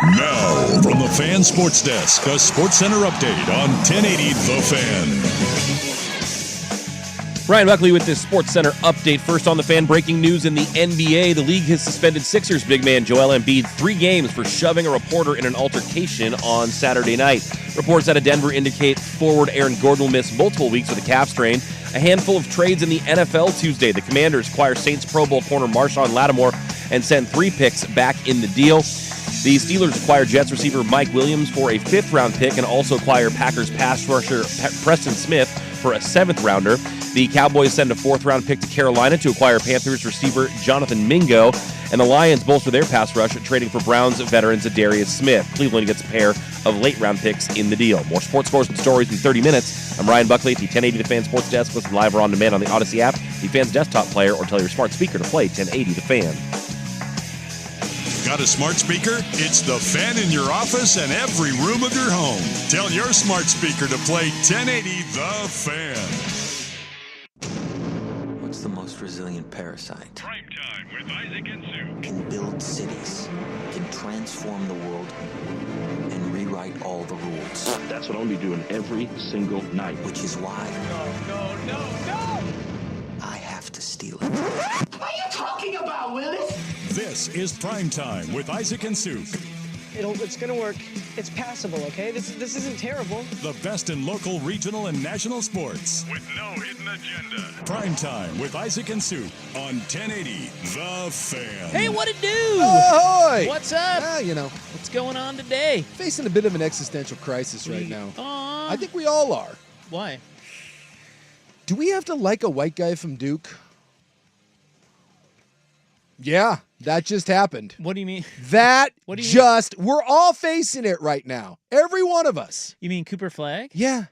Now, from the Fan Sports Desk, a Sports Center update on 1080 The Fan. Ryan Buckley with this Sports Center update. First on the Fan, breaking news in the NBA. The league has suspended Sixers big man Joel Embiid 3 games for shoving a reporter in an altercation on Saturday night. Reports out of Denver indicate forward Aaron Gordon will miss multiple weeks with a calf strain. A handful of trades in the NFL Tuesday. The Commanders acquire Saints Pro Bowl corner Marshawn Lattimore and send 3 picks back in the deal. The Steelers acquire Jets receiver Mike Williams for a 5th-round pick and also acquire Packers pass rusher Preston Smith for a 7th-rounder. The Cowboys send a 4th-round pick to Carolina to acquire Panthers receiver Jonathan Mingo. And the Lions bolster their pass rush, trading for Browns veteran Zadarius Smith. Cleveland gets a pair of late-round picks in the deal. More sports scores and stories in 30 minutes. I'm Ryan Buckley at the 1080 The Fan Sports Desk. Listen live or on demand on the Odyssey app, the Fan's desktop player, or tell your smart speaker to play 1080 The Fan. Got a smart speaker? It's The Fan in your office and every room of your home. Tell your smart speaker to play 1080 The Fan. What's the most resilient parasite? Primetime with Isaac and Sue. Can build cities, can transform the world, and rewrite all the rules. That's what I'll be doing every single night. Which is why No! I have to steal it. What are you talking about, Willis? This is Primetime with Isaac and Sue. It's gonna work. It's passable, okay? This isn't terrible. The best in local, regional, and national sports. With no hidden agenda. Primetime with Isaac and Sue on 1080 The Fan. Hey, what it do? Ahoy! What's up? What's going on today? Facing a bit of an existential crisis right now. Aww. I think we all are. Why? Do we have to like a white guy from Duke? Yeah, that just happened. What do you mean? We're all facing it right now. Every one of us. You mean Cooper Flagg? Yeah.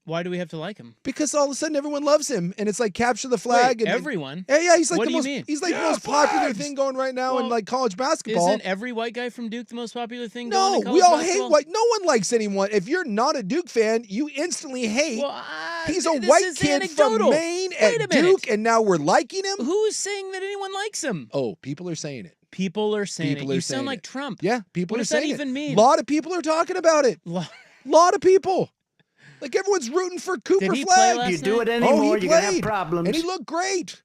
Why do we have to like him? Because all of a sudden everyone loves him, and it's like capture the flag. Wait, and everyone? Yeah, he's like What the do you most. mean? He's like the most popular thing going right now in like college basketball. Isn't every white guy from Duke the most popular thing No, going in we college all basketball? hate white. No one likes anyone. If you're not a Duke fan, you instantly hate. Well, He's a this white is kid anecdotal. from Maine Wait at a minute. Duke, and now we're liking him. Who is saying that anyone likes him? Oh, people are saying it. People are saying People it. are You saying sound like it. Trump. Yeah, people What are does that saying even it. mean? A lot of people are talking about it. Lot of people. Like everyone's rooting for Cooper Did he Flagg. play last You do night? it anymore, he you're gonna have played. problems. And he looked great.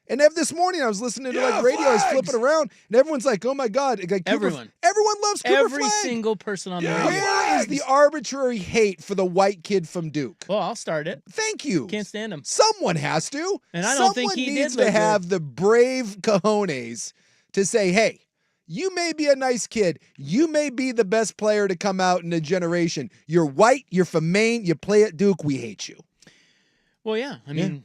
And this morning I was listening to like radio, I was flipping around, and everyone's like, "Oh my God!" Like Everyone loves Cooper Every Flagg. single person on the radio. Where is the arbitrary hate for the white kid from Duke? Well, I'll start it. Thank you. Can't stand him. Someone has to. And I don't think he Someone did needs look to good. have the brave cojones to say, "Hey, you may be a nice kid. You may be the best player to come out in a generation. You're white. You're from Maine. You play at Duke. We hate you." Well, yeah. I mean,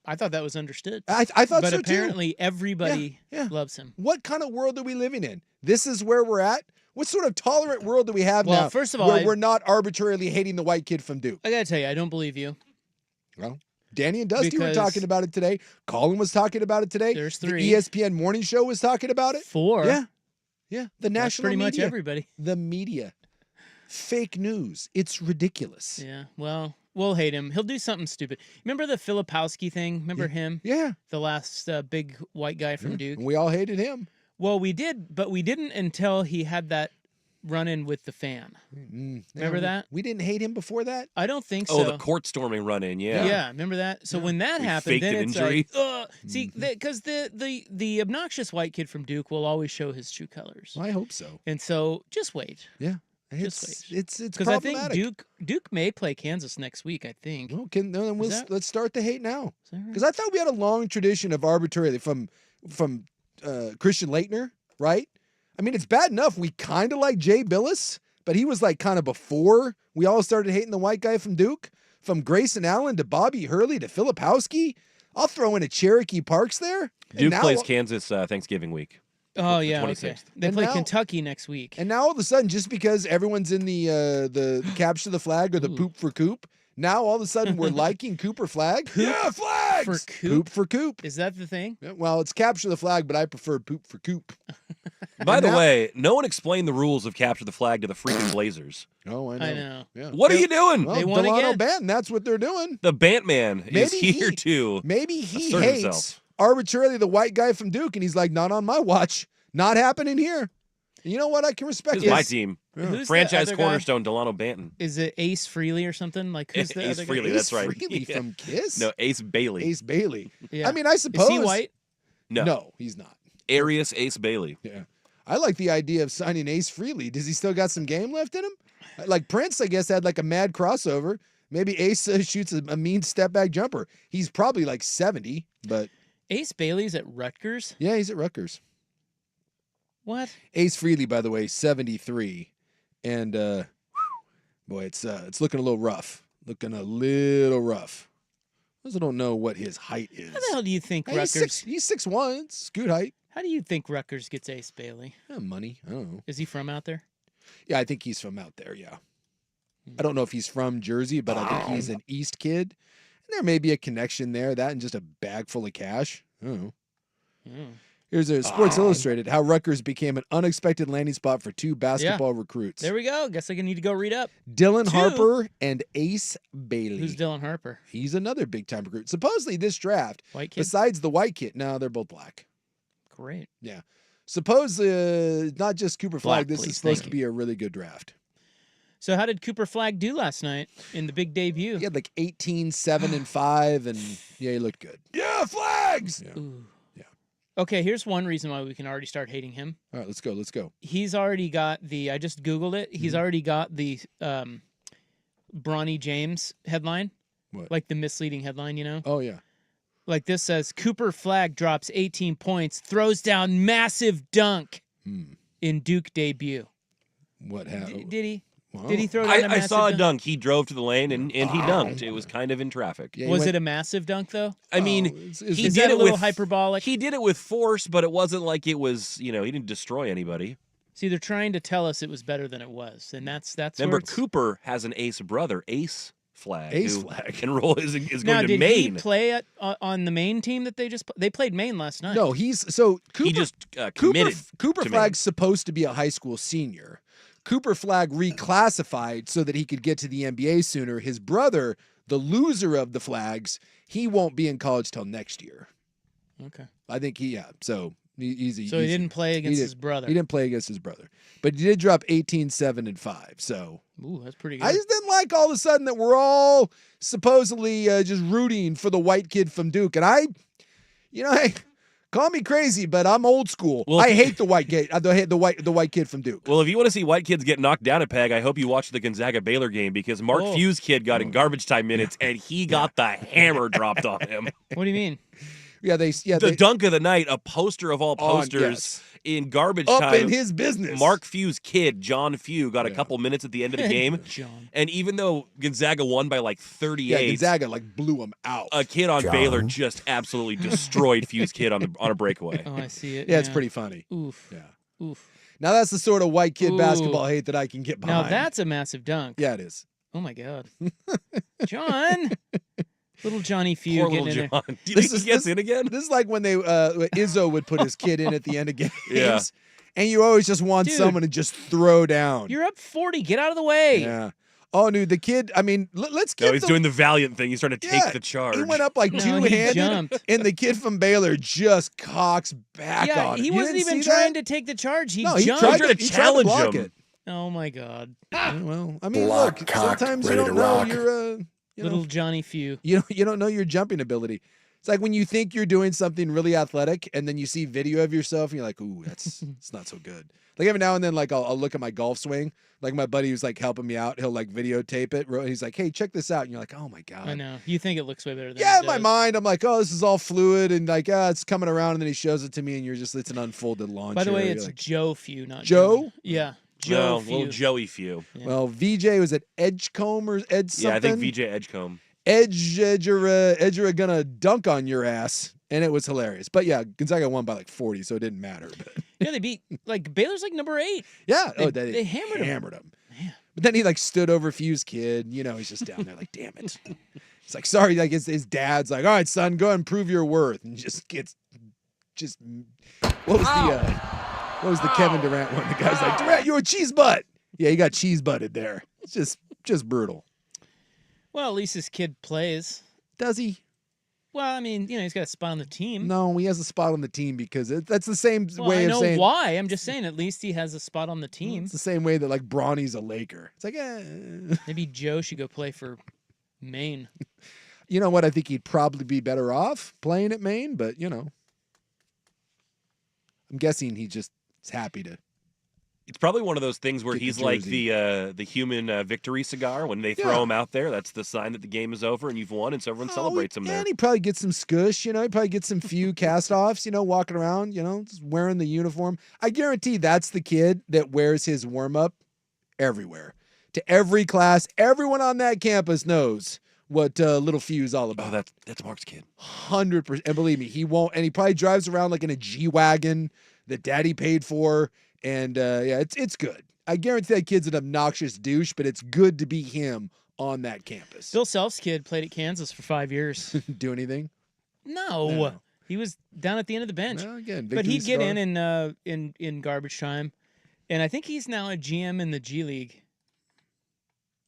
I thought that was understood. I thought but so too. apparently everybody Yeah. loves him. What kind of world are we living in? This is where we're at? What sort of tolerant world do we have Well, now first of all, where we're not arbitrarily hating the white kid from Duke? I got to tell you, I don't believe you. Well, Danny and Dusty were Because- talking about it today. Colin was talking about it today. There's The 3. ESPN morning show was talking about it. 4. Yeah. The That's national pretty much media. everybody. The media. Fake news. It's ridiculous. Yeah. Well, we'll hate him. He'll do something stupid. Remember the Filipowski thing? Remember him? Yeah. The last big white guy from Duke? And we all hated him. Well, we did, but we didn't until he had that run-in with the fan. Remember that? We didn't hate him before that? I don't think so. Oh, the court storming run-in, yeah. Yeah, remember that? So when that We happened, faked then an it's injury. like, see, because the obnoxious white kid from Duke will always show his true colors. I hope so. And so just wait. Yeah. Just wait. It's Because I think problematic. Duke may play Kansas next week, I think. Well, let's start the hate now. Is that right? Because I thought we had a long tradition of arbitrarily from Christian Laettner, right? I mean, it's bad enough we kind of like Jay Billis, but he was like kind of before we all started hating the white guy from Duke. From Grayson Allen to Bobby Hurley to Filipowski. I'll throw in a Cherokee Parks there. And Duke now- plays Kansas Thanksgiving week. Oh, the yeah, 26th. okay. They And play now- Kentucky next week. And now all of a sudden, just because everyone's in the capture the flag or the poop for Coop, now all of a sudden we're liking Cooper Flagg. Yeah, flags! For Coop? Poop for Coop. Is that the thing? Yeah, well, it's capture the flag, but I prefer poop for Coop. By the now- way, no one explained the rules of capture the flag to the freaking Blazers. Oh, I know. I know. Yeah. What are you doing? Well, They won Delano again. Banton, that's what they're doing. The Bantman is Maybe here he- too. Maybe he Assert hates himself. arbitrarily the white guy from Duke, and he's like, not on my watch. Not happening here. You know what? I can respect This it. is my team. Who's the Franchise other guy? cornerstone, Delano Banton. Is it Ace Frehley or something? Like who's the Ace other guy? Frehley, that's right. Freely Yeah. from Kiss? No, Ace Bailey. Ace Bailey. Yeah. I mean, I suppose. Is he white? No. he's not. Arius Ace Bailey. Yeah. I like the idea of signing Ace Frehley. Does he still got some game left in him? Like Prince, I guess, had like a mad crossover. Maybe Ace shoots a mean step back jumper. He's probably like 70, but Ace Bailey's at Rutgers? yeah, he's at Rutgers. What? Ace Frehley, by the way, 73. And boy, it's looking a little rough. Looking a little rough. I also don't know what his height is. How the hell do you think Hey, Rutgers? he's 6'1", it's scoot height. How do you think Rutgers gets Ace Bailey? Money. I don't know. Is he from out there? Yeah, I think he's from out there, yeah. I don't know if he's from Jersey, but I think he's an East kid. And there may be a connection there, that and just a bag full of cash. I don't know. Here's a Sports Illustrated, how Rutgers became an unexpected landing spot for two basketball recruits. There we go. Guess I need to go read up. Dylan Harper and Ace Bailey. Who's Dylan Harper? He's another big-time recruit. Supposedly this draft, White kid? besides the white kid, no, they're both black. Great. Yeah. Suppose not just Cooper Flagg, Black, this please. is supposed Thank to be a really good draft. So how did Cooper Flagg do last night in the big debut? He had like 18, 7, and 5, and yeah, he looked good. Yeah, Flags! Yeah. Ooh. Yeah. Okay, here's one reason why we can already start hating him. All right, let's go. He's already got I just Googled it. He's already got the Bronny James headline. What? Like the misleading headline, you know? Oh, yeah. Like this says, Cooper Flagg drops 18 points, throws down massive dunk in Duke debut. What happened? Did he? Wow. Did he throw down a I massive saw a dunk? dunk. He drove to the lane and he dunked. It was kind of in traffic. Yeah, he Was went- it a massive dunk, though? I mean, it's- he Is did that a it little with hyperbolic? He did it with force, but it wasn't like it was. He didn't destroy anybody. See, they're trying to tell us it was better than it was, and that's Remember, where it's- Cooper has an ace brother, Ace Flagg. Ace who Flagg. Can roll is Now, going to did Maine. he play on the Maine team that they played Maine last night? No, Cooper. He just committed. Cooper to Flagg's supposed to be a high school senior. Cooper Flagg reclassified so that he could get to the NBA sooner. His brother, the loser of the Flags, he won't be in college till next year. Okay. I think so he's So he didn't play against his brother. He didn't play against his brother. But he did drop 18, 7, and 5. So Ooh, that's pretty good. I just didn't like all of a sudden that we're all supposedly just rooting for the white kid from Duke. And hey, call me crazy, but I'm old school. Well, I hate the white kid. I hate the white kid from Duke. Well, if you want to see white kids get knocked down a peg, I hope you watch the Gonzaga Baylor game because Mark Few's kid got in garbage time minutes and he got the hammer dropped on him. What do you mean? The dunk of the night, a poster of all posters in garbage Up time. in his business. Mark Few's kid, John Few, got a couple minutes at the end of the game. John. And even though Gonzaga won by like 38, Gonzaga blew him out. a kid on Baylor just absolutely destroyed Few's kid on a breakaway. Oh, I see it. Yeah, it's pretty funny. Oof. Yeah. Oof. Now that's the sort of white kid Ooh. basketball hate that I can get behind. Now that's a massive dunk. Yeah, it is. Oh my God. John. Little Johnny Few Poor getting little in John. there. Do you think he gets in again? This is like when Izzo would put his kid in at the end of games. Yeah. And you always just want Dude. someone to just throw down. You're up 40. Get out of the way. Yeah. Oh, dude, the kid, I mean, let's give No, he's doing the valiant thing. He's trying to take the charge. He went up like No, he two-handed, jumped. and the kid from Baylor just cocks back Yeah, on it. he You wasn't didn't even see trying that? to take the charge. He No, he jumped. tried Tried to he challenge block him. it. Oh my God. Yeah, well, I mean, look, sometimes you don't know your, Little Johnny Few. you don't know your jumping ability. It's like when you think you're doing something really athletic, and then you see video of yourself, and you're like, "Ooh, it's not so good." Like every now and then, like I'll look at my golf swing. Like my buddy who's like helping me out, he'll like videotape it. And he's like, "Hey, check this out," and you're like, "Oh my God." I know. You think it looks way better than Yeah, it in my does. mind, I'm like, "Oh, this is all fluid," and like, it's coming around, and then he shows it to me, and it's an unfolded lawn By the way, chair. it's You're like, Joe Few, not Joe? John. Yeah. No, Joe little Few. Joey Few. well, VJ was at Edgecombe or Ed something. Yeah, I think VJ Edgecombe. Edgera gonna dunk on your ass, and it was hilarious. But yeah, Gonzaga won by like 40, so it didn't matter. But Yeah, they beat Baylor's like number 8. yeah, They hammered him. him. But then he like stood over Few's kid. He's just down there like, damn it. It's like, sorry, like his dad's like, all right, son, go ahead and prove your worth, and just gets what was the Kevin Durant one? The guy's like, Durant, you're a cheese butt. Yeah, he got cheese butted there. It's just brutal. Well, at least his kid plays. Does he? Well, I mean, he's got a spot on the team. No, he has a spot on the team because that's the same Well, way I of know saying. why. I'm just saying, at least he has a spot on the team. It's the same way that like Bronny's a Laker. It's like, Maybe Joe should go play for Maine. You know what? I think he'd probably be better off playing at Maine, but I'm guessing he just is happy to. It's probably one of those things where Get the he's like jersey. the human victory cigar. When they throw him out there, that's the sign that the game is over and you've won, and so everyone celebrates him there. And he probably gets some skush, he probably gets some few cast-offs, walking around, just wearing the uniform. I guarantee that's the kid that wears his warm-up everywhere. To every class, everyone on that campus knows what Little Few's all about. Oh, that's Mark's kid. 100%. And believe me, he won't. And he probably drives around like in a G-Wagon that daddy paid for. And it's good. I guarantee that kid's an obnoxious douche, but it's good to be him on that campus. Bill Self's kid played at Kansas for 5 years. Do anything? No. He was down at the end of the bench. No, again, but he'd get star. in garbage time. And I think he's now a GM in the G League.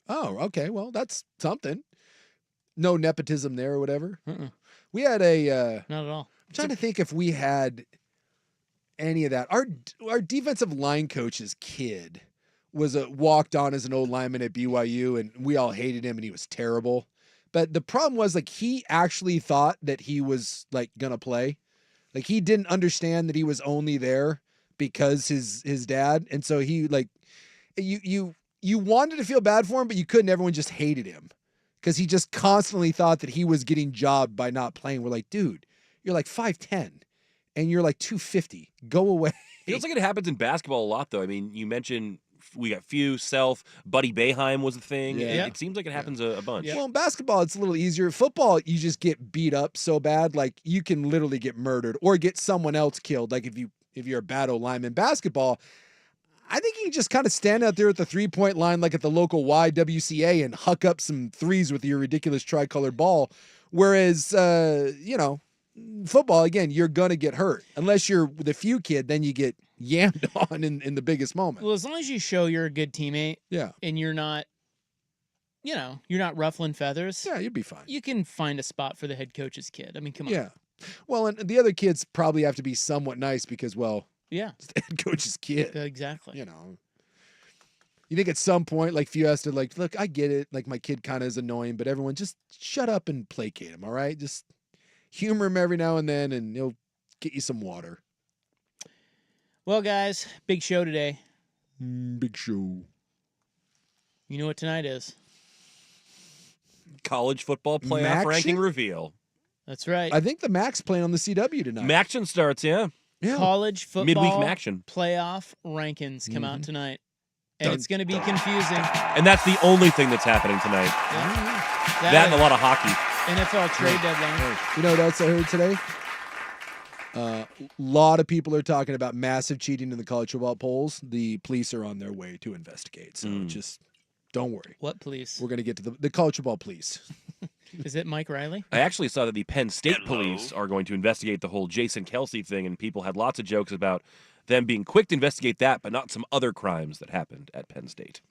Oh, okay. Well, that's something. No nepotism there or whatever. We had not at all. I'm trying to think if we had any of that. Our defensive line coach's kid was walked on as an old lineman at BYU, and we all hated him, and he was terrible. But the problem was, like, he actually thought that he was like gonna play. Like, he didn't understand that he was only there because his dad, and so he like you wanted to feel bad for him, but you couldn't. Everyone just hated him because he just constantly thought that he was getting jobbed by not playing. We're like, dude, you're like 5'10". And you're like 250. Go away. Feels like it happens in basketball a lot, though. I mean, you mentioned we got Few, Self, Buddy Boeheim was a thing. Yeah. It seems like it happens a bunch. Yeah. Well, in basketball, it's a little easier. Football, you just get beat up so bad, like you can literally get murdered or get someone else killed. Like if you're a bad old lineman. Basketball, I think you can just kind of stand out there at the 3-point line, like at the local YWCA, and huck up some threes with your ridiculous tricolored ball. Whereas, football, again, you're going to get hurt. Unless you're the Few kid, then you get yammed on in the biggest moment. Well, as long as you show you're a good teammate, and you're not, you're not ruffling feathers. Yeah, you'd be fine. You can find a spot for the head coach's kid. I mean, come on. Yeah. Well, and the other kids probably have to be somewhat nice because, well, Yeah. it's the head coach's kid. Exactly. You think at some point, like, Few has to, like, look, I get it. Like, my kid kind of is annoying, but everyone just shut up and placate him, all right? Just humor him every now and then, and he'll get you some water. Well, guys, big show today. Big show. You know what tonight is? College football playoff ranking reveal. That's right. I think the Mac's playing on the CW tonight. Maction starts, yeah. College football Midweek Maction. playoff rankings come out tonight. And it's going to be confusing. And that's the only thing that's happening tonight. Yeah. That and a lot of hockey. NFL trade deadline. You know what else I heard today? A lot of people are talking about massive cheating in the college football polls. The police are on their way to investigate. So just don't worry. What police? We're going to get to the college football police. Is it Mike Riley? I actually saw that the Penn State police are going to investigate the whole Jason Kelsey thing, and people had lots of jokes about them being quick to investigate that, but not some other crimes that happened at Penn State.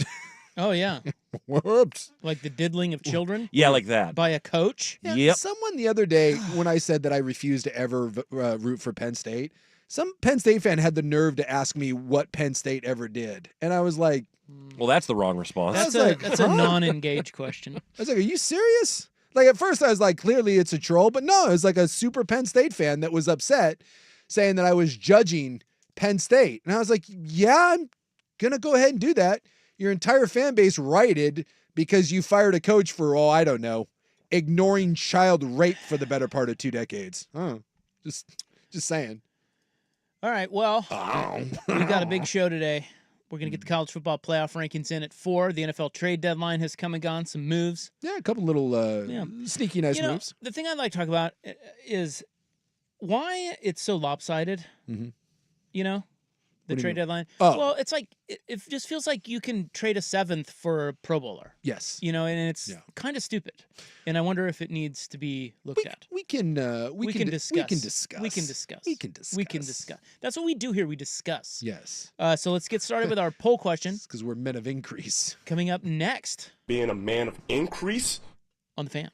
Oh, yeah. Whoops. Like the diddling of children? Yeah, like that. By a coach? Yeah, Yep. Someone the other day, when I said that I refused to ever root for Penn State, some Penn State fan had the nerve to ask me what Penn State ever did. And I was like... Well, that's the wrong response. That's a non-engaged question. I was like, are you serious? Like, at first I was like, clearly it's a troll. But no, it was like a super Penn State fan that was upset, saying that I was judging Penn State. And I was like, yeah, I'm going to go ahead and do that. Your entire fan base rioted because you fired a coach for, I don't know, ignoring child rape for the better part of 2 decades. Just saying. All right, well, we've got a big show today. We're going to get the college football playoff rankings in at 4. The NFL trade deadline has come and gone. Some moves. Yeah, a couple little sneaky nice moves. The thing I'd like to talk about is why it's so lopsided. Mhm. The trade deadline. Oh. Well, it's like it just feels like you can trade a 7th for a Pro Bowler. Yes. And it's kind of stupid. And I wonder if it needs to be looked at. We can discuss. We can discuss. That's what we do here. We discuss. Yes. So let's get started with our poll question. Because we're men of increase. Coming up next Being a man of increase on The Fan.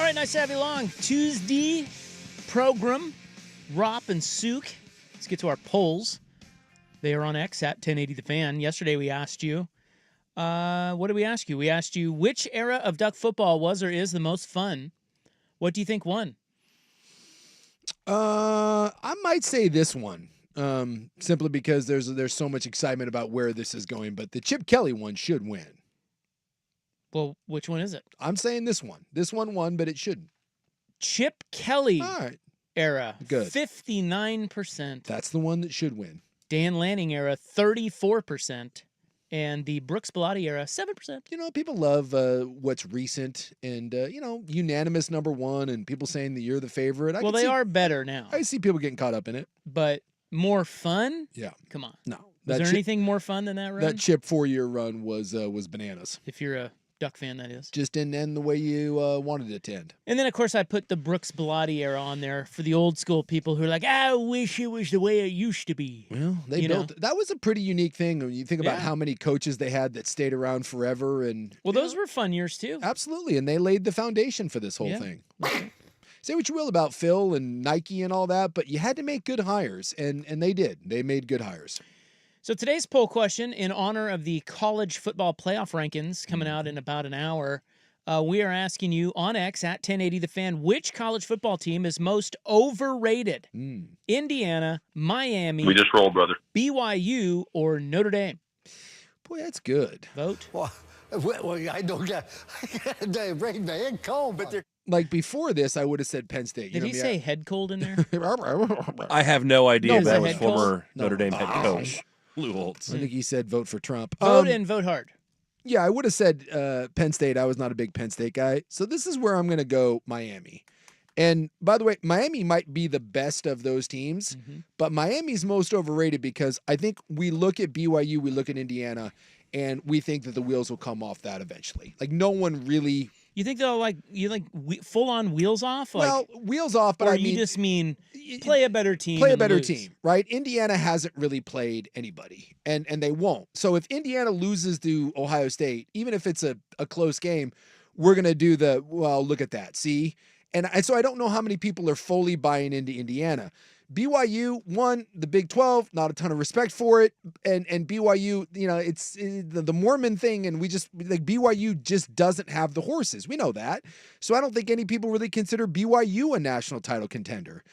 All right, nice to have you along. Tuesday program, Rop and Sook. Let's get to our polls. They are on X at 1080 The Fan. Yesterday we asked you, what did we ask you? We asked you which era of Duck football was or is the most fun. What do you think won? I might say this one, simply because there's so much excitement about where this is going. But the Chip Kelly one should win. Well, which one is it? I'm saying this one. This one won, but it shouldn't. Chip Kelly All right, era. Good. 59%. that's the one that should win. Dan Lanning era, 34%. And the Brooks Bellotti era, 7%. You know, people love what's recent and, unanimous number one and people saying that you're the favorite. Well, they are better now. I see people getting caught up in it. But more fun? Yeah. Come on. No. Was there anything more fun than that run? That Chip 4-year run was bananas. If you're a Duck fan, that is. Just didn't end the way you wanted it to end. And then, of course, I put the Brooks Bellotti era on there for the old school people who are like, I wish it was the way it used to be. Well, they built that was a pretty unique thing when you think about how many coaches they had that stayed around forever. And well, those were fun years too. Absolutely, and they laid the foundation for this whole thing. Say what you will about Phil and Nike and all that, but you had to make good hires, and they did. They made good hires. So today's poll question, in honor of the college football playoff rankings coming out in about an hour, we are asking you on X at 1080 The Fan, which college football team is most overrated? Indiana, Miami, We just rolled, brother. BYU, or Notre Dame? Boy, that's good. Vote. Well, I don't get brain man cold, but they're. Like before this, I would have said Penn State. Did he say head cold in there? I have no idea No, if that head was coach? former No. Notre Dame head coach Lou Holtz. I think he said vote for Trump. Vote and vote hard. Yeah, I would have said Penn State. I was not a big Penn State guy. So this is where I'm going to go Miami. And by the way, Miami might be the best of those teams, but Miami's most overrated because I think we look at BYU, we look at Indiana, and we think that the wheels will come off that eventually. Like no one really. You think they'll full on wheels off? Well, wheels off, but or I you mean, just mean play a better team. play a and better lose. team, right? Indiana hasn't really played anybody, and they won't. So if Indiana loses to Ohio State, even if it's a close game, we're gonna do look at that, see? And so I don't know how many people are fully buying into Indiana. BYU won the Big 12, not a ton of respect for it. And BYU, it's the Mormon thing. And we just like BYU just doesn't have the horses. We know that. So I don't think any people really consider BYU a national title contender.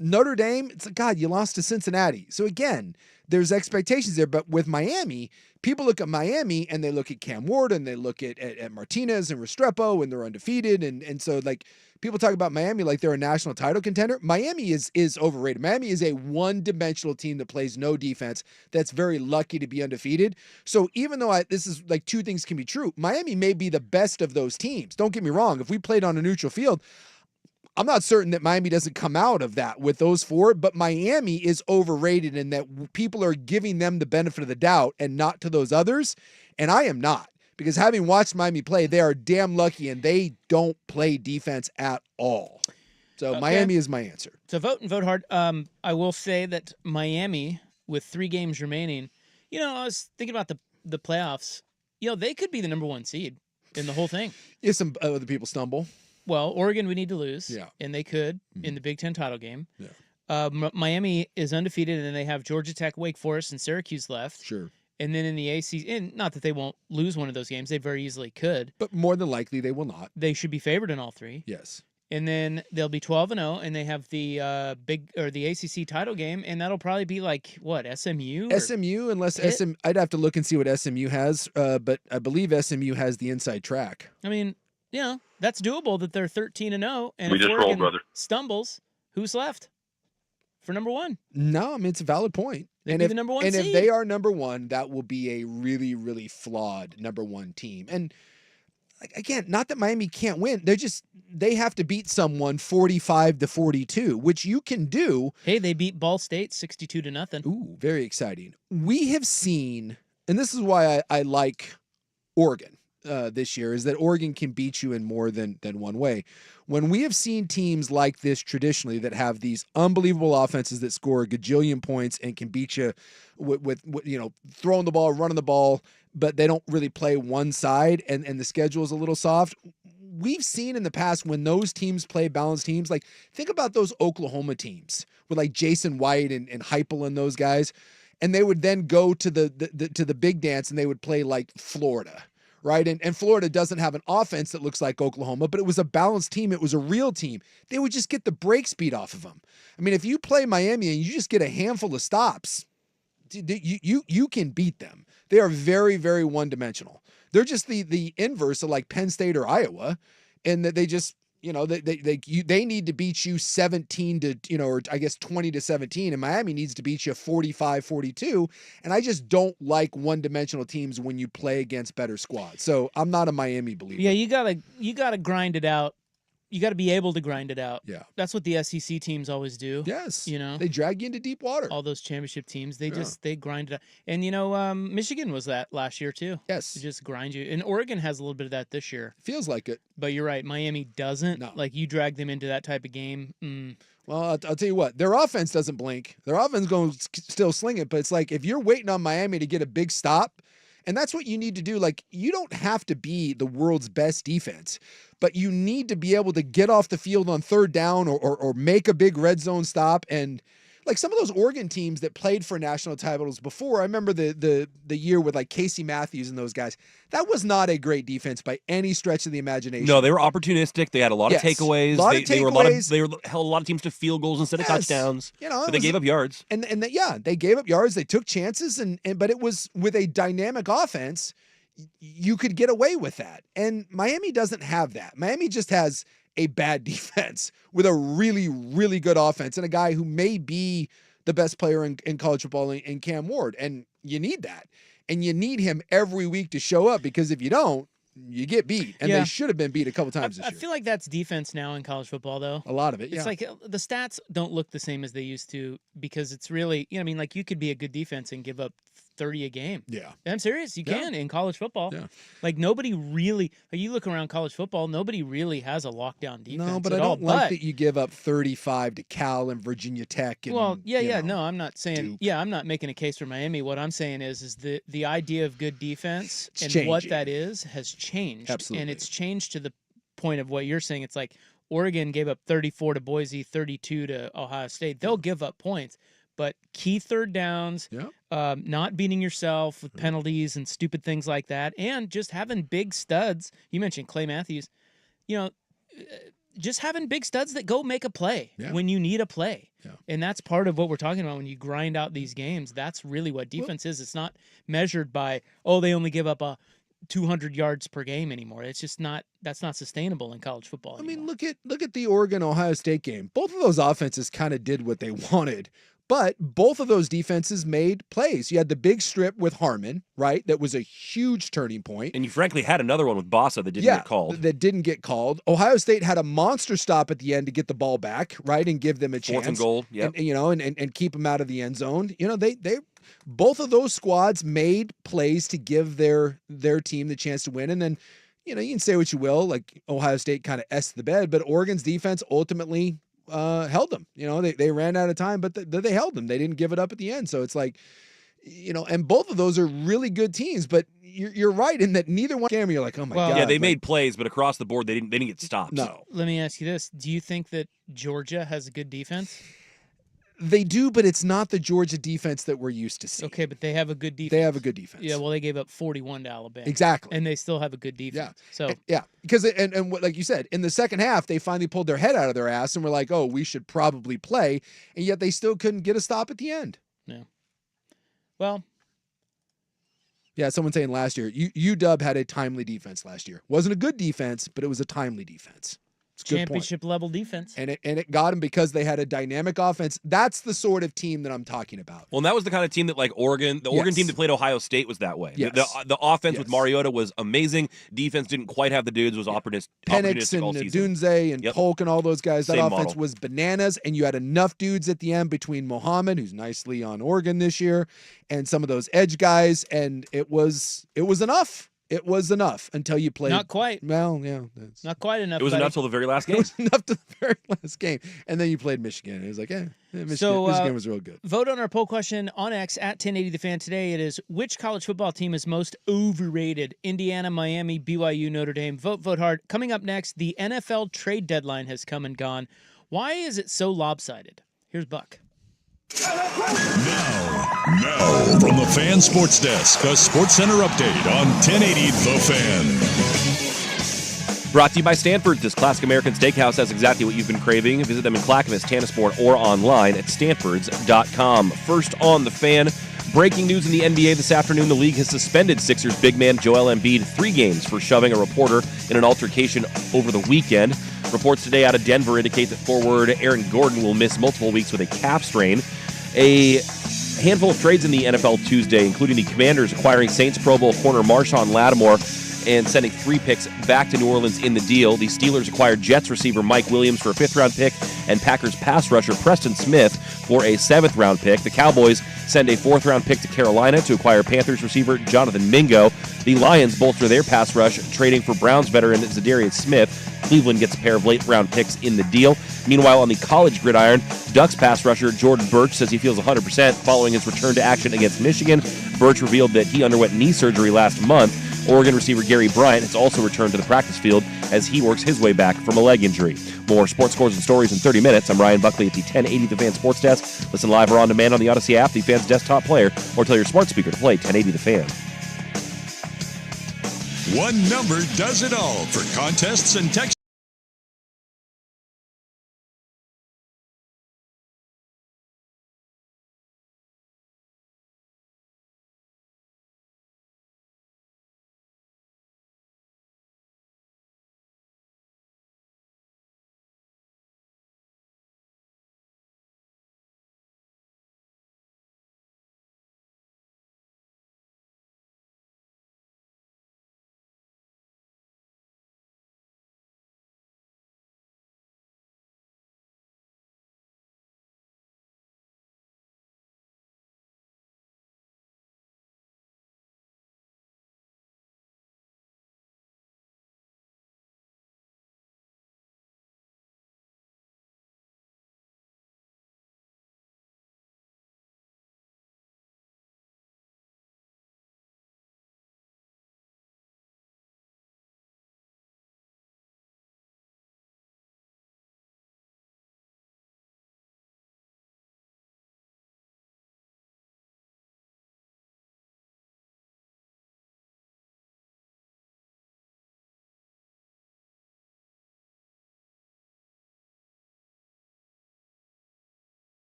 Notre Dame, it's like, God, you lost to Cincinnati. So again, there's expectations there. But with Miami, people look at Miami and they look at Cam Ward and they look at Martinez and Restrepo and they're undefeated. And so like people talk about Miami like they're a national title contender. Miami is overrated. Miami is a one-dimensional team that plays no defense that's very lucky to be undefeated. So even though this is like two things can be true, Miami may be the best of those teams. Don't get me wrong. If we played on a neutral field, I'm not certain that Miami doesn't come out of that with those four, but Miami is overrated in that people are giving them the benefit of the doubt and not to those others. And I am not, because having watched Miami play, they are damn lucky and they don't play defense at all. So Okay. Miami is my answer. So vote and vote hard. I will say that Miami, with 3 games remaining, I was thinking about the playoffs. They could be the number 1 seed in the whole thing. If some other people stumble. Well, Oregon we need to lose. Yeah. And they could in the Big Ten title game. Yeah. Miami is undefeated, and they have Georgia Tech, Wake Forest, and Syracuse left. Sure. And then in the ACC, and not that they won't lose one of those games, they very easily could. But more than likely, they will not. They should be favored in all 3. Yes. And then they'll be 12-0, and they have the the ACC title game, and that'll probably be like what, SMU? SMU, unless I'd have to look and see what SMU has, but I believe SMU has the inside track. I mean, that's doable that they're 13-0, and We if just rolled, Oregon brother. stumbles, who's left for number 1? No, I mean it's a valid point. They'd And be if the number 1 and seed. if they are number 1, that will be a really, really flawed number 1 team. And again, not that Miami can't win. They have to beat someone 45-42, which you can do. Hey, they beat Ball State 62-0. Ooh, very exciting. We have seen, and this is why I like Oregon this year, is that Oregon can beat you in more than one way. When we have seen teams like this traditionally that have these unbelievable offenses that score a gajillion points and can beat you with throwing the ball, running the ball, but they don't really play one side and the schedule is a little soft, we've seen in the past when those teams play balanced teams, like think about those Oklahoma teams with like Jason White and Heupel and those guys, and they would then go to the big dance and they would play like Florida. Right. And Florida doesn't have an offense that looks like Oklahoma, but it was a balanced team. It was a real team. They would just get the break speed off of them. I mean, if you play Miami and you just get a handful of stops, you can beat them. They are very, very one-dimensional. They're just the inverse of like Penn State or Iowa, and that they just, they need to beat you 17 to, or I guess 20 to 17, and Miami needs to beat you 45-42. And I just don't like one-dimensional teams when you play against better squads. So I'm not a Miami believer. Yeah, you gotta grind it out. You got to be able to grind it out. Yeah. That's what the SEC teams always do. Yes. They drag you into deep water. All those championship teams, they grind it out. And, Michigan was that last year too. Yes. To just grind you. And Oregon has a little bit of that this year. Feels like it. But you're right. Miami doesn't. No. Like, you drag them into that type of game. Well, I'll tell you what. Their offense doesn't blink. Their offense going to still sling it. But it's like if you're waiting on Miami to get a big stop, and that's what you need to do. Like, you don't have to be the world's best defense, but you need to be able to get off the field on third down or make a big red zone stop. And like some of those Oregon teams that played for national titles before, I remember the year with like Casey Matthews and those guys. That was not a great defense by any stretch of the imagination. No, they were opportunistic. They had a lot of takeaways. They held a lot of teams to field goals instead of touchdowns. But they gave up yards. And they gave up yards. They took chances, but it was with a dynamic offense. You could get away with that. And Miami doesn't have that. Miami just has a bad defense with a really, really good offense and a guy who may be the best player in college football in Cam Ward. And you need that. And you need him every week to show up, because if you don't, you get beat. And they should have been beat a couple times this year. I feel like that's defense now in college football, though. A lot of it, yeah. It's like the stats don't look the same as they used to, because it's really, like you could be a good defense and give up 30 a game. Yeah. I'm serious. You can in college football. Yeah. Like nobody really, you look around college football, nobody really has a lockdown defense. No, but I don't like that you give up 35 to Cal and Virginia Tech. And, no, I'm not saying, Duke. I'm not making a case for Miami. What I'm saying is the idea of good defense It's and changing. what that is has changed. Absolutely. And it's changed to the point of what you're saying. It's like Oregon gave up 34 to Boise, 32 to Ohio State. They'll give up points. But key third downs, not beating yourself with penalties and stupid things like that, and just having big studs. You mentioned Clay Matthews. Just having big studs that go make a play when you need a play. Yeah. And that's part of what we're talking about when you grind out these games. That's really what defense is. It's not measured by, they only give up 200 yards per game anymore. It's just not. That's not sustainable in college football anymore. I mean, look at the Oregon-Ohio State game. Both of those offenses kind of did what they wanted. But both of those defenses made plays. You had the big strip with Harmon, right? That was a huge turning point. And you frankly had another one with Bossa that didn't get called. That didn't get called. Ohio State had a monster stop at the end to get the ball back, right? And give them a chance. 4th and goal, and keep them out of the end zone. They both of those squads made plays to give their team the chance to win. And then, you can say what you will, like Ohio State kind of S the bed, but Oregon's defense ultimately held them. They ran out of time, but they held them. They didn't give it up at the end. So it's like, and both of those are really good teams, but you're right in that neither one game you're like, oh my God. Yeah, they made plays, but across the board, they didn't get stops. No. Let me ask you this. Do you think that Georgia has a good defense? They do, but it's not the Georgia defense that we're used to seeing. Okay, but they have a good defense. They have a good defense. Yeah, well, they gave up 41 to Alabama. Exactly. And they still have a good defense. So because and what, like you said, in the second half, they finally pulled their head out of their ass and were like, oh, we should probably play, and yet they still couldn't get a stop at the end. Yeah. Well. Yeah, someone saying last year, UW had a timely defense last year. Wasn't a good defense, but it was a timely defense. Championship level defense. And it got them because they had a dynamic offense. That's the sort of team that I'm talking about. Well, and that was the kind of team that, like Oregon, the Oregon team that played Ohio State was that way. Yes. The offense with Mariota was amazing. Defense didn't quite have the dudes. Was opportunistic Penix all and season. Dunze and Polk and all those guys. That Same offense model. was bananas, and you had enough dudes at the end between Mohammed, who's nicely on Oregon this year, and some of those edge guys, and it was enough. It was enough until you played. Not quite. Well, yeah. Not quite enough. It was buddy. enough till the very last It game. was enough to the very last game. And then you played Michigan. It was like, Michigan was real good. Vote on our poll question on X at 1080 The Fan today. It is, which college football team is most overrated? Indiana, Miami, BYU, Notre Dame. Vote, vote hard. Coming up next, the NFL trade deadline has come and gone. Why is it so lopsided? Here's Buck. Now, from the Fan Sports Desk, a Sports Center update on 1080 The Fan. Brought to you by Stanford. This classic American steakhouse has exactly what you've been craving. Visit them in Clackamas, Tannisport, or online at stanfords.com. First on The Fan, breaking news in the NBA this afternoon. The league has suspended Sixers big man Joel Embiid 3 games for shoving a reporter in an altercation over the weekend. Reports today out of Denver indicate that forward Aaron Gordon will miss multiple weeks with a calf strain. A handful of trades in the NFL Tuesday, including the Commanders acquiring Saints Pro Bowl corner Marshawn Lattimore and sending 3 picks back to New Orleans in the deal. The Steelers acquired Jets receiver Mike Williams for a 5th-round pick and Packers pass rusher Preston Smith for a 7th-round pick. The Cowboys send a 4th-round pick to Carolina to acquire Panthers receiver Jonathan Mingo. The Lions bolster their pass rush, trading for Browns veteran Zadarius Smith. Cleveland gets a pair of late-round picks in the deal. Meanwhile, on the college gridiron, Ducks pass rusher Jordan Birch says he feels 100% following his return to action against Michigan. Birch revealed that he underwent knee surgery last month. Oregon receiver Gary Bryant has also returned to the practice field as he works his way back from a leg injury. More sports scores and stories in 30 minutes. I'm Ryan Buckley at the 1080 The Fan Sports Desk. Listen live or on demand on the Odyssey app, the Fan's desktop player, or tell your smart speaker to play 1080 The Fan. One number does it all for contests and text.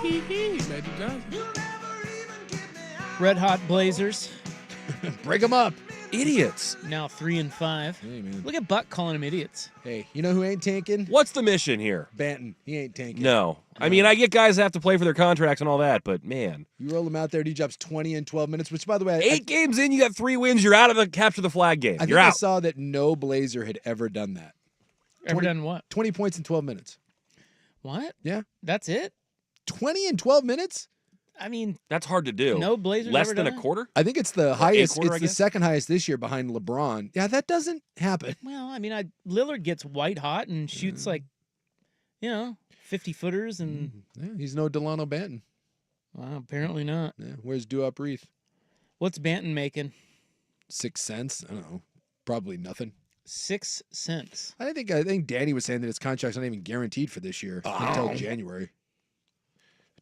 Magic Johnson. Red Hot Blazers Break them up. Idiots. now 3-5. Hey, man. Look at Buck calling them idiots. Hey, you know who ain't tanking? What's the mission here? Banton. He ain't tanking. No. I mean, I get guys have to play for their contracts and all that, but man. You roll him out there, he drops 20 in 12 minutes, which, by the way, 8 games in, you got 3 wins. You're out of the capture the flag game. I You're think I out. saw that no Blazer had ever done that. Ever done what? 20 points in 12 minutes. What? Yeah. That's it? 20 in 12 minutes? I mean, That's hard to do. no Blazers Less ever than done a it? quarter? I think it's the highest. quarter, I It's the guess? second highest this year behind LeBron. Yeah, that doesn't happen. Well, I mean, Lillard gets white hot and shoots like, 50-footers and Yeah, he's no Delano Banton. well, apparently not. Yeah, where's Duop Reith? What's Banton making? 6 cents? I don't know. Probably nothing. 6 cents. I think Danny was saying that his contract's not even guaranteed for this year until January.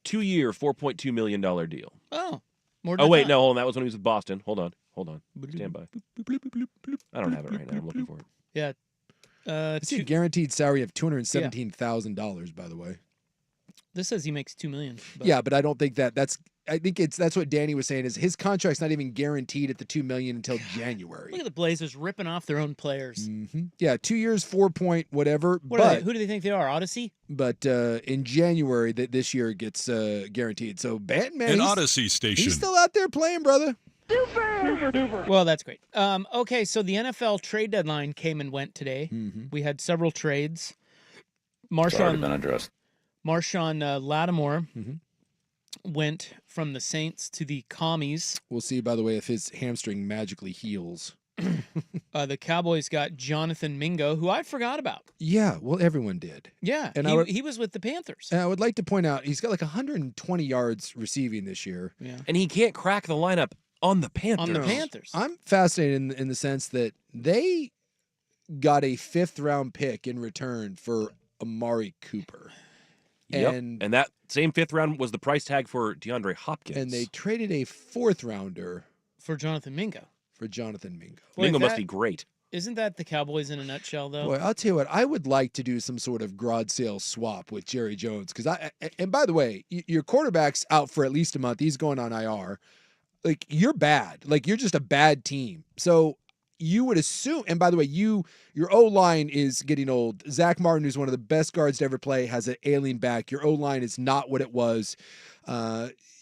2-year, $4.2 million deal. Oh, more than Oh, I wait, thought. no, hold on. That was when he was with Boston. Hold on. Stand by. I don't have it right now. I'm looking for it. Yeah. It's a guaranteed salary of $217,000, by the way. This says he makes $2 million. But Yeah, but I don't think that's what Danny was saying is his contract's not even guaranteed at the $2 million until January. Look at the Blazers ripping off their own players. Yeah, 2 years, 4 point whatever. What are they? Who do they think they are? Odyssey? But in January this year it gets guaranteed. So Banton, man, An Odyssey station. he's still out there playing, brother. Well, that's great. Okay, so the NFL trade deadline came and went today. We had several trades. Marshawn Lattimore went from the Saints to the Commies. We'll see, by the way, if his hamstring magically heals. The Cowboys got Jonathan Mingo, who I forgot about. Yeah, well, everyone did. Yeah, And he was with the Panthers. And I would like to point out he's got like 120 yards receiving this year. Yeah. And he can't crack the lineup on the Panthers. On the Panthers. I'm fascinated in the sense that they got a 5th-round pick in return for Amari Cooper. Yep. And that same 5th round was the price tag for DeAndre Hopkins. And they traded a 4th-rounder for Jonathan Mingo. For Jonathan Mingo. Mingo must be great. Isn't that the Cowboys in a nutshell, though? Boy, I'll tell you what, I would like to do some sort of garage sale swap with Jerry Jones. And by the way, your quarterback's out for at least a month. He's going on IR. Like, you're bad. Like, you're just a bad team. So you would assume, and by the way, your O-line is getting old. Zach Martin, who's one of the best guards to ever play, has an alien back. Your O-line is not what it was.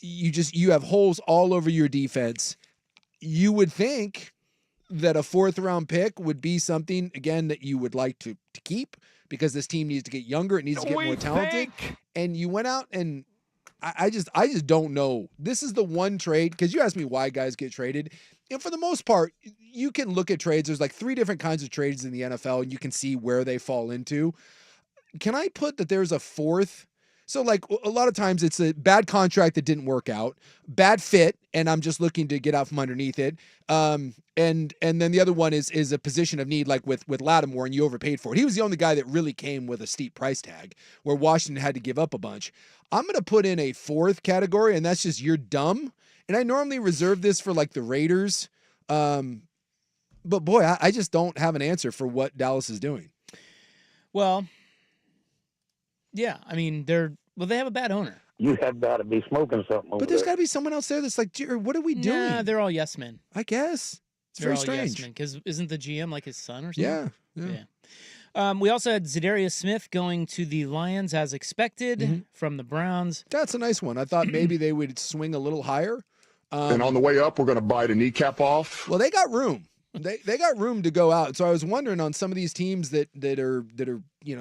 You have holes all over your defense. You would think that a 4th-round pick would be something, again, that you would like to keep because this team needs to get younger. It needs to get more talented. And you went out and I just don't know. This is the one trade, because you asked me why guys get traded. And for the most part, you can look at trades. There's like 3 different kinds of trades in the NFL, and you can see where they fall into. Can I put that there's a 4th? So, like, a lot of times it's a bad contract that didn't work out, bad fit, and I'm just looking to get out from underneath it. And then the other one is a position of need, like with Lattimore, and you overpaid for it. He was the only guy that really came with a steep price tag, where Washington had to give up a bunch. I'm going to put in a 4th category, and that's just you're dumb. And I normally reserve this for, like, the Raiders. But, boy, I just don't have an answer for what Dallas is doing. Well, yeah, I mean, they have a bad owner. You have got to be smoking something over But there's there. got to be someone else there that's like, what are we doing? Nah, they're all yes men. I guess. It's They're very all strange. yes men, because isn't the GM like his son or something? Yeah. We also had Zadarius Smith going to the Lions as expected from the Browns. That's a nice one. I thought maybe they would swing a little higher. And on the way up, we're going to bite a kneecap off. Well, they got room. They got room to go out. So I was wondering on some of these teams that are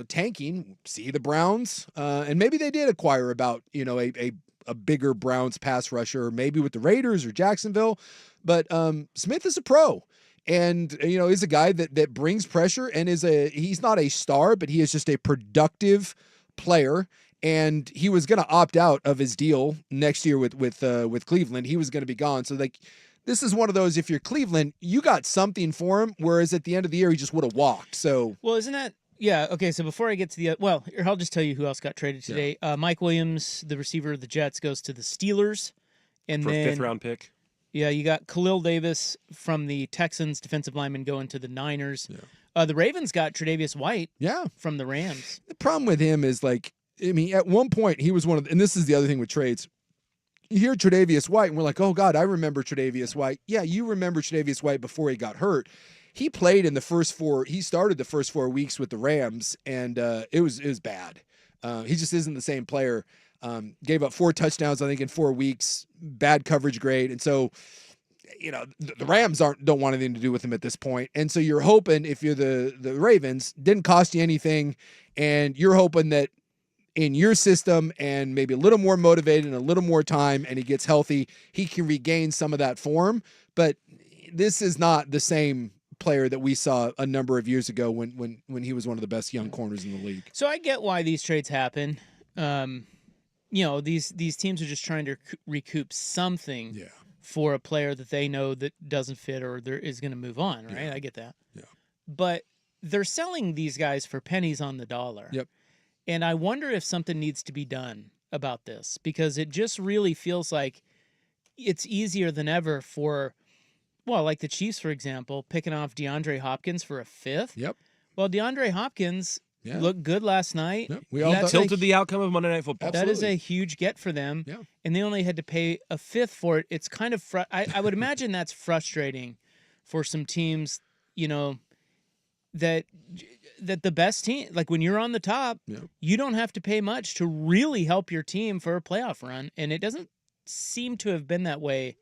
tanking. See the Browns, and maybe they did acquire about a bigger Browns pass rusher, maybe with the Raiders or Jacksonville. But Smith is a pro. And, is a guy that brings pressure and he's not a star, but he is just a productive player. And he was going to opt out of his deal next year with Cleveland. He was going to be gone. So, like, this is one of those, if you're Cleveland, you got something for him, whereas at the end of the year, he just would have walked. So, well, isn't that, yeah, okay, so before I get to the, here, I'll just tell you who else got traded today. Yeah. Mike Williams, the receiver of the Jets, goes to the Steelers. And for then, a 5th-round pick. Yeah, you got Khalil Davis from the Texans, defensive lineman, going to the Niners. Yeah. The Ravens got Tre'Davious White from the Rams. The problem with him is, like, I mean, at one point he was one of and this is the other thing with trades. You hear Tre'Davious White, and we're like, oh, God, I remember Tre'Davious White. Yeah, you remember Tre'Davious White before he got hurt. He played in the first 4 – he started the first 4 weeks with the Rams, and it was bad. He just isn't the same player. Gave up 4 touchdowns, I think, in 4 weeks. Bad coverage grade. And so, the Rams don't want anything to do with him at this point. And so you're hoping, if you're the Ravens, didn't cost you anything, and you're hoping that in your system and maybe a little more motivated and a little more time and he gets healthy, he can regain some of that form. But this is not the same player that we saw a number of years ago when he was one of the best young corners in the league. So I get why these trades happen. These teams are just trying to recoup something for a player that they know that doesn't fit or is going to move on, right? Yeah. I get that. Yeah. But they're selling these guys for pennies on the dollar. Yep. And I wonder if something needs to be done about this, because it just really feels like it's easier than ever for, well, like the Chiefs, for example, picking off DeAndre Hopkins for a 5th. Yep. Well, DeAndre Hopkins looked good last night. Yep. We all tilted the outcome of Monday Night Football. That is a huge get for them. Yeah. And they only had to pay a 5th for it. It's kind of I would imagine that's frustrating for some teams, that the best team, like when you're on the top, you don't have to pay much to really help your team for a playoff run. And it doesn't seem to have been that way.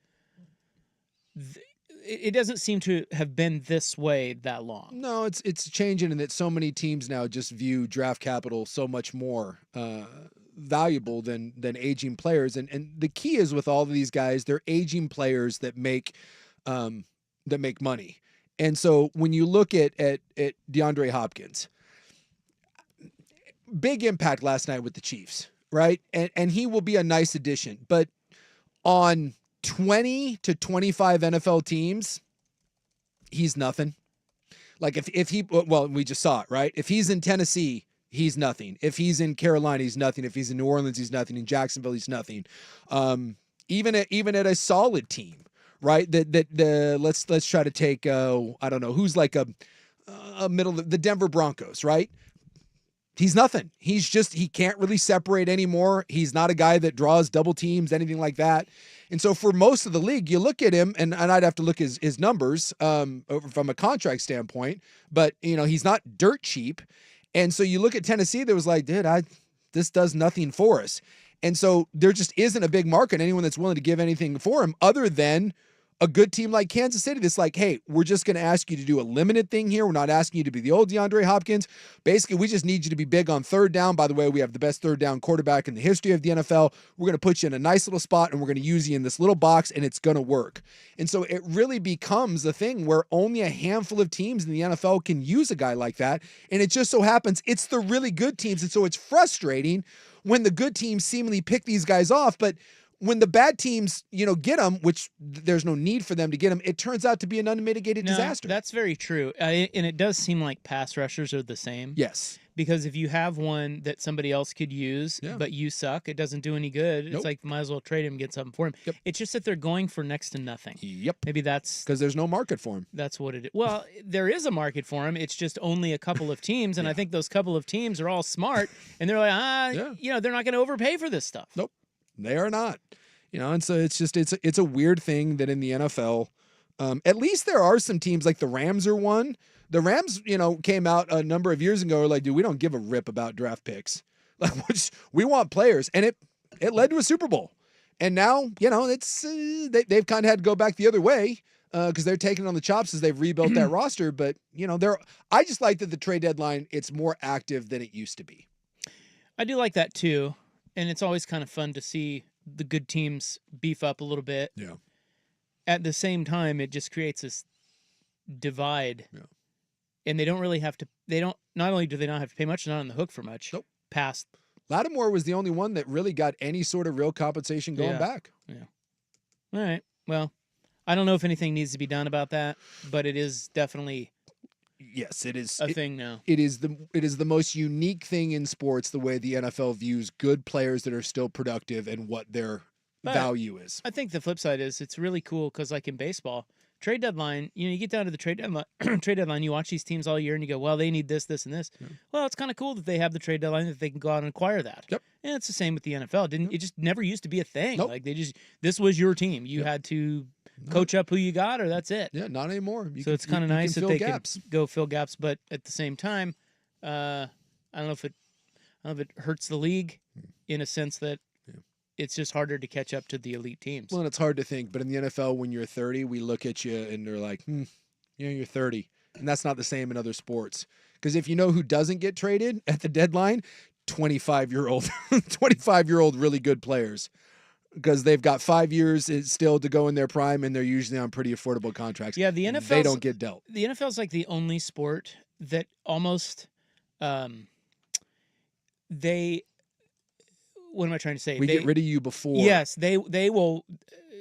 It doesn't seem to have been this way that long. No, it's changing in that so many teams now just view draft capital so much more valuable than aging players. And the key is with all of these guys, they're aging players that make money. And so when you look at DeAndre Hopkins, big impact last night with the Chiefs, right? And he will be a nice addition. But on 20 to 25 NFL teams, he's nothing. Like if he, well, we just saw it, right? If he's in Tennessee, he's nothing. If he's in Carolina, he's nothing. If he's in New Orleans, he's nothing. In Jacksonville, he's nothing. Even at a solid team. Right, let's try to take I don't know who's like a middle the Denver Broncos, right? He's nothing. He can't really separate anymore. He's not a guy that draws double teams, anything like that. And so for most of the league, you look at him, and I'd have to look his numbers from a contract standpoint, but he's not dirt cheap. And so you look at Tennessee, that was like, dude, this does nothing for us. And so there just isn't a big market, anyone that's willing to give anything for him other than a good team like Kansas City that's like, hey, we're just going to ask you to do a limited thing here. We're not asking you to be the old DeAndre Hopkins. Basically, we just need you to be big on 3rd down. By the way, we have the best 3rd down quarterback in the history of the NFL. We're going to put you in a nice little spot, and we're going to use you in this little box, and it's going to work. And so it really becomes a thing where only a handful of teams in the NFL can use a guy like that. And it just so happens it's the really good teams. And so it's frustrating when the good teams seemingly pick these guys off, but when the bad teams, get them, which there's no need for them to get them, it turns out to be an unmitigated disaster. That's very true. And it does seem like pass rushers are the same. Yes. Because if you have one that somebody else could use, but you suck, it doesn't do any good. Nope. It's like, might as well trade him and get something for him. Yep. It's just that they're going for next to nothing. Yep. Maybe that's... because there's no market for him. That's what it is. Well, there is a market for him. It's just only a couple of teams, and I think those couple of teams are all smart, and they're like, they're not going to overpay for this stuff. Nope. They are not. And so it's a weird thing that in the NFL, at least there are some teams like the Rams are one. The Rams, came out a number of years ago, like, dude, we don't give a rip about draft picks. Like, we want players, and it led to a Super Bowl. And now, it's they've kind of had to go back the other way because they're taking on the chops as they've rebuilt that roster. But I just like that the trade deadline, it's more active than it used to be. I do like that too, and it's always kind of fun to see the good teams beef up a little bit. Yeah. At the same time, it just creates this divide. Yeah. And they don't really have to, not only do they not have to pay much, they're not on the hook for much. Nope. Past. Lattimore was the only one that really got any sort of real compensation going back. Yeah. All right. Well, I don't know if anything needs to be done about that, but it is definitely Yes, it is a thing now. It is the most unique thing in sports, the way the NFL views good players that are still productive and what their value is. I think the flip side is it's really cool because, like in baseball, trade deadline, you get down to the trade deadline, you watch these teams all year and you go, well, they need this, this, and this. Yeah. Well, it's kind of cool that they have the trade deadline that they can go out and acquire that. Yep. And it's the same with the NFL. It just never used to be a thing. Nope. Like this was your team. You had to coach up who you got, or that's it. Yeah, not anymore. It's kind of nice that they can go fill gaps, but at the same time, I don't know if it hurts the league in a sense that it's just harder to catch up to the elite teams. Well, and it's hard to think, but in the NFL, when you're 30, we look at you and they're like, you're 30. And that's not the same in other sports. Because if you know who doesn't get traded at the deadline, 25-year-old really good players. Because they've got 5 years still to go in their prime, and they're usually on pretty affordable contracts. Yeah, the NFL, they don't get dealt. The NFL is like the only sport that almost what am I trying to say? We get rid of you before. Yes, they will.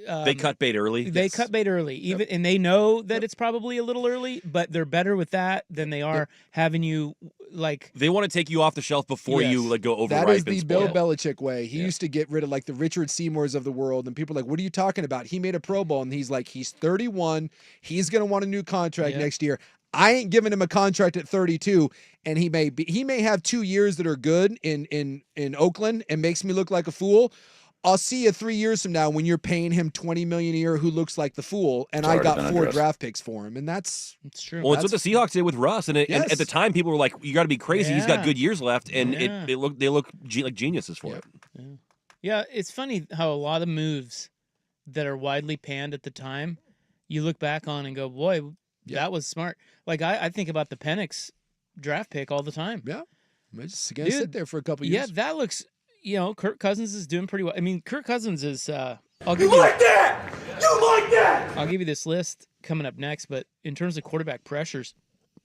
They cut bait early. They cut bait early, and they know that it's probably a little early, but they're better with that than they are having you like. They want to take you off the shelf before you go overripe. That is the Bill Belichick way. He used to get rid of like the Richard Seymours of the world, and people are like, "What are you talking about?" He made a Pro Bowl, and he's like, "He's 31. He's gonna want a new contract next year. I ain't giving him a contract at 32, and he may have 2 years that are good in Oakland and makes me look like a fool. I'll see you 3 years from now when you're paying him $20 million a year, who looks like the fool, and I got 4 draft picks for him, and that's true. Well, it's what the Seahawks did with Russ, and, and at the time, people were like, "You got to be crazy. He's got good years left," and they look like geniuses for it. Yeah, it's funny how a lot of moves that are widely panned at the time, you look back on and go, "Boy, that was smart." Like I think about the Penix draft pick all the time. Yeah, I just gonna sit there for a couple years. Yeah, that looks. Kirk Cousins is doing pretty well. I mean, Kirk Cousins is. You like that? You like that? I'll give you this list coming up next, but in terms of quarterback pressures,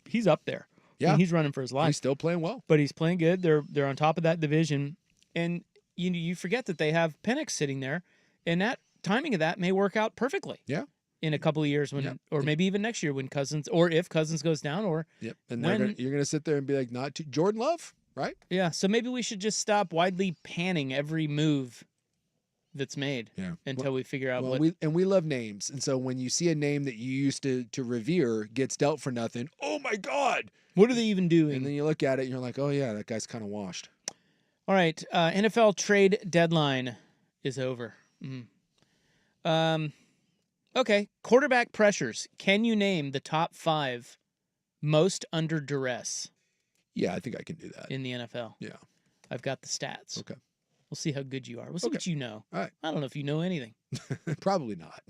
he's up there. Yeah, I mean, he's running for his life. He's still playing well, but he's playing good. They're on top of that division, and you forget that they have Penix sitting there, and that timing of that may work out perfectly. Yeah. In a couple of years, or maybe even next year when Cousins, or if Cousins goes down, or and you're gonna sit there and be like, not to Jordan Love, right? Yeah, so maybe we should just stop widely panning every move that's made until we figure out what. We love names, and so when you see a name that you used to revere gets dealt for nothing, oh my God, what are they even doing? And then you look at it and you're like, oh yeah, that guy's kind of washed. All right, NFL trade deadline is over. Okay, quarterback pressures. Can you name the top 5 most under duress? Yeah, I think I can do that. In the NFL. Yeah. I've got the stats. Okay. We'll see how good you are. We'll see what you know. All right. I don't know if you know anything. Probably not.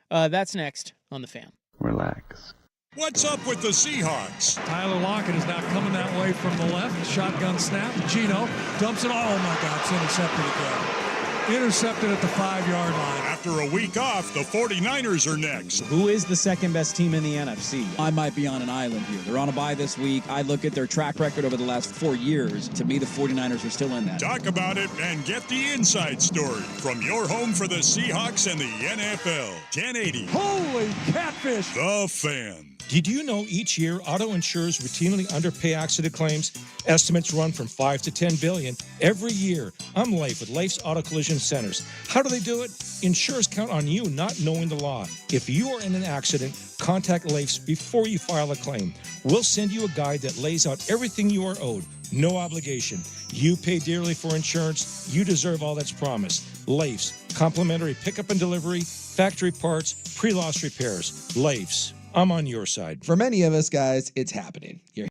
That's next on The Fan. Relax. What's up with the Seahawks? Tyler Lockett is now coming that way from the left. Shotgun snap. Gino dumps it. Oh, my God. It's intercepted again. Intercepted at the 5-yard line. After a week off, the 49ers are next. Who is the second best team in the NFC? I might be on an island here. They're on a bye this week. I look at their track record over the last 4 years. To me, the 49ers are still in that. Talk about it and get the inside story from your home for the Seahawks and the NFL. 1080. Holy catfish. The Fan. Did you know each year auto insurers routinely underpay accident claims? Estimates run from 5 to 10 billion every year. I'm Leif with Leif's Auto Collision Centers. How do they do it? Insurers count on you not knowing the law. If you are in an accident, contact Leif's before you file a claim. We'll send you a guide that lays out everything you are owed. No obligation. You pay dearly for insurance. You deserve all that's promised. Leif's, complimentary pickup and delivery, factory parts, pre-loss repairs. Leif's. I'm on your side. For many of us, guys, it's happening. You're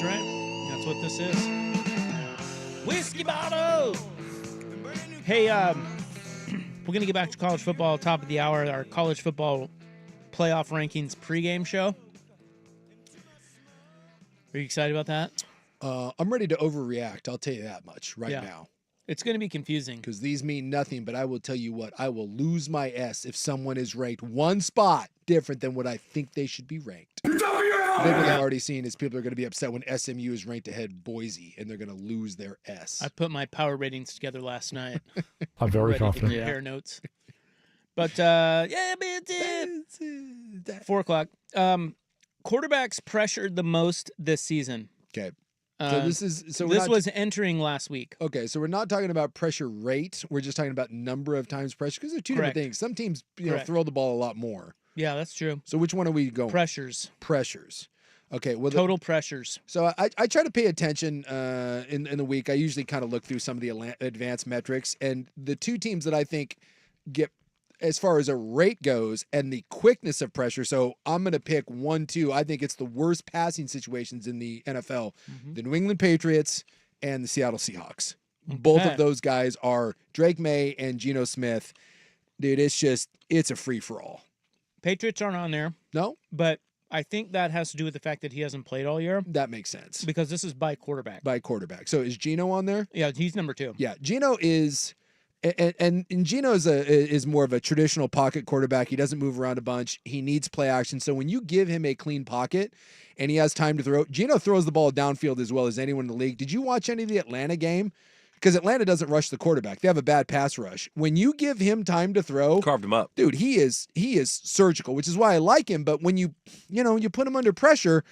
That's right. That's what this is. Whiskey bottle. Hey, we're going to get back to college football top of the hour, our college football playoff rankings pregame show. Are you excited about that? I'm ready to overreact. I'll tell you that much now. It's going to be confusing. Because these mean nothing, but I will tell you what, I will lose my S if someone is ranked one spot different than what I think they should be ranked. The big one I've already seen is people are going to be upset when SMU is ranked ahead Boise, and they're going to lose their S. I put my power ratings together last night. I'm very confident. To compare notes. But, yeah, 4 o'clock. Quarterbacks pressured the most this season. Okay. So this was entering last week. Okay, so we're not talking about pressure rate. We're just talking about number of times pressure because they're two different things. Some teams throw the ball a lot more. Yeah, that's true. So which one are we going? Pressures. Okay. Well, total pressures. So I try to pay attention in the week. I usually kind of look through some of the advanced metrics, and the two teams that I think get as far as a rate goes and the quickness of pressure. So I'm going to pick 1-2. I think it's the worst passing situations in the NFL. Mm-hmm. The New England Patriots and the Seattle Seahawks. Okay. Both of those guys are Drake May and Geno Smith. Dude, it's a free-for-all. Patriots aren't on there. No. But I think that has to do with the fact that he hasn't played all year. That makes sense. Because this is by quarterback. So is Geno on there? Yeah, he's number 2. Yeah, Geno is... And Geno is more of a traditional pocket quarterback. He doesn't move around a bunch. He needs play action. So when you give him a clean pocket and he has time to throw, Geno throws the ball downfield as well as anyone in the league. Did you watch any of the Atlanta game? Because Atlanta doesn't rush the quarterback. They have a bad pass rush. When you give him time to throw, carved him up. Dude, he is surgical, which is why I like him. But when you put him under pressure,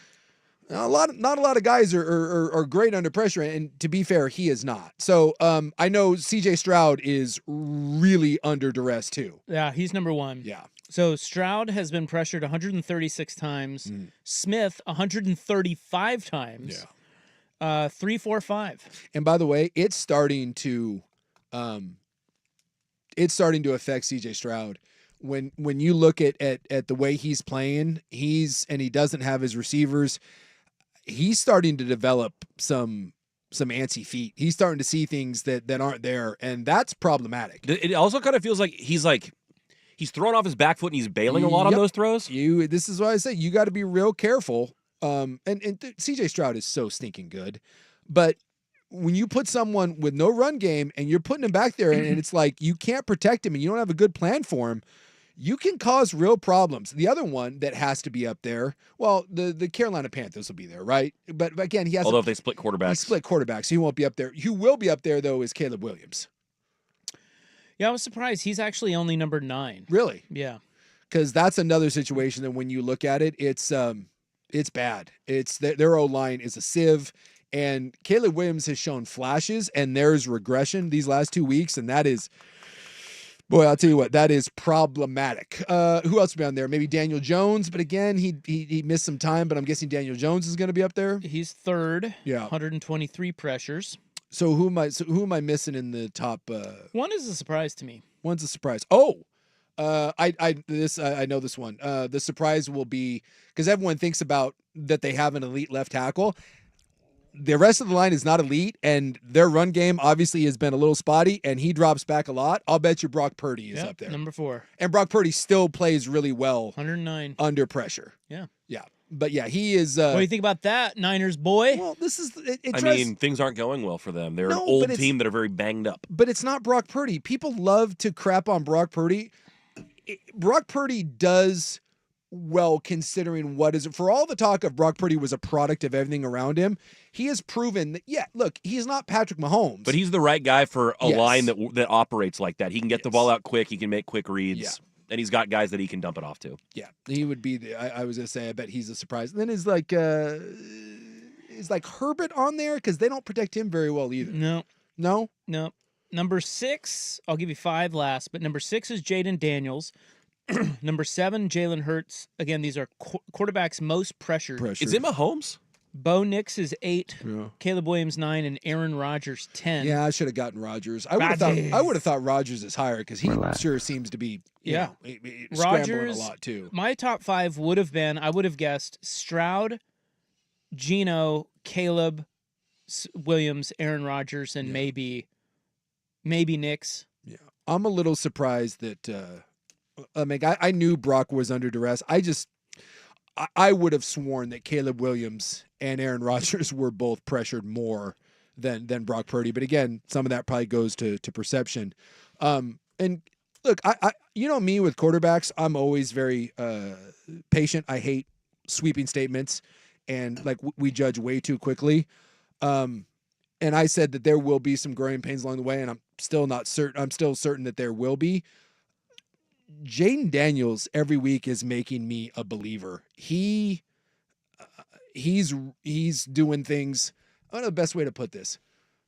not a lot of guys are great under pressure, and to be fair, he is not. So I know C.J. Stroud is really under duress too. Yeah, he's number 1. Yeah. So Stroud has been pressured 136 times. Smith 135 times. Yeah. 3, 4, 5. And by the way, it's starting to affect C.J. Stroud. When you look at the way he's playing, he doesn't have his receivers. He's starting to develop some antsy feet. He's starting to see things that aren't there, and that's problematic. It also kind of feels like he's thrown off his back foot and he's bailing a lot on those throws. This is why I say you got to be real careful. And CJ Stroud is so stinking good, but when you put someone with no run game and you're putting him back there, and it's like you can't protect him and you don't have a good plan for him, you can cause real problems. The other one that has to be up there, well, the Carolina Panthers will be there, right? But again, he has. Although if they split quarterbacks, he won't be up there. Who will be up there though is Caleb Williams. Yeah, I was surprised. He's actually only number 9. Really? Yeah. Because that's another situation that when you look at it, it's bad. It's their O-line is a sieve, and Caleb Williams has shown flashes, and there's regression these last 2 weeks, and that is. Boy, I'll tell you what, that is problematic. Who else will be on there? Maybe Daniel Jones, but again, he missed some time, but I'm guessing Daniel Jones is going to be up there. He's 3rd. Yeah. 123 pressures. So who am I missing in the top? One is a surprise to me. One's a surprise. Oh, I know this one. The surprise will be because everyone thinks about that they have an elite left tackle. The rest of the line is not elite, and their run game obviously has been a little spotty, and he drops back a lot. I'll bet you Brock Purdy is up there. Number 4. And Brock Purdy still plays really well. 109. Under pressure. Yeah. Yeah. But yeah, he is. What do you think about that, Niners boy? Well, this is. Things aren't going well for them. They're an old team that are very banged up. But it's not Brock Purdy. People love to crap on Brock Purdy. Brock Purdy does well considering what is for all the talk of Brock Purdy was a product of everything around him. He has proven that, look, he's not Patrick Mahomes. But he's the right guy for a line that operates like that. He can get the ball out quick. He can make quick reads. And he's got guys that he can dump it off to. Yeah, he would be. I was going to say, I bet he's a surprise. And then is like Herbert on there? Because they don't protect him very well either. No. Number 6, I'll give you 5 last, but number 6 is Jaden Daniels. Number 7, Jalen Hurts. Again, these are quarterbacks most pressured. Is it Mahomes? Bo Nix is 8, Caleb Williams 9, and Aaron Rodgers 10. Yeah, I should have gotten Rodgers. I would have thought Rodgers is higher because he sure seems to be scrambling a lot too. My top 5 would have been, I would have guessed Stroud, Geno, Caleb, Williams, Aaron Rodgers, and maybe Nix. Yeah, I'm a little surprised that. I knew Brock was under duress. I would have sworn that Caleb Williams and Aaron Rodgers were both pressured more than Brock Purdy. But again, some of that probably goes to perception. And look, I you know me with quarterbacks, I'm always very patient. I hate sweeping statements, and like we judge way too quickly. And I said that there will be some growing pains along the way, and I'm still not certain. I'm still certain that there will be. Jaden Daniels every week is making me a believer. He's doing things. I don't know the best way to put this.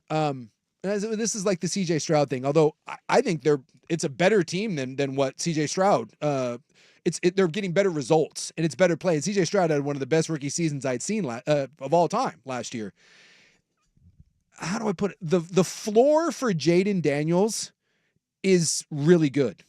This is like the CJ Stroud thing. Although I think it's a better team than what CJ Stroud. They're getting better results and it's better play. And CJ Stroud had one of the best rookie seasons I'd seen of all time last year. How do I put it? The floor for Jaden Daniels is really good.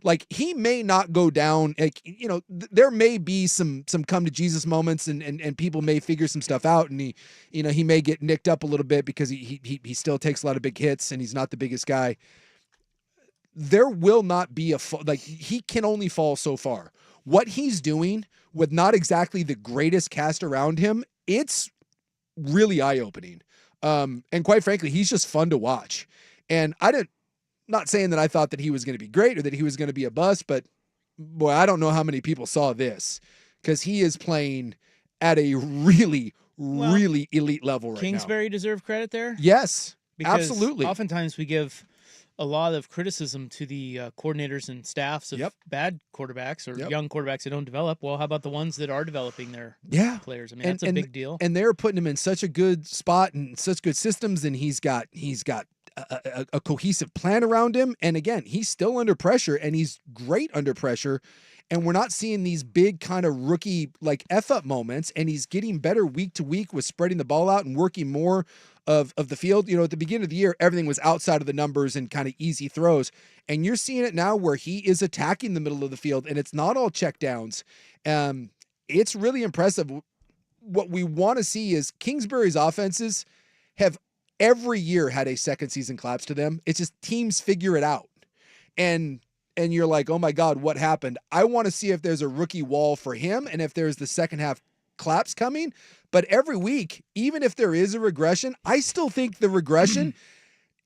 Like, he may not go down, like, there may be some come to Jesus moments and people may figure some stuff out, and he may get nicked up a little bit because he still takes a lot of big hits and he's not the biggest guy. There will not be he can only fall so far. What he's doing with not exactly the greatest cast around him, it's really eye-opening. And quite frankly, he's just fun to watch. And not saying that I thought that he was going to be great or that he was going to be a bust, but boy, I don't know how many people saw this because he is playing at a really, really elite level right now. Kingsbury deserve credit there? Yes, because absolutely. Oftentimes we give a lot of criticism to the coordinators and staffs of bad quarterbacks or young quarterbacks that don't develop. Well, how about the ones that are developing their players? I mean, that's a big deal. And they're putting him in such a good spot and such good systems, and he's got a cohesive plan around him. And again, he's still under pressure and he's great under pressure. And we're not seeing these big kind of rookie like F-up moments, and he's getting better week to week with spreading the ball out and working more of the field. At the beginning of the year, everything was outside of the numbers and kind of easy throws. And you're seeing it now where he is attacking the middle of the field and it's not all check downs. It's really impressive. What we want to see is Kingsbury's offenses have every year had a second season collapse to them. It's just teams figure it out. And you're like, oh my God, what happened? I want to see if there's a rookie wall for him and if there's the second half collapse coming. But every week, even if there is a regression, I still think the regression,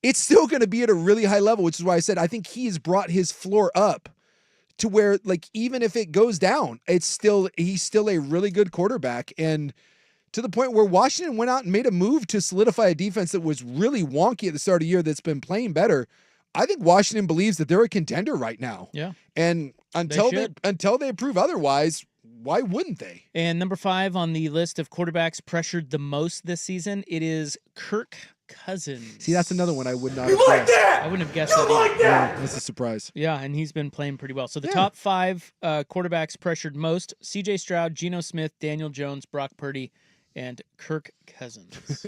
it's still going to be at a really high level, which is why I said I think he's brought his floor up to where, like, even if it goes down, he's still a really good quarterback. And to the point where Washington went out and made a move to solidify a defense that was really wonky at the start of the year that's been playing better. I think Washington believes that they're a contender right now. Yeah. And until they prove otherwise, why wouldn't they? And number 5 on the list of quarterbacks pressured the most this season, it is Kirk Cousins. See, that's another one I would not You have like guessed. that? I wouldn't have guessed You that like either. that? That's a surprise. Yeah, and he's been playing pretty well. So the top 5 quarterbacks pressured most: CJ Stroud, Geno Smith, Daniel Jones, Brock Purdy, and Kirk Cousins.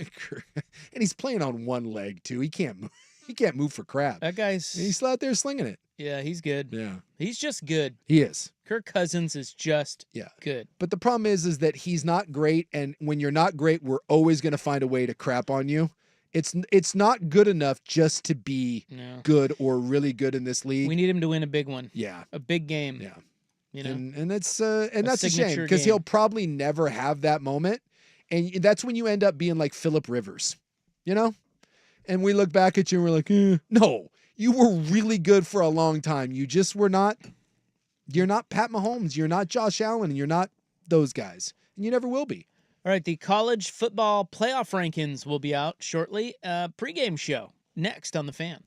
And he's playing on one leg too. He can't move. He can't move for crap. That guy's He's still out there slinging it. Yeah, he's good. Yeah. He's just good. He is. Kirk Cousins is just good. But the problem is that he's not great, and when you're not great, we're always going to find a way to crap on you. It's not good enough just to be good or really good in this league. We need him to win a big one. Yeah. A big game. Yeah. And that's a shame because game. he'll probably never have that moment. And that's when you end up being like Phillip Rivers, And we look back at you and we're like, no, you were really good for a long time. You just were not. You're not Pat Mahomes. You're not Josh Allen. And you're not those guys. And you never will be. All right, the college football playoff rankings will be out shortly. Pregame show next on The Fan.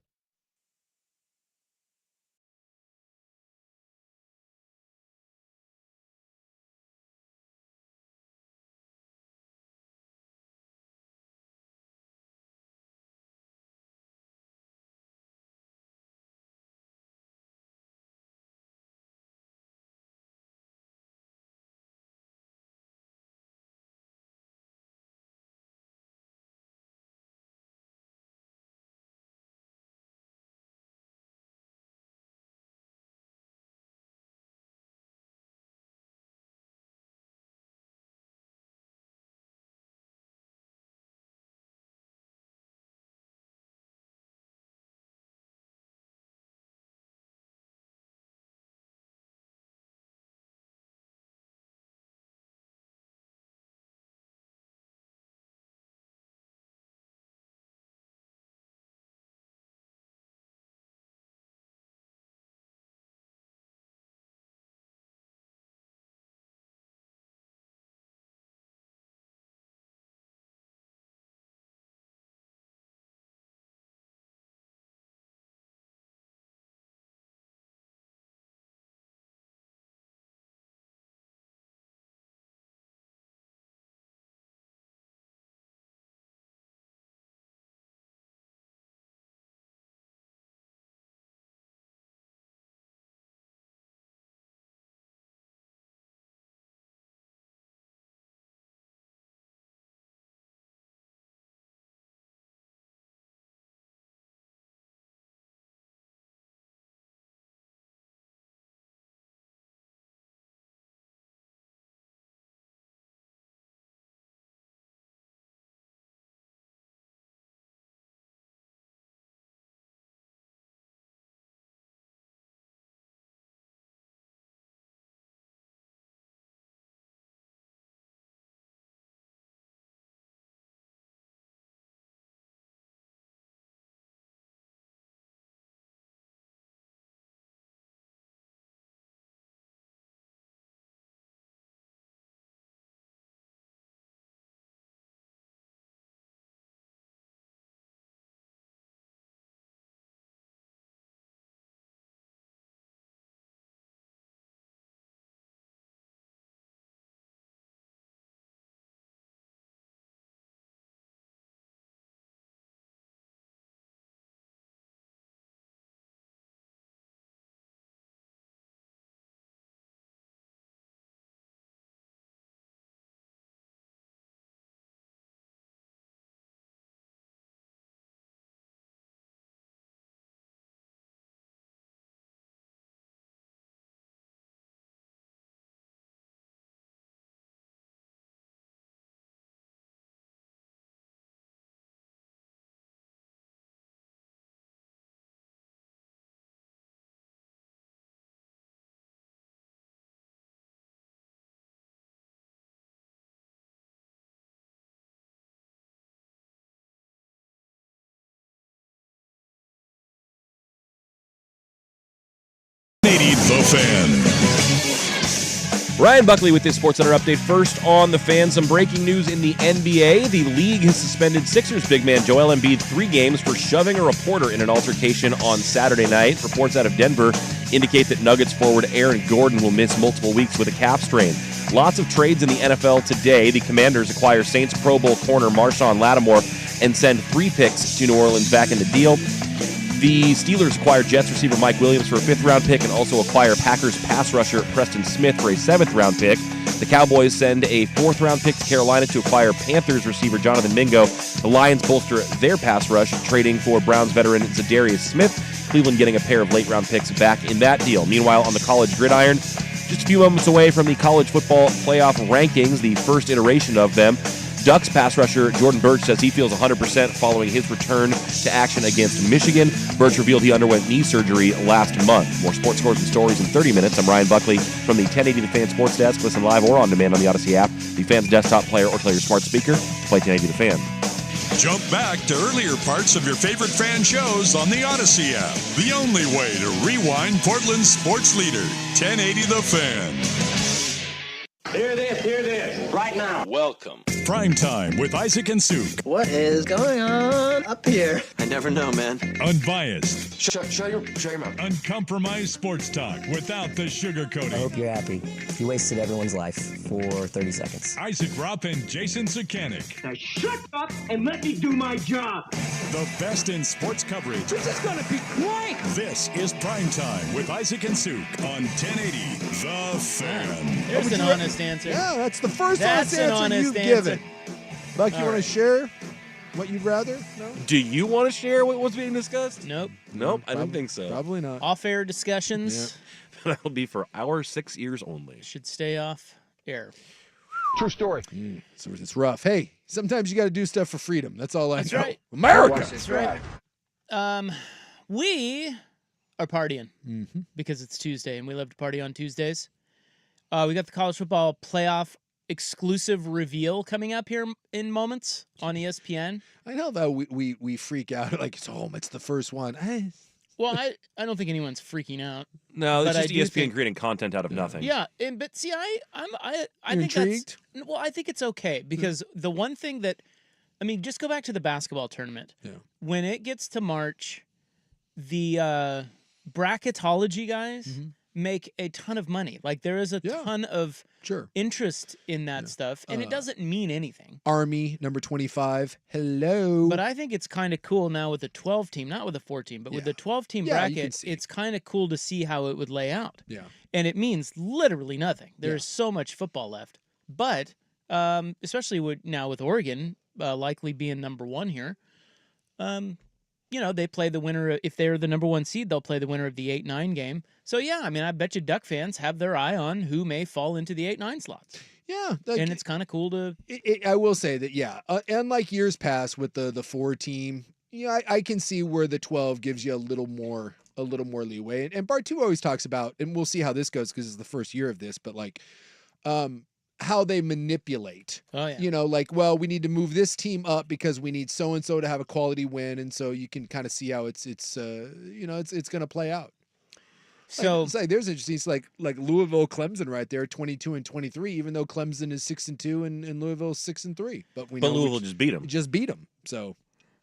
Fan. Ryan Buckley with this SportsCenter update. First on the Fan, some breaking news in the NBA. The league has suspended Sixers big man Joel Embiid 3 games for shoving a reporter in an altercation on Saturday night. Reports out of Denver indicate that Nuggets forward Aaron Gordon will miss multiple weeks with a calf strain. Lots of trades in the NFL today. The Commanders acquire Saints Pro Bowl corner Marshawn Lattimore and send 3 picks to New Orleans back in the deal. The Steelers acquire Jets receiver Mike Williams for a 5th-round pick and also acquire Packers pass rusher Preston Smith for a 7th-round pick. The Cowboys send a 4th-round pick to Carolina to acquire Panthers receiver Jonathan Mingo. The Lions bolster their pass rush, trading for Browns veteran Zadarius Smith. Cleveland getting a pair of late-round picks back in that deal. Meanwhile, on the college gridiron, just a few moments away from the college football playoff rankings, the first iteration of them, Ducks pass rusher Jordan Birch says he feels 100% following his return to action against Michigan. Birch revealed he underwent knee surgery last month. More sports scores and stories in 30 minutes. I'm Ryan Buckley from the 1080 The Fan Sports Desk. Listen live or on demand on the Odyssey app, the Fan's desktop player, or tell your smart speaker to play 1080 The Fan. Jump back to earlier parts of your favorite fan shows on the Odyssey app. The only way to rewind Portland's sports leader, 1080 The Fan. Hear this, right now. Welcome. Primetime with Isaac and Souk. What is going on up here? I never know, man. Unbiased. Shut your mouth. Uncompromised sports talk without the sugarcoating. I hope you're happy. You wasted everyone's life for 30 seconds. Isaac Rupp and Jason Sukanik. Now shut up and let me do my job. The best in sports coverage. This is gonna be great. This is Primetime with Isaac and Souk on 1080 The Fan. There's an honest answer. Yeah, that's the first That's honest an answer honest you've answer. given. Buck, you want to share what you'd rather? No? Do you want to share what was being discussed? Nope. Nope, I don't think so. Probably not. Off-air discussions That'll be for our 6 ears only. should stay off air. True story. So it's rough. Hey, sometimes you got to do stuff for freedom. That's all I That's know. right. America. That's right. We are partying because it's Tuesday, and we love to party on Tuesdays. We got the college football playoff exclusive reveal coming up here in moments on ESPN. I know that we freak out like it's the first one. Well, I don't think anyone's freaking out. No, it's But just I do ESPN think- creating content out of nothing. Yeah, but see, I You're think intrigued? that's I think it's okay because the one thing that just go back to the basketball tournament. Yeah. When it gets to March, the bracketology guys make a ton of money. Like there is a ton of interest in that stuff, and it doesn't mean anything. Army number 25. Hello. But I think it's kind of cool now with the 12 team, not with the 14, but with the 12 team Yeah, you can bracket, see. it's kind of cool to see how it would lay out. Yeah. And it means literally nothing. There's so much football left. But especially now with Oregon likely being number 1 here, they play the winner. If they're the number 1 seed, they'll play the winner of the 8-9 game. So, I bet you Duck fans have their eye on who may fall into the 8-9 slots. Yeah. And it's kind of cool to... I will say that, unlike years past with the 4 team, I can see where the 12 gives you a little more leeway. And Bartu always talks about, and we'll see how this goes because it's the first year of this, but how they manipulate. Oh, yeah. We need to move this team up because we need so-and-so to have a quality win. And so you can kind of see how it's going to play out. So it's like there's interesting. It's like Louisville, Clemson right there, 22-23. Even though Clemson is 6-2 and Louisville's 6-3, but Louisville just beat them. Just beat them. So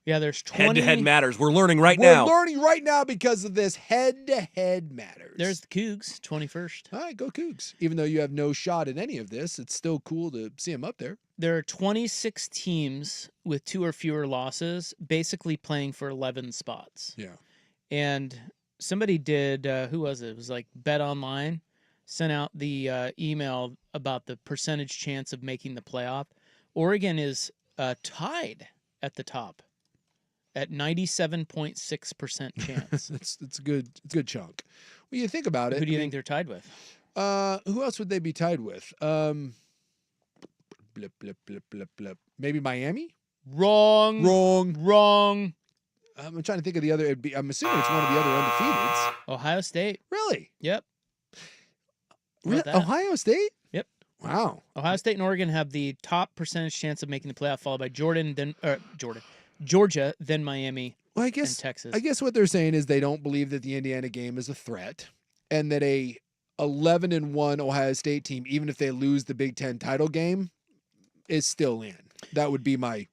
yeah, there's 20 head-to-head matters. We're learning We're now. learning right now because of this head-to-head matters. There's the Cougs, 21st. All right, go Cougs. Even though you have no shot at any of this, it's still cool to see them up there. There are 26 teams with 2 or fewer losses, basically playing for 11 spots. Yeah. And somebody did, who was it? It was like Bet Online, sent out the email about the percentage chance of making the playoff. Oregon is tied at the top at 97.6% chance. It's a good chunk. Well, you think about it. Who do you think they're tied with? Who else would they be tied with? Blip, blip, blip, blip, blip. Maybe Miami? Wrong. I'm trying to think of the other. I'm assuming it's one of the other undefeateds. Ohio State. Really? Yep. Really? Ohio State? Yep. Wow. Ohio State and Oregon have the top percentage chance of making the playoff, followed by Georgia, then Miami, and Texas. I guess what they're saying is they don't believe that the Indiana game is a threat, and that a 11-1 Ohio State team, even if they lose the Big Ten title game, is still in. That would be my,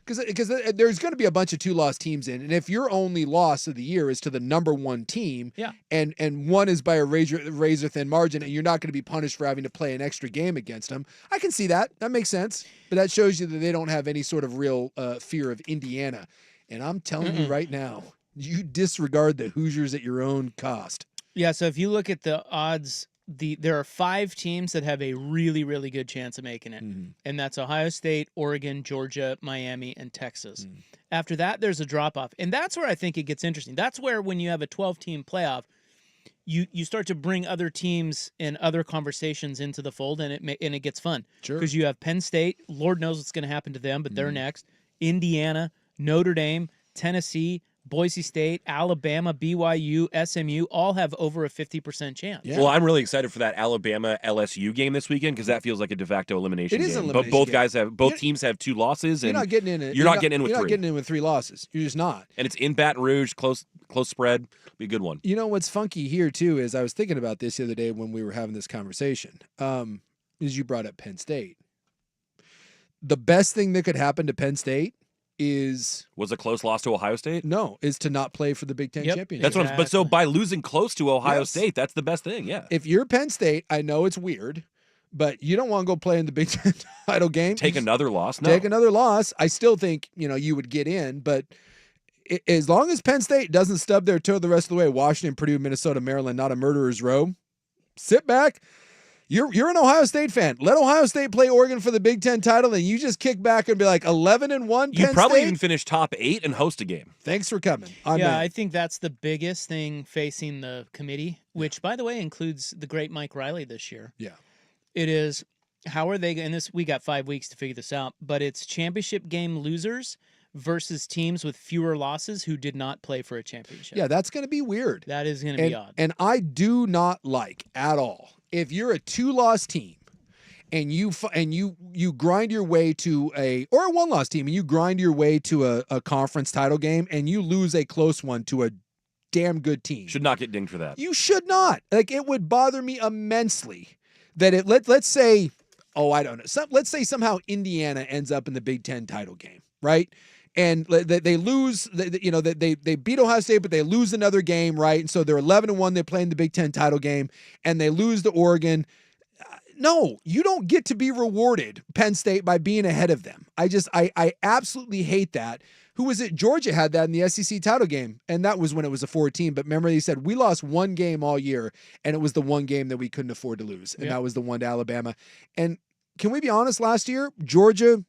because there's going to be a bunch of 2-loss teams in, and if your only loss of the year is to the number 1 team, and one is by a razor thin margin, and you're not going to be punished for having to play an extra game against them, I can see that. That makes sense. But that shows you that they don't have any sort of real fear of Indiana. And I'm telling you right now, you disregard the Hoosiers at your own cost. Yeah, so if you look at the odds, there are 5 teams that have a really, really good chance of making it. And that's Ohio State, Oregon, Georgia, Miami, and Texas. After that, there's a drop-off. And that's where I think it gets interesting. That's where when you have a 12-team playoff, you start to bring other teams and other conversations into the fold, and it gets fun. Sure. Because you have Penn State. Lord knows what's going to happen to them, but they're next. Indiana, Notre Dame, Tennessee, Boise State, Alabama, BYU, SMU all have over a 50% chance. Well, I'm really excited for that Alabama LSU game this weekend because that feels like a de facto elimination It is game. an But elimination both teams have 2 losses, and You're not getting in it. You're not getting in with 3. You're not getting in with 3 losses. You're just not. And it's in Baton Rouge, close spread. Be a good one. You know what's funky here too is I was thinking about this the other day when we were having this conversation. Is you brought up Penn State. The best thing that could happen to Penn State was a close loss to Ohio State? No, is to not play for the Big Ten championship. That's what. But so by losing close to Ohio State, that's the best thing. Yeah. If you're Penn State, I know it's weird, but you don't want to go play in the Big Ten title game. Take another loss. No. Take another loss. I still think you would get in, but as long as Penn State doesn't stub their toe the rest of the way, Washington, Purdue, Minnesota, Maryland, not a murderer's row. Sit back. You're an Ohio State fan. Let Ohio State play Oregon for the Big Ten title, and you just kick back and be like 11-1. You Penn probably State? even finish top 8 and host a game. Thanks for coming. I think that's the biggest thing facing the committee, which, by the way, includes the great Mike Riley this year. Yeah. It is, how are they, and this, we got 5 weeks to figure this out, but it's championship game losers versus teams with fewer losses who did not play for a championship. Yeah, that's going to be weird. That is going to be odd. And I do not like at all, if you're a 2-loss team and you grind your way to or a 1-loss team and you grind your way to a conference title game and you lose a close one to a damn good team. Should not get dinged for that. You should not. Like, it would bother me immensely that let's say, I don't know. Let's say somehow Indiana ends up in the Big Ten title game, right? And they lose, they beat Ohio State, but they lose another game, right? And so they're 11-1. They play in the Big Ten title game, and they lose to Oregon. No, you don't get to be rewarded, Penn State, by being ahead of them. I absolutely hate that. Who was it? Georgia had that in the SEC title game, and that was when it was a 4-team. But remember, they said we lost one game all year, and it was the one game that we couldn't afford to lose, and that was the one to Alabama. And can we be honest? Last year, Georgia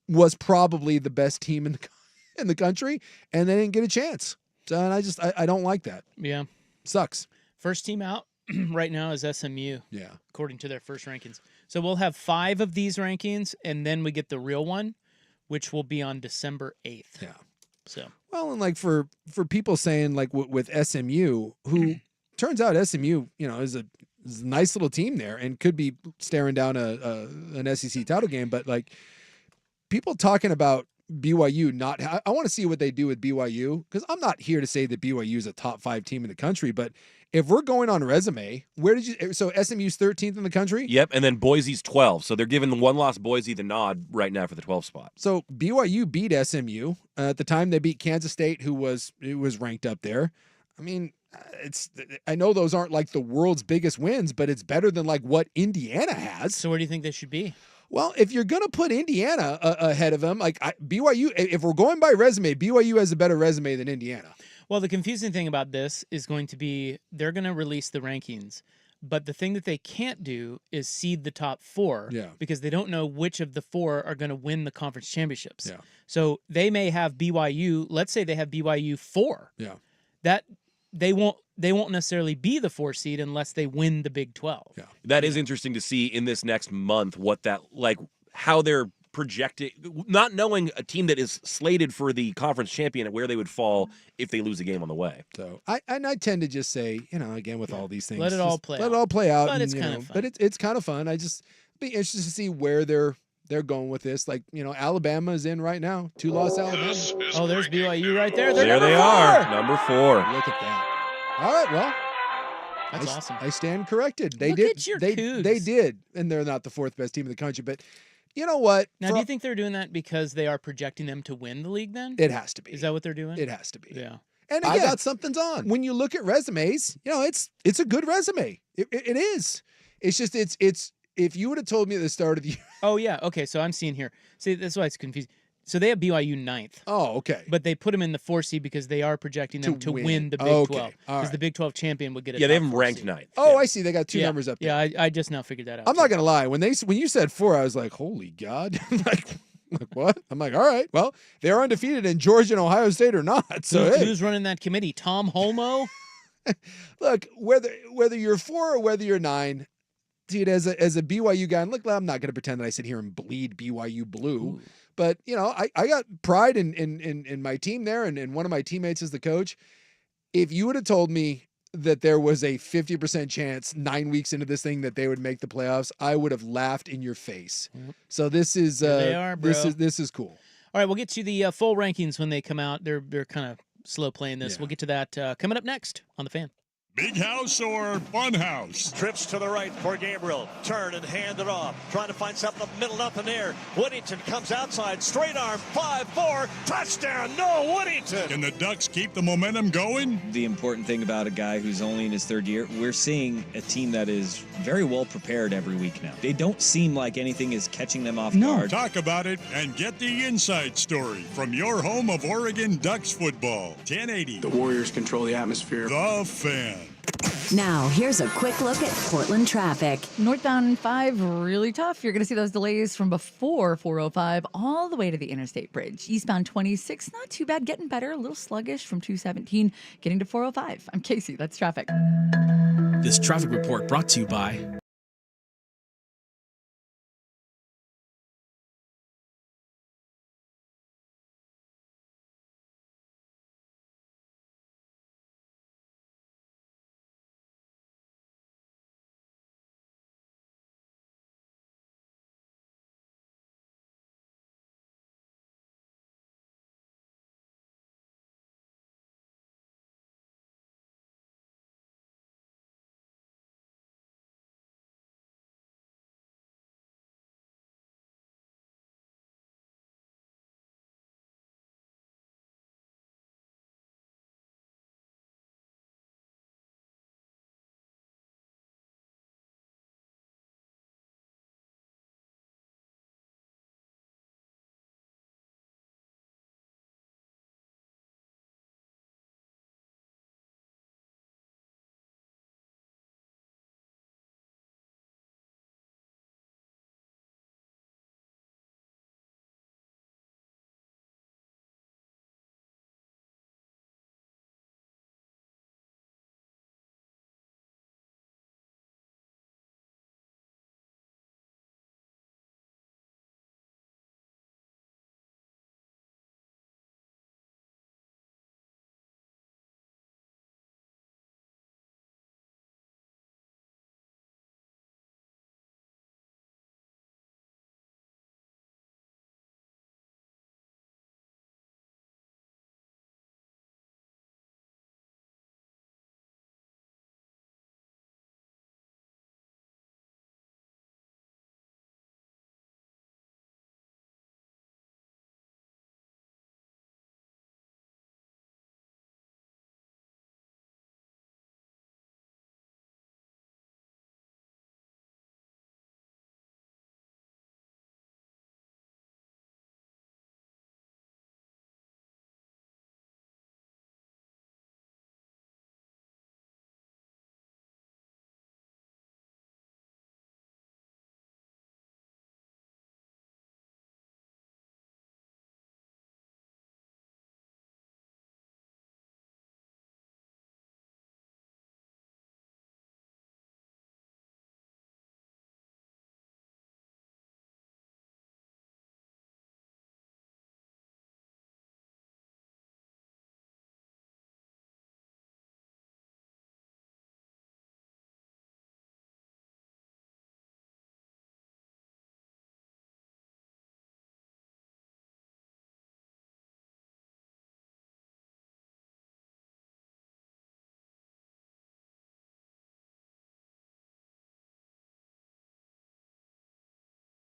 was probably the best team in the country, and they didn't get a chance. So, and I don't like that. Yeah. Sucks. First team out right now is SMU. Yeah. According to their first rankings. So we'll have 5 of these rankings, and then we get the real one, which will be on December 8th. Yeah. So. Well, and like for people saying like with SMU, who turns out SMU, is a nice little team there and could be staring down an SEC title game, but like, people talking about BYU not, I want to see what they do with BYU, because I'm not here to say that BYU is a top 5 team in the country, but if we're going on resume, so SMU's 13th in the country? Yep, and then Boise's 12, so they're giving the 1-loss Boise the nod right now for the 12 spot. So BYU beat SMU. At the time they beat Kansas State, who was ranked up there. I mean, I know those aren't like the world's biggest wins, but it's better than like what Indiana has. So where do you think they should be? Well, if you're going to put Indiana ahead of them, like BYU, if we're going by resume, BYU has a better resume than Indiana. Well, the confusing thing about this is going to be they're going to release the rankings, but the thing that they can't do is seed the top 4 because they don't know which of the 4 are going to win the conference championships. Yeah. So they may have BYU, let's say they have BYU 4. Yeah. That they won't necessarily be the 4 seed unless they win the Big 12. Yeah. That is interesting to see in this next month what that, like, how they're projecting, not knowing a team that is slated for the conference champion and where they would fall if they lose a game on the way. So I tend to just say, again, with all these things, let it all play out. But and, it's kind of fun. But it's kind of fun. I just be interested to see where they're going with this. Like, Alabama is in right now. 2-loss Alabama. Oh, there's BYU right there. There they are, number 4. Look at that. All right, well, That's awesome. I stand corrected. They Look did. at your they Cougs. did, and they're not the fourth best team in the country. But you know what? Now, do you think they're doing that because they are projecting them to win the league? Then It has to be. Is that what they're doing? It has to be. Yeah. And I again, got something's on. when you look at resumes, it's a good resume. It is. It's just it's if you would have told me at the start of the year. Oh yeah. Okay. So I'm seeing here. See, that's why it's confusing. So they have BYU 9th. Oh, okay. But they put them in the 4 seed because they are projecting them to win the Big Okay. 12. All Because right. the Big 12 champion would get a Yeah, they top have them 4 ranked seed. 9th. Oh, I see. They got two Yeah. numbers up there. Yeah, I just now figured that out. I'm not gonna lie. When you said 4, I was like, holy God. like what? I'm like, all right. Well, they're undefeated in Georgia and Ohio State or not. So hey. Who's running that committee? Tom Holmoe? Look, whether you're 4 or whether you're 9, dude, as a BYU guy, and look, I'm not going to pretend that I sit here and bleed BYU blue, Ooh. but I got pride in my team there, and one of my teammates is the coach. If you would have told me that there was a 50% chance 9 weeks into this thing that they would make the playoffs, I would have laughed in your face. So this is Here they are, bro. this is cool. All right, we'll get to the full rankings when they come out. They're kind of slow playing this. Yeah. We'll get to that coming up next on The Fan. Big house or fun house? Trips to the right for Gabriel. Turn and hand it off. Trying to find something up the middle, up in the air. Whittington comes outside. Straight arm. 5-4. Touchdown. No, Whittington. Can the Ducks keep the momentum going? The important thing about a guy who's only in his third year, we're seeing a team that is very well prepared every week now. They don't seem like anything is catching them off guard. Talk about it and get the inside story from your home of Oregon Ducks football. 1080. The Warriors control the atmosphere. The Fan. Now, here's a quick look at Portland traffic. Northbound 5, really tough. You're going to see those delays from before 405 all the way to the Interstate Bridge. Eastbound 26, not too bad, getting better, a little sluggish from 217, getting to 405. I'm Casey, that's traffic. This traffic report brought to you by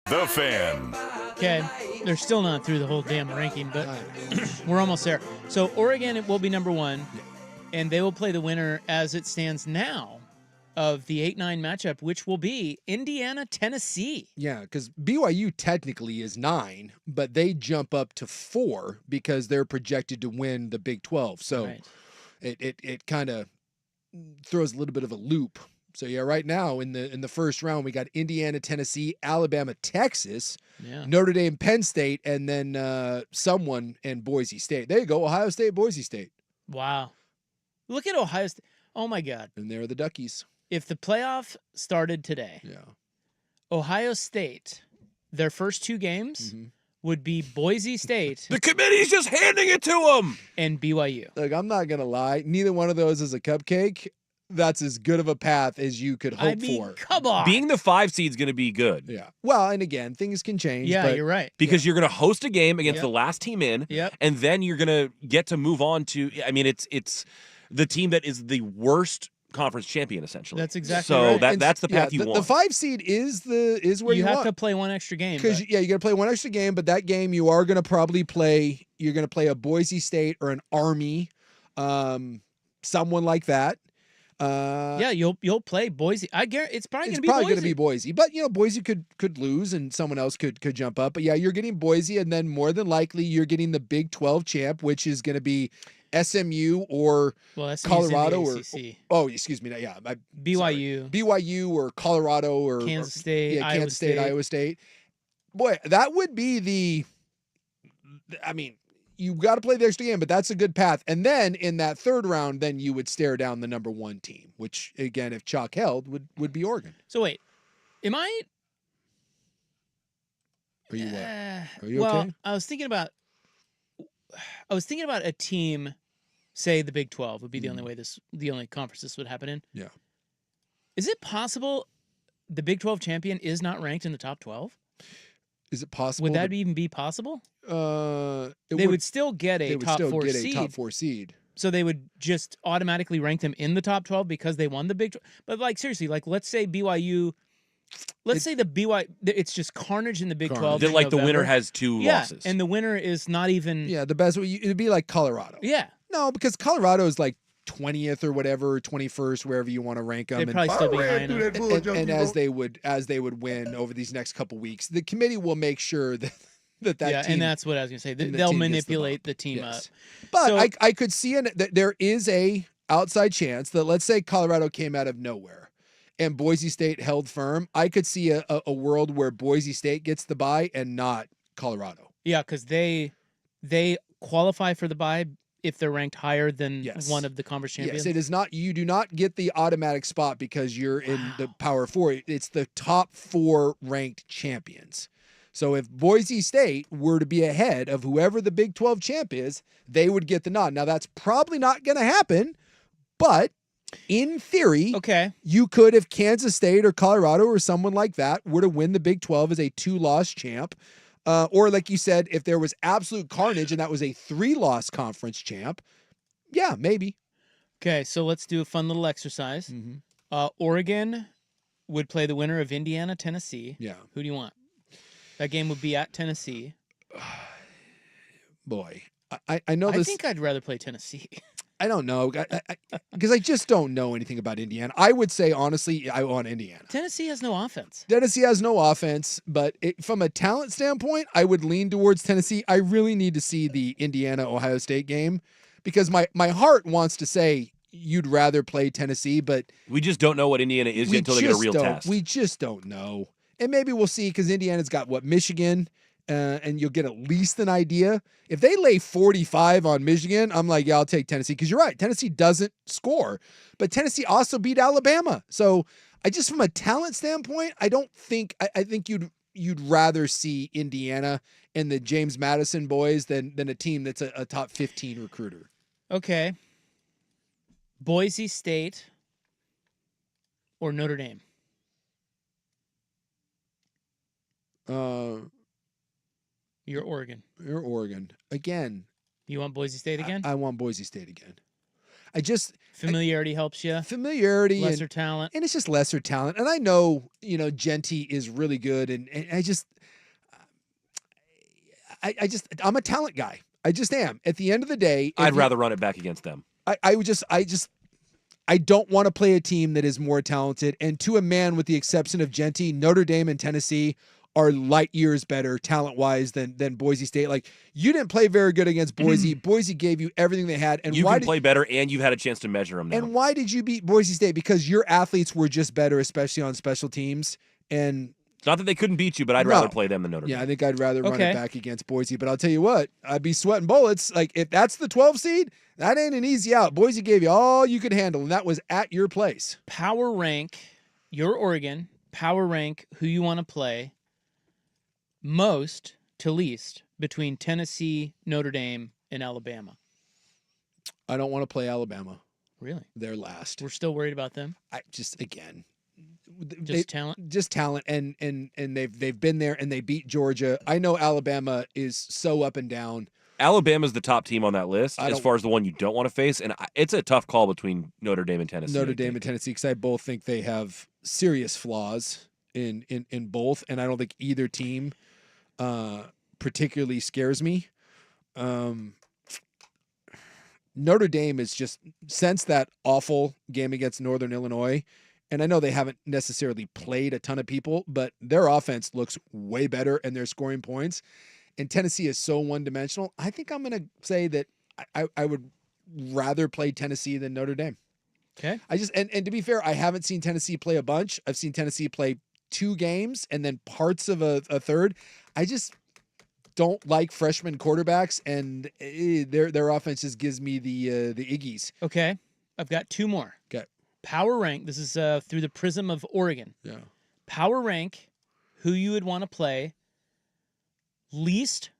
The Fan. Okay, they're still not through the whole damn ranking, but we're almost there. So Oregon will be number 1, and they will play the winner as it stands now of the 8-9 matchup, which will be Indiana-Tennessee. Yeah, because BYU technically is 9, but they jump up to 4 because they're projected to win the Big 12. So it kind of throws a little bit of a loop. So yeah, right now in the first round we got Indiana, Tennessee, Alabama, Texas, Notre Dame, Penn State, and then someone in Boise State. There you go, Ohio State, Boise State. Wow, look at Ohio State. Oh my God, and there are the Duckies. If the playoff started today, Ohio State, their first 2 games would be Boise State. The committee's just handing it to them. And BYU. Look, I'm not gonna lie, neither one of those is a cupcake. That's as good of a path as you could hope for. Come on. Being the 5 seed is going to be good. Yeah. Well, and again, things can change. Yeah, but you're right. Because you're going to host a game against the last team in, and then you're going to get to move on to. I mean, it's the team that is the worst conference champion, essentially. That's exactly right. So that's the path you want. The 5 seed is where you have want. to play one extra game. Because you got to play one extra game, but that game you are going to probably play. You're going to play a Boise State or an Army, someone like that. You'll play Boise. I guarantee it's probably going to be Boise, but Boise could lose and someone else could jump up. But yeah, you're getting Boise, and then more than likely you're getting the Big 12 champ, which is going to be SMU or Colorado or excuse me, BYU or Colorado or Kansas State, Iowa State. Boy, that would be you got to play the extra game, but that's a good path. And then in that third round, then you would stare down the number 1 team, which again, if chalk held, would be Oregon. So wait, am I? Are you what? Are you well, okay? I was thinking about a team. Say the Big 12 would be the only conference this would happen in. Yeah. Is it possible the Big 12 champion is not ranked in the top 12? Is it possible? Would that even be possible? They would still get a top 4 seed. So they would just automatically rank them in the top 12 because they won the Big 12. But seriously, let's say BYU. Let's say the BYU. It's just carnage in the Big 12. That the winner has 2 losses. And the winner is not even. Yeah, the best. It'd be like Colorado. Yeah. No, because Colorado is 20th or whatever, 21st, wherever you want to rank them. They'd probably still be high enough. And as they would win over these next couple weeks, the committee will make sure that team. And that's what I was going to say. They'll manipulate the team up. But I could see that there is a outside chance that, let's say Colorado came out of nowhere and Boise State held firm. I could see a world where Boise State gets the bye and not Colorado. Yeah, because they qualify for the bye if they're ranked higher than one of the conference champions. Yes, it is not. You do not get the automatic spot because you're in the Power 4. It's the top 4 ranked champions. So if Boise State were to be ahead of whoever the Big 12 champ is, they would get the nod. Now, that's probably not going to happen, but in theory, you could, if Kansas State or Colorado or someone like that were to win the Big 12 as a 2-loss champ, or like you said, if there was absolute carnage and that was a 3-loss conference champ, yeah, maybe. Okay, so let's do a fun little exercise. Oregon would play the winner of Indiana, Tennessee. Yeah. Who do you want? That game would be at Tennessee. Boy, I know this. I think I'd rather play Tennessee. I don't know, because I just don't know anything about Indiana. I would say, honestly, I want Indiana. Tennessee has no offense. Tennessee has no offense, but from a talent standpoint, I would lean towards Tennessee. I really need to see the Indiana-Ohio State game because my heart wants to say you'd rather play Tennessee, but we just don't know what Indiana is yet until they get a real test. We just don't know. And maybe we'll see because Indiana's got, Michigan, and you'll get at least an idea. If they lay 45 on Michigan, I'm like, yeah, I'll take Tennessee because you're right. Tennessee doesn't score, but Tennessee also beat Alabama. So I just, from a talent standpoint, I don't think I think you'd rather see Indiana and the James Madison boys than a team that's a top 15 recruiter. Okay. Boise State or Notre Dame? You're Oregon. You're Oregon. Again. You want Boise State again? I want Boise State again. familiarity helps you. Familiarity, lesser talent, and it's just lesser talent. And I know Genty is really good, and I'm a talent guy. I just am. At the end of the day, I'd rather run it back against them. I don't want to play a team that is more talented. And to a man, with the exception of Genty, Notre Dame and Tennessee are light years better talent-wise than Boise State. Like, you didn't play very good against Boise. Boise gave you everything they had. And you can play better, and you've had a chance to measure them now. And why did you beat Boise State? Because your athletes were just better, especially on special teams. And it's not that they couldn't beat you, but I'd rather play them than Notre Dame. Yeah, I think I'd rather run it back against Boise. But I'll tell you what, I'd be sweating bullets. Like, if that's the 12 seed, that ain't an easy out. Boise gave you all you could handle, and that was at your place. Power rank your Oregon. Power rank who you want to play most to least between Tennessee, Notre Dame, and Alabama. I don't want to play Alabama. Really? They're last. We're still worried about them? Talent. Just talent, and they've been there, and they beat Georgia. I know Alabama is so up and down. Alabama's the top team on that list as far as the one you don't want to face, and it's a tough call between Notre Dame and Tennessee. Notre Dame and Tennessee, because I both think they have serious flaws in both, and I don't think either team particularly scares me. Notre Dame is just, since that awful game against Northern Illinois, and I know they haven't necessarily played a ton of people, but their offense looks way better and they're scoring points. And Tennessee is so one-dimensional. I think I'm going to say that I would rather play Tennessee than Notre Dame. Okay. And to be fair, I haven't seen Tennessee play a bunch. I've seen Tennessee play 2 games and then parts of a third. I just don't like freshman quarterbacks, and their offense just gives me the Iggies. Okay. I've got 2 more. Okay. Power rank. This is through the prism of Oregon. Yeah. Power rank who you would want to play least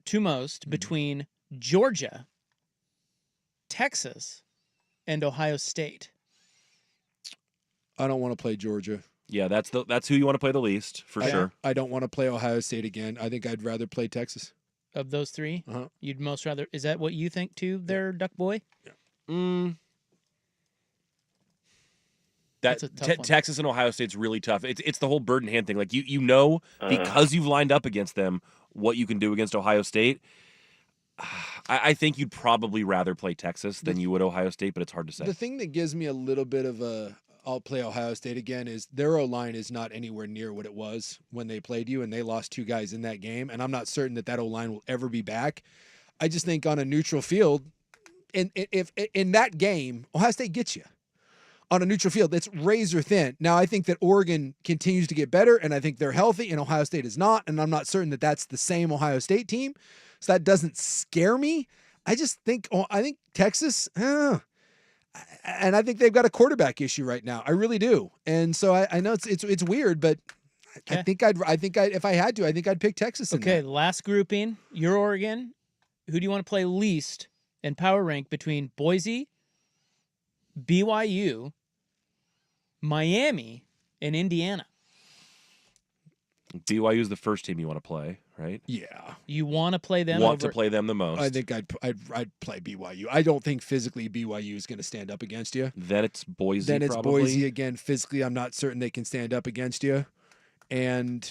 to most between Georgia, Texas, and Ohio State. I don't want to play Georgia. Yeah, that's who you want to play the least, for sure. I don't want to play Ohio State again. I think I'd rather play Texas. Of those 3? You'd most rather... Is that what you think, too, there, Duck Boy? Yeah. Texas and Ohio State's really tough. It's the whole bird in hand thing. Like, you know, because you've lined up against them, what you can do against Ohio State. I think you'd probably rather play Texas than you would Ohio State, but it's hard to say. The thing that gives me a little bit of I'll play Ohio State again is their O-line is not anywhere near what it was when they played you, and they lost 2 guys in that game, and I'm not certain that O-line will ever be back. I just think on a neutral field, and if in that game, Ohio State gets you. On a neutral field, that's razor thin. Now, I think that Oregon continues to get better, and I think they're healthy, and Ohio State is not, and I'm not certain that that's the same Ohio State team, so that doesn't scare me. I think Texas, and I think they've got a quarterback issue right now. I really do, and so I know it's weird, but I think if I had to, I think I'd pick Texas. Okay, last grouping, you're Oregon. Who do you want to play least in power rank between Boise, BYU, Miami, and Indiana? BYU is the first team you want to play, right? Yeah. You want to play them? To play them the most. I think I'd play BYU. I don't think physically BYU is going to stand up against you. Then it's Boise. Then it's probably. Boise again. Physically, I'm not certain they can stand up against you. And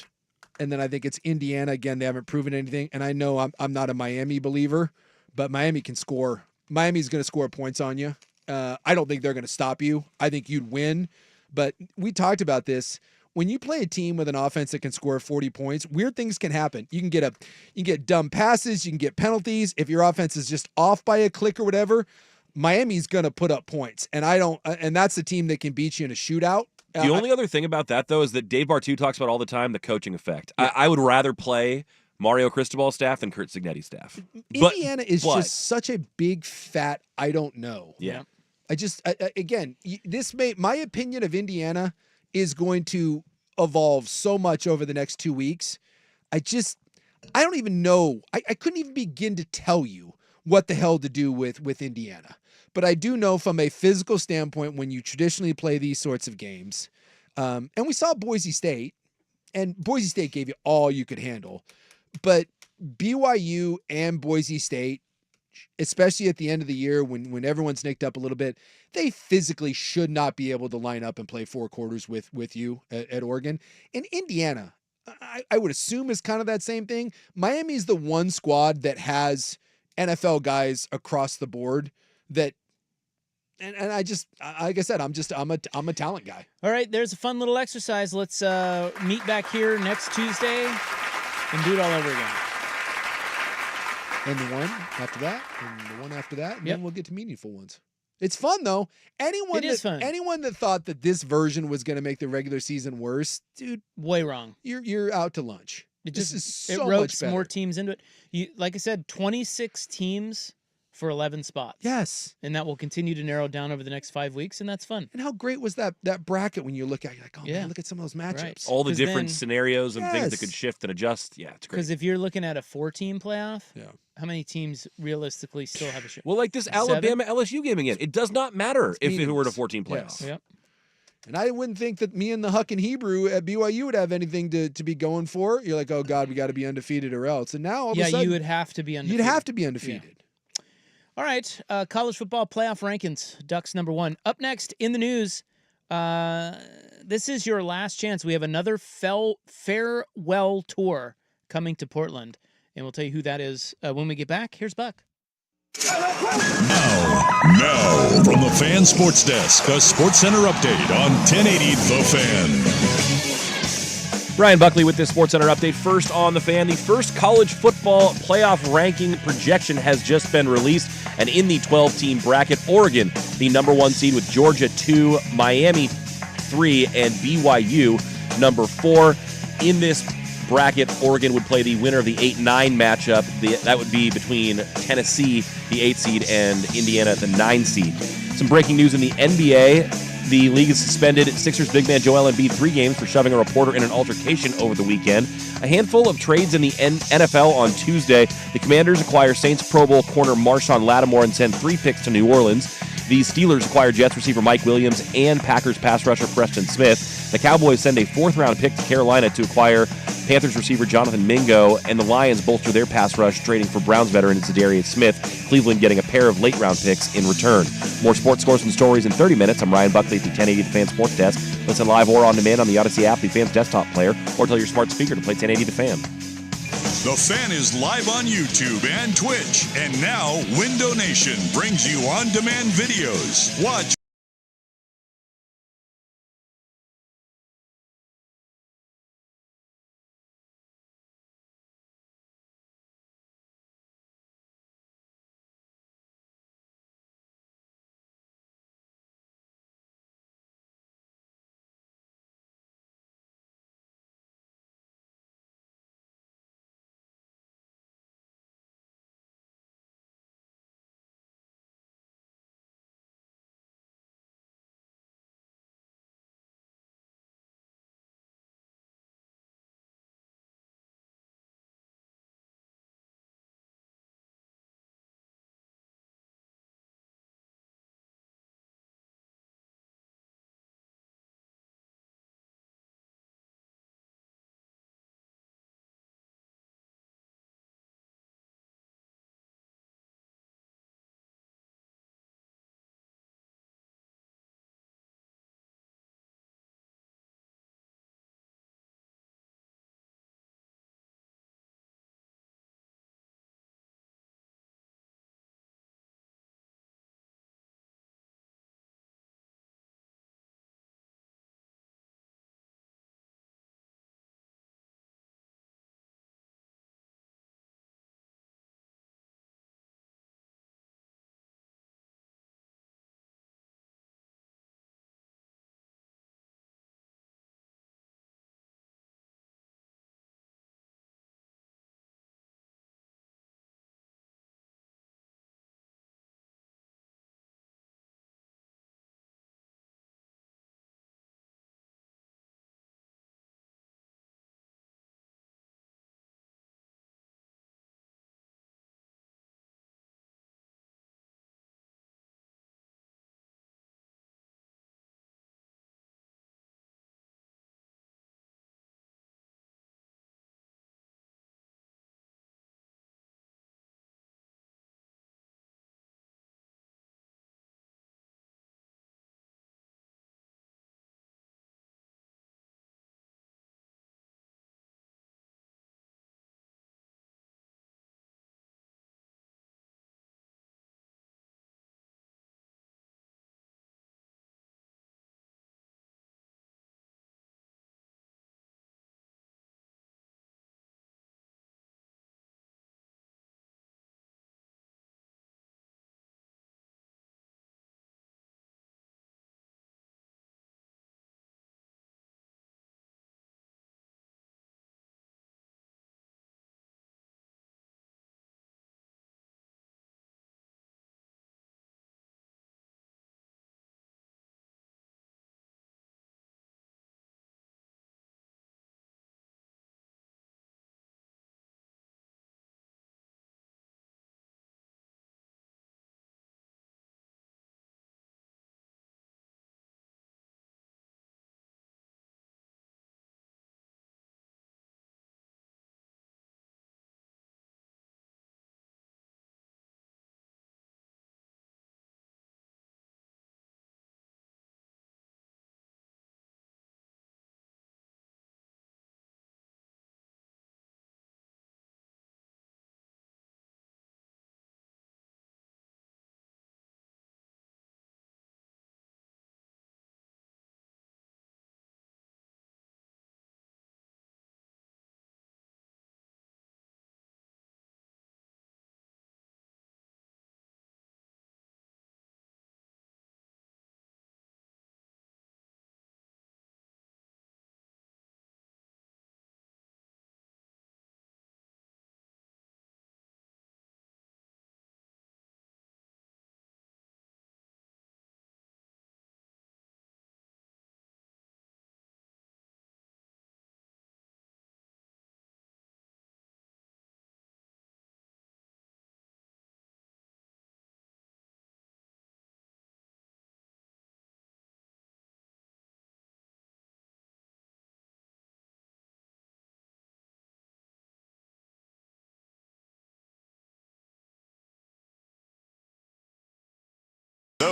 then I think it's Indiana again. They haven't proven anything. And I know I'm not a Miami believer, but Miami can score. Miami's going to score points on you. I don't think they're going to stop you. I think you'd win. But we talked about this. When you play a team with an offense that can score 40 points, weird things can happen. You can get dumb passes, you can get penalties. If your offense is just off by a click or whatever, Miami's going to put up points. And that's the team that can beat you in a shootout. The only other thing about that, though, is that Dave Bartu talks about all the time the coaching effect. Yeah. I would rather play Mario Cristobal's staff than Kurt Cignetti's staff. Indiana is just such a big, fat, I don't know. Yeah. My opinion of Indiana is going to evolve so much over the next 2 weeks. I don't even know. I couldn't even begin to tell you what the hell to do with Indiana. But I do know from a physical standpoint, when you traditionally play these sorts of games, and we saw Boise State, and Boise State gave you all you could handle. But BYU and Boise State, especially at the end of the year when everyone's nicked up a little bit, they physically should not be able to line up and play 4 quarters with you at Oregon. In Indiana, I would assume is kind of that same thing. Miami's the one squad that has NFL guys across the board that, and I just, like I said, I'm a talent guy. All right, there's a fun little exercise. Let's meet back here next Tuesday and do it all over again. And the one after that, and the one after that, and then we'll get to meaningful ones. It's fun though. Anyone that thought that this version was going to make the regular season worse, dude, way wrong. You're out to lunch. This is so much ropes better. more teams into it. Like I said, 26 teams for 11 spots. Yes. And that will continue to narrow down over the next 5 weeks, and that's fun. And how great was that bracket when you look at it, you're like, oh man, look at some of those matchups. Right. All the different scenarios and things that could shift and adjust. Yeah, it's great. Because if you're looking at a 4-team playoff, how many teams realistically still have a shot? Well, like this Alabama LSU game again, it does not matter if it were a 14 playoff. Yes. Yep. And I wouldn't think that me and the Huck and Hebrew at BYU would have anything to be going for. You're like, oh God, we got to be undefeated or else. And now all of a sudden, you would have to be undefeated. You'd have to be undefeated. Yeah. All right, college football playoff rankings. Ducks number 1. Up next in the news, this is your last chance. We have another farewell tour coming to Portland, and we'll tell you who that is when we get back. Here's Buck. Now, from the Fan Sports Desk, a Sports Center update on 1080 The Fan. Ryan Buckley with this Sports Center update. First on The Fan, the first college football playoff ranking projection has just been released. And in the 12-team bracket, Oregon, the number 1 seed with Georgia 2, Miami 3, and BYU number 4. In this bracket, Oregon would play the winner of the 8-9 matchup. That would be between Tennessee, the 8 seed, and Indiana, the 9 seed. Some breaking news in the NBA. The league has suspended Sixers big man Joel Embiid 3 games for shoving a reporter in an altercation over the weekend. A handful of trades in the NFL on Tuesday. The Commanders acquire Saints Pro Bowl corner Marshawn Lattimore and send 3 picks to New Orleans. The Steelers acquire Jets receiver Mike Williams and Packers pass rusher Preston Smith. The Cowboys send a 4th-round pick to Carolina to acquire Panthers receiver Jonathan Mingo, and the Lions bolster their pass rush, trading for Browns veteran Zadarius Smith, Cleveland getting a pair of late-round picks in return. More sports scores and stories in 30 minutes. I'm Ryan Buckley at the 1080 The Fan Sports Desk. Listen live or on demand on the Odyssey app, the Fan's desktop player, or tell your smart speaker to play 1080 The Fan. The Fan is live on YouTube and Twitch. And now, Window Nation brings you on-demand videos. Watch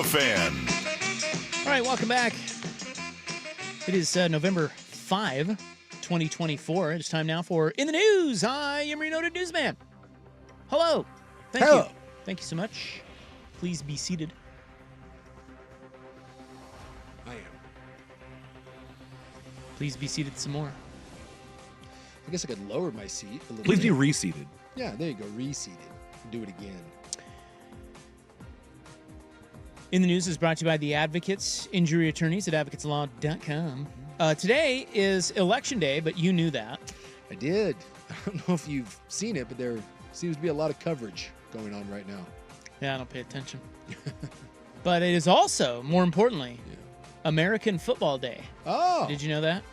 Fan. All right, welcome back. It is November 5, 2024. It's time now for In the News. I am your noted newsman. Hello. Thank you. Thank you so much. Please be seated. I am. Please be seated some more. I guess I could lower my seat a little Please bit. be reseated. Yeah, there you go. Reseated. Do it again. In the News is brought to you by the Advocates, injury attorneys at advocateslaw.com. Today is Election Day, but you knew that. I did. I don't know if you've seen it, but there seems to be a lot of coverage going on right now. Yeah, I don't pay attention. But it is also, more importantly, American Football Day. Oh. Did you know that?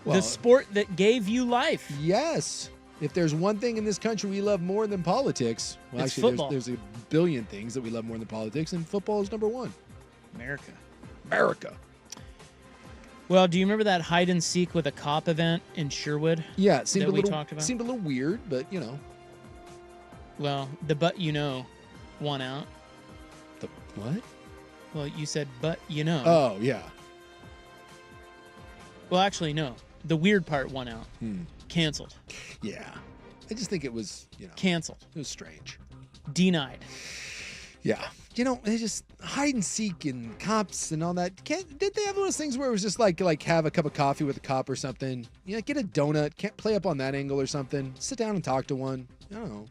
Well, the sport that gave you life. Yes. If there's one thing in this country we love more than politics, well, It's actually, football. there's a billion things that we love more than politics, and football is number one. America. Well, do you remember that hide and seek with a cop event in Sherwood? Yeah, it seemed that a we little talked about? seemed a little weird, but you know. Well, the but you know won out. The what? Well, you said but you know. Oh, yeah. Well, actually, no. The weird part won out. Canceled. Yeah. I just think it was, Canceled. It was strange. Denied. Yeah. They just hide and seek and cops and all that. Did they have one of those things where it was just like have a cup of coffee with a cop or something? Get a donut. Can't play up on that angle or something. Sit down and talk to one. I don't know.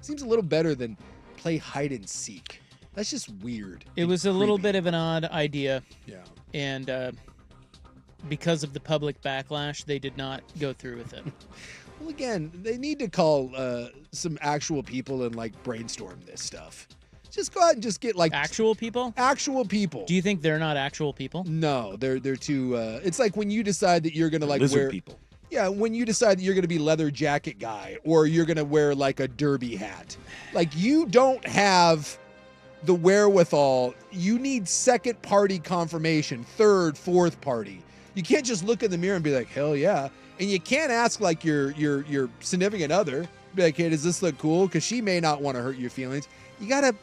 Seems a little better than play hide and seek. That's just weird. It was a little bit of an odd idea. Yeah. And because of the public backlash, they did not go through with it. Well, again, they need to call some actual people and brainstorm this stuff. Just go out and just get actual people? Actual people. Do you think they're not actual people? No, they're too. It's like when you decide that you're gonna lizard wear people. Yeah, when you decide that you're gonna be leather jacket guy or you're gonna wear a derby hat. You don't have the wherewithal. You need second party confirmation, third, fourth party. You can't just look in the mirror and be like, hell yeah. And you can't ask your significant other, be like, hey, does this look cool? Because she may not want to hurt your feelings. You gotta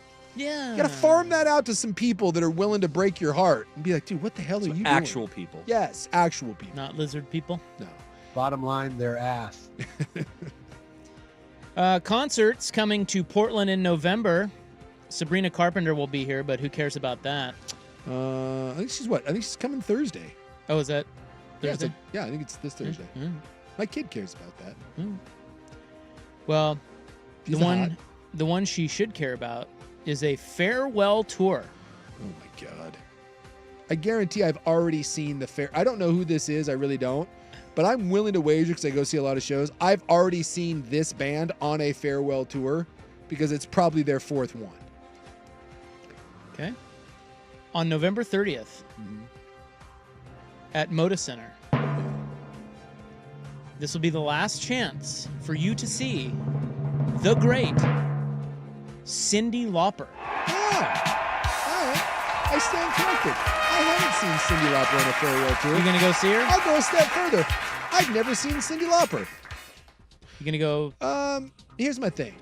farm that out to some people that are willing to break your heart and be like, dude, what the hell are you doing? Actual people. Yes, actual people. Not lizard people? No. Bottom line, their ass. Concerts coming to Portland in November. Sabrina Carpenter will be here, but who cares about that? I think she's coming Thursday. Oh, is that Thursday? Yeah, I think it's this Thursday. My kid cares about that. Well, She's the one she should care about is a farewell tour. Oh my God. I guarantee I've already seen the fair. I don't know who this is. I really don't. But I'm willing to wager, because I go see a lot of shows, I've already seen this band on a farewell tour because it's probably their fourth one. Okay. On November 30th at Moda Center. This will be the last chance for you to see the great Cyndi Lauper. All right. I stand corrected. I haven't seen Cyndi Lauper on a farewell tour. You gonna go see her? I'll go a step further. I've never seen Cyndi Lauper. You gonna go? Here's my thing.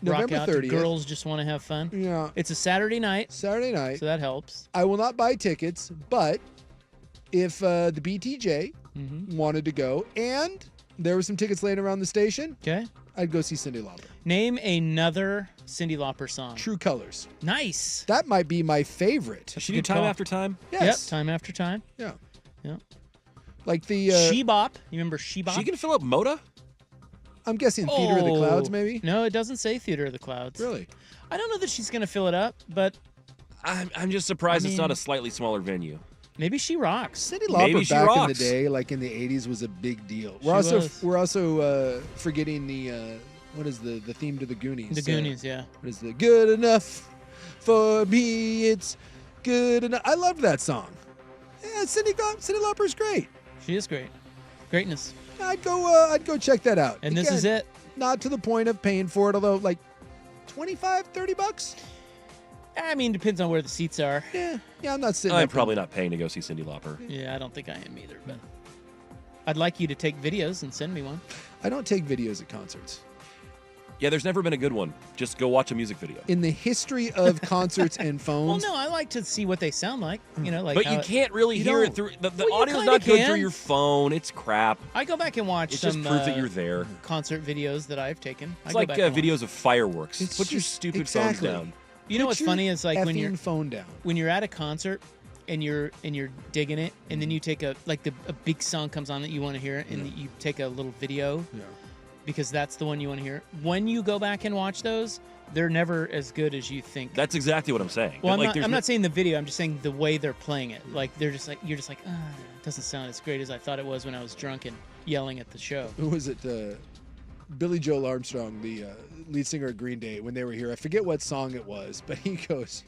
Rock November out 30th. to Girls Just Want to Have Fun. Yeah. It's a Saturday night. So that helps. I will not buy tickets, but if the BTJ wanted to go and there were some tickets laying around the station, okay, I'd go see Cyndi Lauper. Name another Cyndi Lauper song. True Colors. Nice. That might be my favorite. Does she do Time After Time? Yes. Yep, Time After Time. Yeah. Yeah. Like the She-Bop. You remember She-Bop? She can fill up Moda? I'm guessing Theater of the Clouds, maybe? No, it doesn't say Theater of the Clouds. Really? I don't know that she's going to fill it up, but I'm just surprised it's not a slightly smaller venue. Maybe she rocks. Cyndi Lauper back in the day, in the 80s, was a big deal. We're also forgetting the what is the theme to the Goonies? The Goonies, yeah. What is the good enough for me? It's good enough. I loved that song. Yeah, Cyndi Lauper's great. She is great. Greatness. I'd go check that out. And this is it. Not to the point of paying for it, although $25, $30. I mean, depends on where the seats are. Yeah, I'm not sitting. I'm probably not paying to go see Cyndi Lauper. Yeah, I don't think I am either, but I'd like you to take videos and send me one. I don't take videos at concerts. Yeah, there's never been a good one. Just go watch a music video. In the history of concerts and Well, phones. no, I like to see what they sound like. You know, like. But you how- can't really you hear it don't. through. The Well, you audio's kinda not good can. through your phone. It's crap. I go back and watch It some. just proves that you're there. Concert videos that I've taken. It's like videos of fireworks. It's Put your just- stupid exactly. phones down. You know Put what's your funny is like when you're effing phone down. when you're at a concert and you're digging it, and then you take a big song comes on that you want to hear, and you take a little video. Yeah. Because that's the one you want to hear. When you go back and watch those, they're never as good as you think. That's exactly what I'm saying. Well, Like, I'm not saying the video. I'm just saying the way they're playing it. Like you're just like, it doesn't sound as great as I thought it was when I was drunk and yelling at the show. Who was it? Billy Joel Armstrong, the lead singer of Green Day, when they were here. I forget what song it was, but he goes,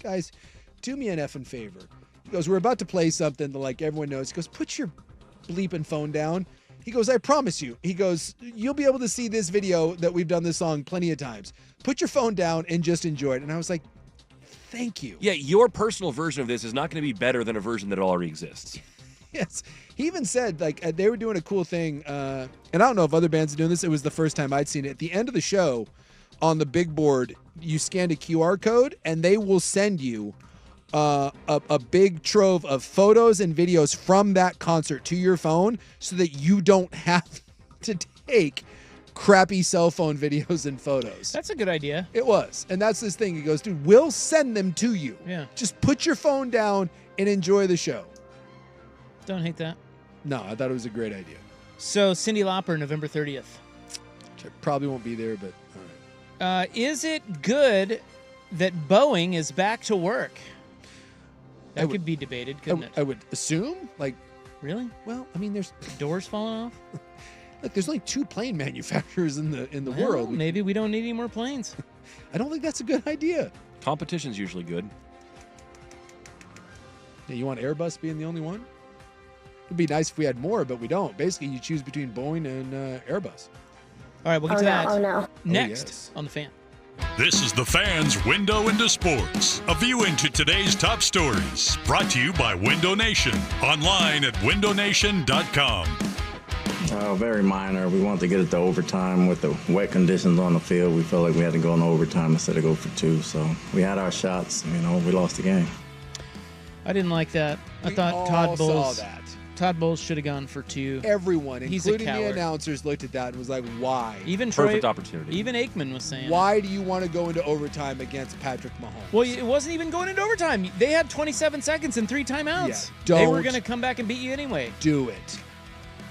guys, do me an effing favor. He goes, we're about to play something that like everyone knows. He goes, put your bleeping phone down. He goes, I promise you. He goes, you'll be able to see this video that we've done this song plenty of times. Put your phone down and just enjoy it. And I was like, thank you. Yeah, your personal version of this is not going to be better than a version that already exists. Yes. He even said, like, they were doing a cool thing, and I don't know if other bands are doing this. It was the first time I'd seen it. At the end of the show, on the big board, you scanned a QR code, and they will send you a big trove of photos and videos from that concert to your phone so that you don't have to take crappy cell phone videos and photos. That's a good idea. It was. And that's this thing. He goes, dude, we'll send them to you. Yeah. Just put your phone down and enjoy the show. Don't hate that. No, I thought it was a great idea. So Cyndi Lauper, November 30th. Which I probably won't be there, but all right. Is it good that Boeing is back to work? That could be debated, couldn't it? I would assume. Like, really? Well, I mean, there's doors falling off. Look, there's only 2 plane manufacturers in the world. Maybe we don't need any more planes. I don't think that's a good idea. Competition's usually good. Yeah, you want Airbus being the only one? It'd be nice if we had more, but we don't. Basically, you choose between Boeing and Airbus. All right, we'll get to that next yes. on The Fan. This is the Fan's Window into Sports, a view into today's top stories. Brought to you by Window Nation, online at windownation.com. Very minor. We wanted to get it to overtime with the wet conditions on the field. We felt like we had to go into overtime instead of go for 2. So we had our shots. We lost the game. I didn't like that. I thought Todd Bowles should have gone for 2. Everyone, He's including a the coward. announcers, looked at that and was like, why? Even Perfect opportunity. Even Aikman was saying, Why do you want to go into overtime against Patrick Mahomes? Well, it wasn't even going into overtime. They had 27 seconds and 3 timeouts. Yeah, they were don't going to come back and beat you anyway. Do it.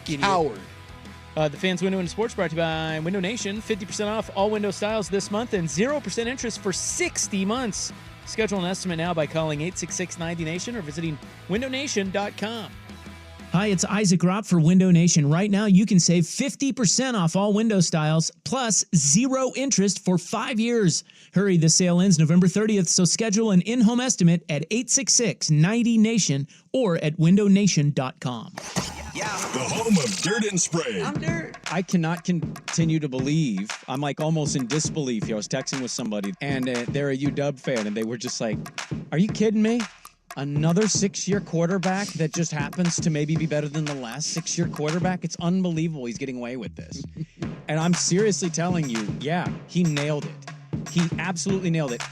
Idiot. Coward. The Fans Window into Sports brought to you by Window Nation. 50% off all window styles this month and 0% interest for 60 months. Schedule an estimate now by calling 866-90-NATION or visiting windownation.com. Hi, it's Isaac Ropp for Window Nation. Right now, you can save 50% off all window styles, plus 0 interest for 5 years. Hurry, the sale ends November 30th, so schedule an in-home estimate at 866-90-NATION or at windownation.com. The home of Dirt and Spray. I cannot continue to believe. I'm like almost in disbelief. I was texting with somebody, and they're a UW fan, and they were just like, are you kidding me? Another 6-year quarterback that just happens to maybe be better than the last 6-year quarterback? It's unbelievable he's getting away with this. And I'm seriously telling you, yeah, he nailed it. He absolutely nailed it.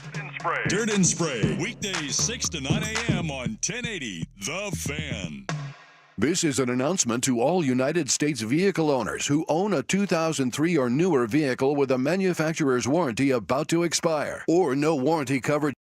Dirt and Spray. Weekdays 6 to 9 a.m. on 1080 The Fan. This is an announcement to all United States vehicle owners who own a 2003 or newer vehicle with a manufacturer's warranty about to expire or no warranty coverage.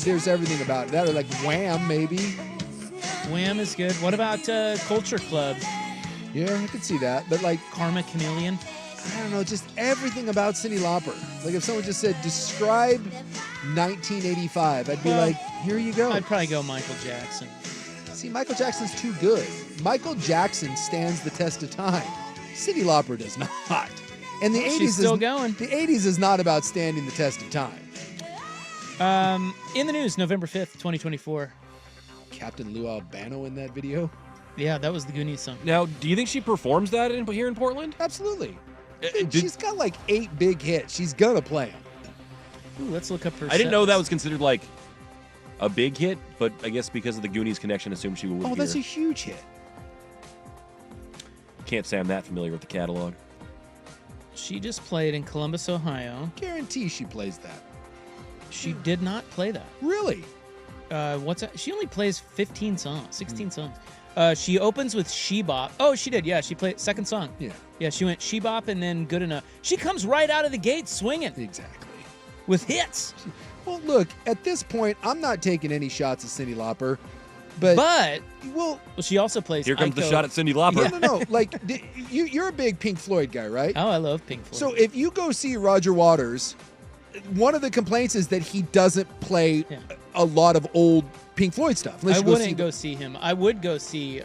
there's everything about it. That or like Wham, maybe. Wham is good. What about Culture Club? Yeah, I could see that. But like Karma Chameleon. I don't know, just everything about Cyndi Lauper. Like if someone just said, describe 1985, I'd be like, here you go. I'd probably go Michael Jackson. See, Michael Jackson's too good. Michael Jackson stands the test of time. Cyndi Lauper does not. And the 80s She's still going. The 80s is not about standing the test of time. In the news, November 5th, 2024. Captain Lou Albano in that video? Yeah, that was the Goonies song. Now, do you think she performs that here in Portland? Absolutely. She's got like 8 big hits. She's gonna play them. Ooh, let's look up her I didn't know sets. that was considered like a big hit, but I guess because of the Goonies connection, assumed she would. Oh, that's a huge hit. Can't say I'm that familiar with the catalog. She just played in Columbus, Ohio. Guarantee she plays that. She did not play that. Really? What's that? She only plays 15 songs, 16 songs. She opens with She Bop. Oh, she did. Yeah, she played second song. Yeah. Yeah, she went She Bop and then Good Enough. She comes right out of the gate swinging. Exactly. With hits. Well, look, at this point, I'm not taking any shots at Cyndi Lauper. But well, she also plays. Here comes the Ico. shot at Cyndi Lauper. No. Like, you're a big Pink Floyd guy, right? Oh, I love Pink Floyd. So if you go see Roger Waters, one of the complaints is that he doesn't play a lot of old Pink Floyd stuff. I wouldn't go see him. I would go see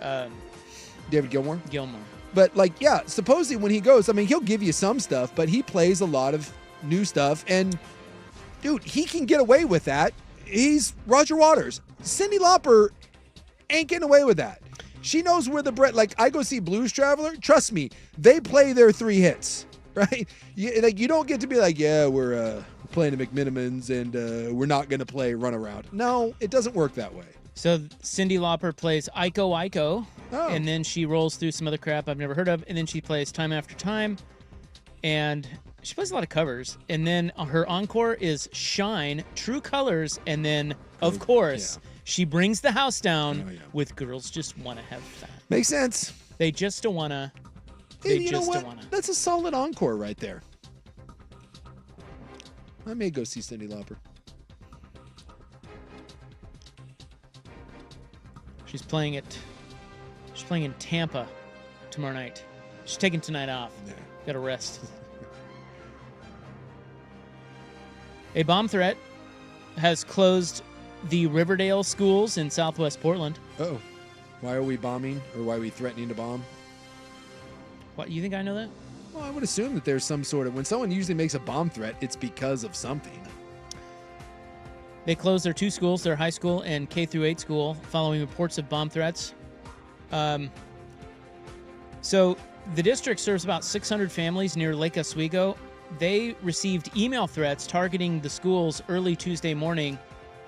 David Gilmour. Gilmour. But like, yeah, supposedly when he goes, I mean, he'll give you some stuff, but he plays a lot of new stuff. And dude, he can get away with that. He's Roger Waters. Cyndi Lauper ain't getting away with that. She knows where the bread. Like, I go see Blues Traveler. Trust me, they play their 3 hits, right? You don't get to be like, yeah, we're playing the McMinimans and we're not going to play Runaround. No, it doesn't work that way. So Cyndi Lauper plays Ico Ico, and then she rolls through some other crap I've never heard of, and then she plays Time After Time, and she plays a lot of covers. And then her encore is Shine, True Colors, and then, of course, she brings the house down with Girls Just Wanna Have Fun. Makes sense. They just don't wanna. Hey, They you know just what? don't wanna. That's a solid encore right there. I may go see Cyndi Lauper. She's playing in Tampa tomorrow night. She's taking tonight off. Got to rest. A bomb threat has closed the Riverdale schools in southwest Portland. Oh, why are we bombing, or why are we threatening to bomb? What, you think I know that? Well, I would assume that there's some sort of, when someone usually makes a bomb threat, it's because of something. They closed their 2 schools, their high school and K-8 school, following reports of bomb threats. So the district serves about 600 families near Lake Oswego. They received email threats targeting the schools early Tuesday morning,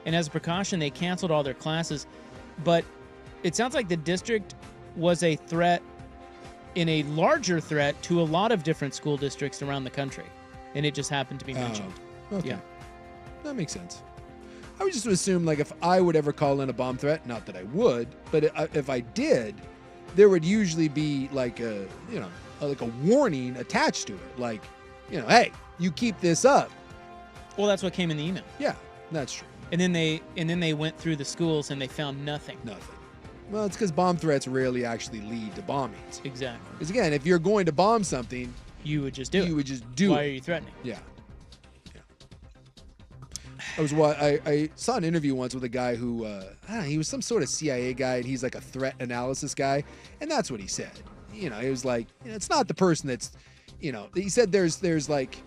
and as a precaution, they canceled all their classes. But it sounds like the district was a threat, in a larger threat, to a lot of different school districts around the country, and it just happened to be mentioned. Okay. Yeah. That makes sense. I would just assume, like, if I would ever call in a bomb threat, not that I would, but if I did, there would usually be like a warning attached to it, like, hey, you keep this up. Well, that's what came in the email. Yeah, that's true. And then they went through the schools and they found nothing. Nothing. Well, it's because bomb threats rarely actually lead to bombings. Exactly. Because again, if you're going to bomb something, you would just do it. You would just do it. Why are you threatening? Yeah. I saw an interview once with a guy who, he was some sort of CIA guy, and he's like a threat analysis guy, and that's what he said. He was like, it's not the person that's, he said there's like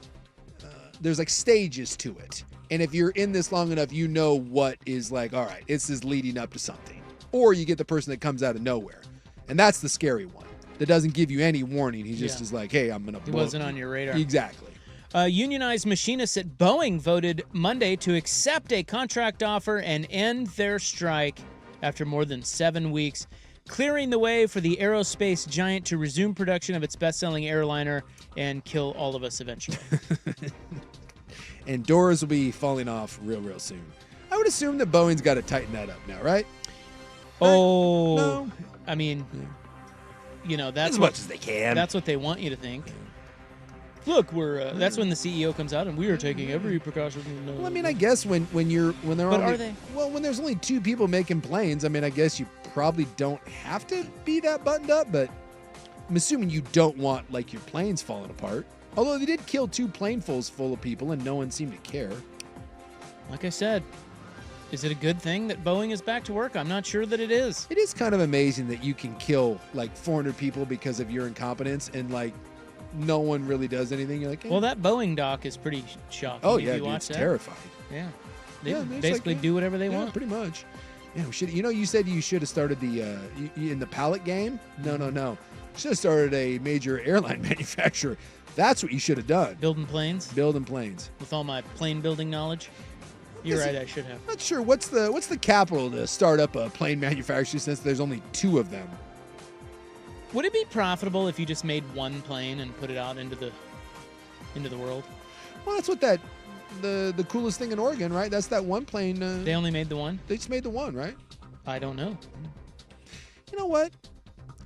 stages to it, and if you're in this long enough, you know what is like, all right, this is leading up to something, or you get the person that comes out of nowhere, and that's the scary one that doesn't give you any warning. He just is like, hey, I'm gonna. He wasn't on your radar. Exactly. Unionized machinists at Boeing voted Monday to accept a contract offer and end their strike after more than 7 weeks, clearing the way for the aerospace giant to resume production of its best-selling airliner and kill all of us eventually. And doors will be falling off real soon. I would assume that Boeing's got to tighten that up now, right? Oh, no. I mean, that's as much as they can. That's what they want you to think. Look, we're that's when the CEO comes out and we are taking every precaution. Well, I mean, I guess when they're But only, are they? well, when there's only 2 people making planes, I mean, I guess you probably don't have to be that buttoned up, but I'm assuming you don't want like your planes falling apart. Although they did kill 2 planefuls full of people and no one seemed to care. Like I said, is it a good thing that Boeing is back to work? I'm not sure that it is. It is kind of amazing that you can kill like 400 people because of your incompetence and like no one really does anything. You're like, Well, that Boeing doc is pretty shocking. oh Have yeah, you dude, watched it's that? terrifying. Yeah. They Yeah, it's basically like, do whatever they yeah, want. pretty much. Yeah, we should. You know, you said you should have started the in the pallet game. No. You should have started a major airline manufacturer. That's what you should have done. Building planes? Building planes. With all my plane building knowledge? You're right, I should have. Not sure what's the capital to start up a plane manufacturer since there's only 2 of them. Would it be profitable if you just made one plane and put it out into the world? Well, that's what the coolest thing in Oregon, right? That's that one plane. They only made the one? They just made the one, right? I don't know. You know what?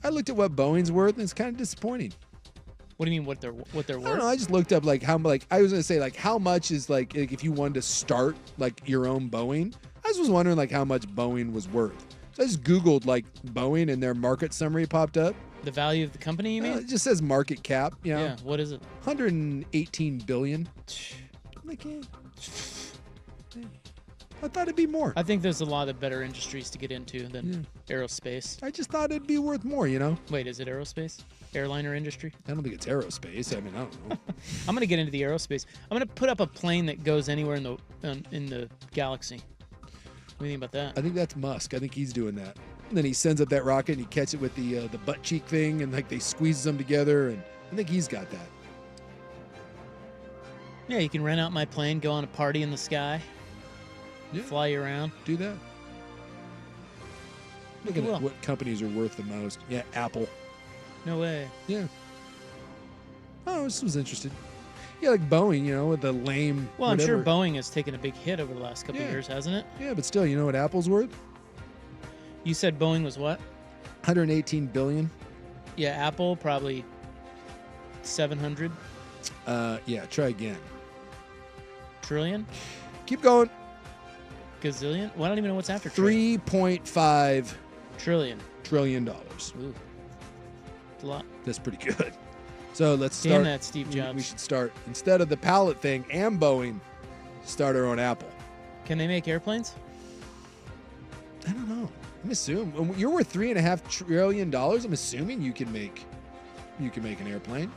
I looked at what Boeing's worth, and it's kind of disappointing. What do you mean what they're worth? I don't know. I just looked up like how I was gonna say like how much is like if you wanted to start like your own Boeing. I just was wondering like how much Boeing was worth. So I just Googled like Boeing and their market summary popped up. The value of the company, you mean? It just says market cap. You know? Yeah. What is it? 118 billion. Like, I thought it'd be more. I think there's a lot of better industries to get into than aerospace. I just thought it'd be worth more, you know? Wait, is it aerospace? Airliner industry? I don't think it's aerospace. I mean, I don't know. I'm gonna get into the aerospace. I'm gonna put up a plane that goes anywhere in the galaxy. What do you think about that? I think that's Musk. I think he's doing that. And then he sends up that rocket and he catches it with the butt cheek thing and like they squeeze them together and I think he's got that. Yeah, you can rent out my plane, go on a party in the sky, fly you around. Do that. Looking at what companies are worth the most. Yeah, Apple. No way. Yeah. Oh, this was interesting. Yeah, like Boeing, you know, with the lame. Well, I'm whatever. sure Boeing has taken a big hit over the last couple of years, hasn't it? Yeah, but still, you know what Apple's worth? You said Boeing was what? 118 billion. Yeah, Apple probably 700 Yeah, try again. trillion. Keep going. Gazillion. Well, I don't even know what's after trillion. 3.5 trillion dollars. Ooh, it's a lot. That's pretty good. So let's Damn start. that, Steve Jobs. We should start instead of the pallet thing and Boeing. Start our own Apple. Can they make airplanes? I don't know. I'm assuming you're worth $3.5 trillion. I'm assuming you can make an airplane.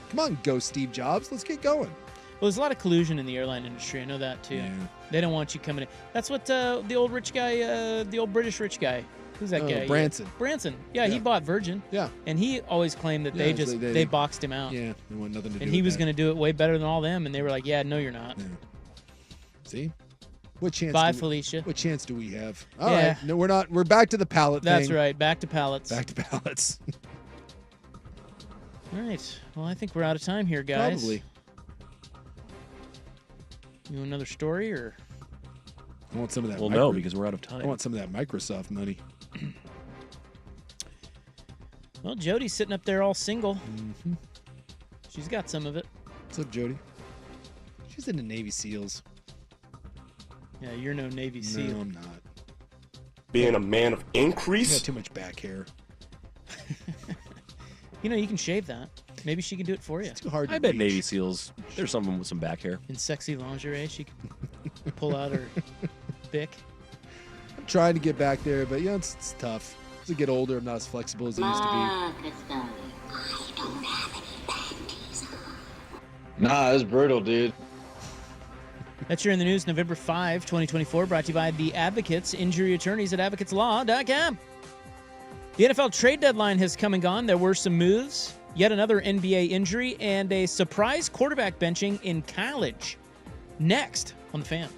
Come on, go Steve Jobs. Let's get going. Well, there's a lot of collusion in the airline industry. I know that too. Yeah. They don't want you coming in. That's what the old rich guy, the old British rich guy. Who's that guy? Branson. Branson. Yeah, he bought Virgin. Yeah. And he always claimed that they boxed him out. Yeah, they want nothing to do. And he with was that. going to do it way better than all them. And they were like, "Yeah, no, you're not." Yeah. See, what chance? Bye, Felicia. What chance do we have? All Yeah. right, no, we're not. We're back to the pallet thing. That's right. Back to pallets. Back to pallets. All right. Well, I think we're out of time here, guys. Probably. You want another story or? I want some of that. Well, no, because we're out of time. I want some of that Microsoft money. Well, Jody's sitting up there all single. Mm-hmm. She's got some of it. What's up, Jody? She's in the Navy SEALs. Yeah, you're no Navy SEAL. No, I'm not. Being a man of I increase. got too much back hair. You know, you can shave that. Maybe she can do it for you. It's too hard to I bet reach. Navy SEALs, there's someone with some back hair. In sexy lingerie, she can pull out her bick. I'm trying to get back there, but it's tough. As I get older, I'm not as flexible as I used to be. Nah, it's brutal, dude. That's your In the News, November 5, 2024, brought to you by the Advocates, injury attorneys at advocateslaw.com. The NFL trade deadline has come and gone. There were some moves, yet another NBA injury, and a surprise quarterback benching in college. Next on The Fan.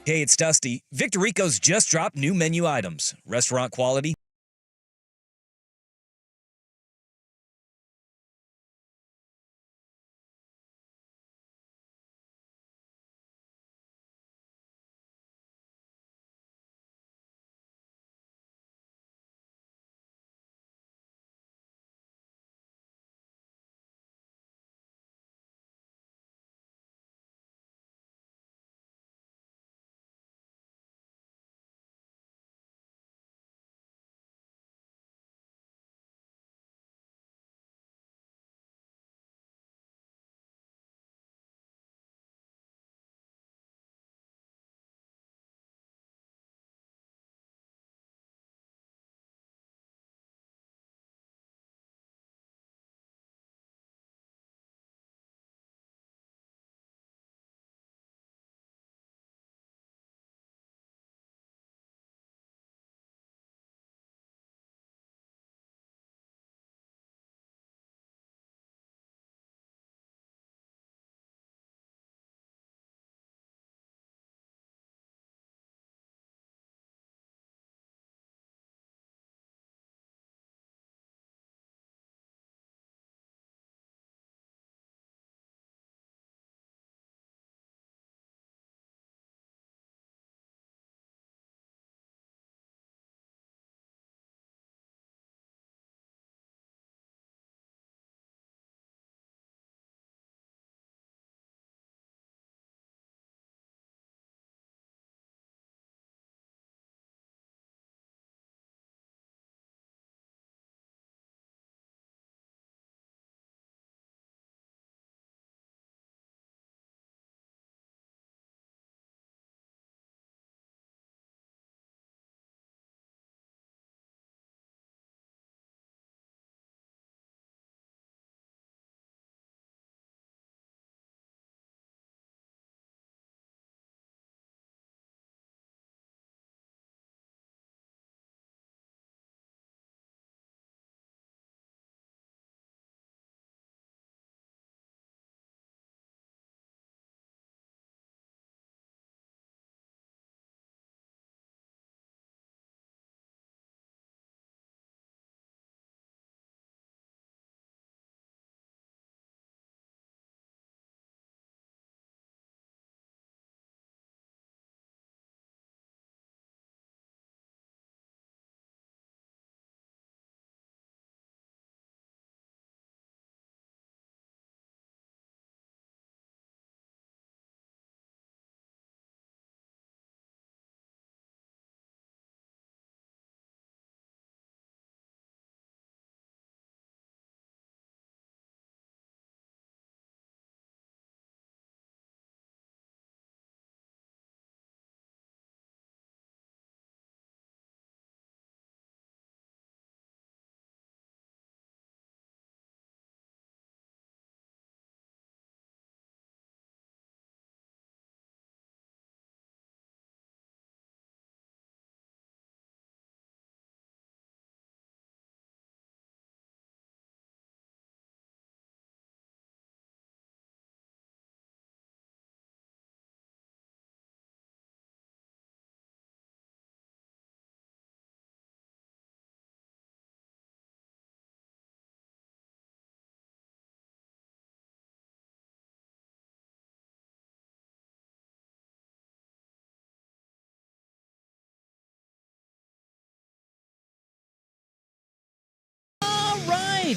Hey, it's Dusty. Victor Rico's just dropped new menu items. Restaurant quality,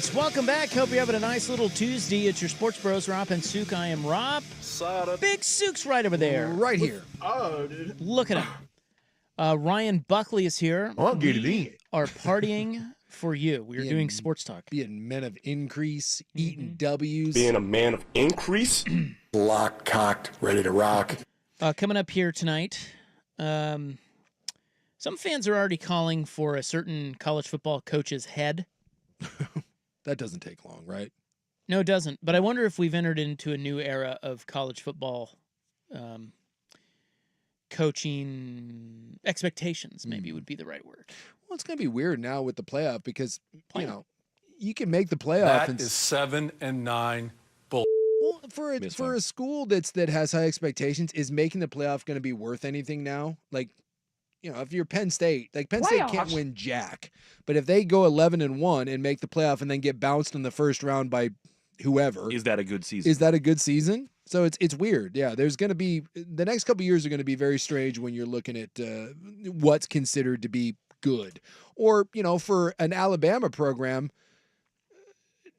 right, welcome back. Hope you're having a nice little Tuesday. It's your Sports Bros, Rob and Sook. I am Rob. Big Sook's right over there. Right here. Oh, dude. Look at him. Ryan Buckley is here. I'll get it in. Are partying for you. We are doing sports talk. Being men of increase, eating W's. Being a man of increase. Locked, cocked, ready to rock. Coming up here tonight, some fans are already calling for a certain college football coach's head. That doesn't take long, right? No, it doesn't. But I wonder if we've entered into a new era of college football coaching expectations, maybe would be the right word. Well, it's going to be weird now with the playoff because, you know, you can make the playoff. That is 7-9 bull. Well, for a school that has high expectations, is making the playoff going to be worth anything now? Like, you know, if you're Penn State, like Penn State can't win jack, but if they go 11-1 and make the playoff and then get bounced in the first round by whoever, is that a good season? Is that a good season? So it's weird. Yeah, there's going to be the next couple of years are going to be very strange when you're looking at what's considered to be good, or you know, for an Alabama program.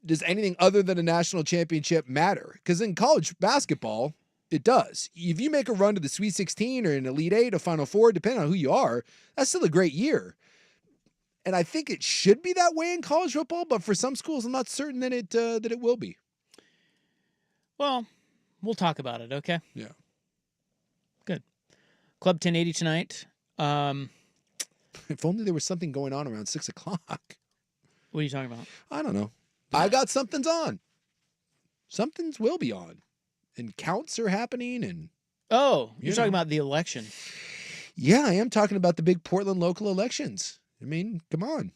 Does anything other than a national championship matter? Because in college basketball, it does. If you make a run to the Sweet 16 or an Elite 8 or Final Four, depending on who you are, that's still a great year. And I think it should be that way in college football, but for some schools, I'm not certain that it will be. Well, we'll talk about it, okay? Yeah. Good. Club 1080 tonight. If only there was something going on around 6 o'clock. What are you talking about? I don't know. I got something's on. Something's will be on. And counts are happening. And you're talking about the election. Yeah, I am talking about the big Portland local elections. I mean, come on.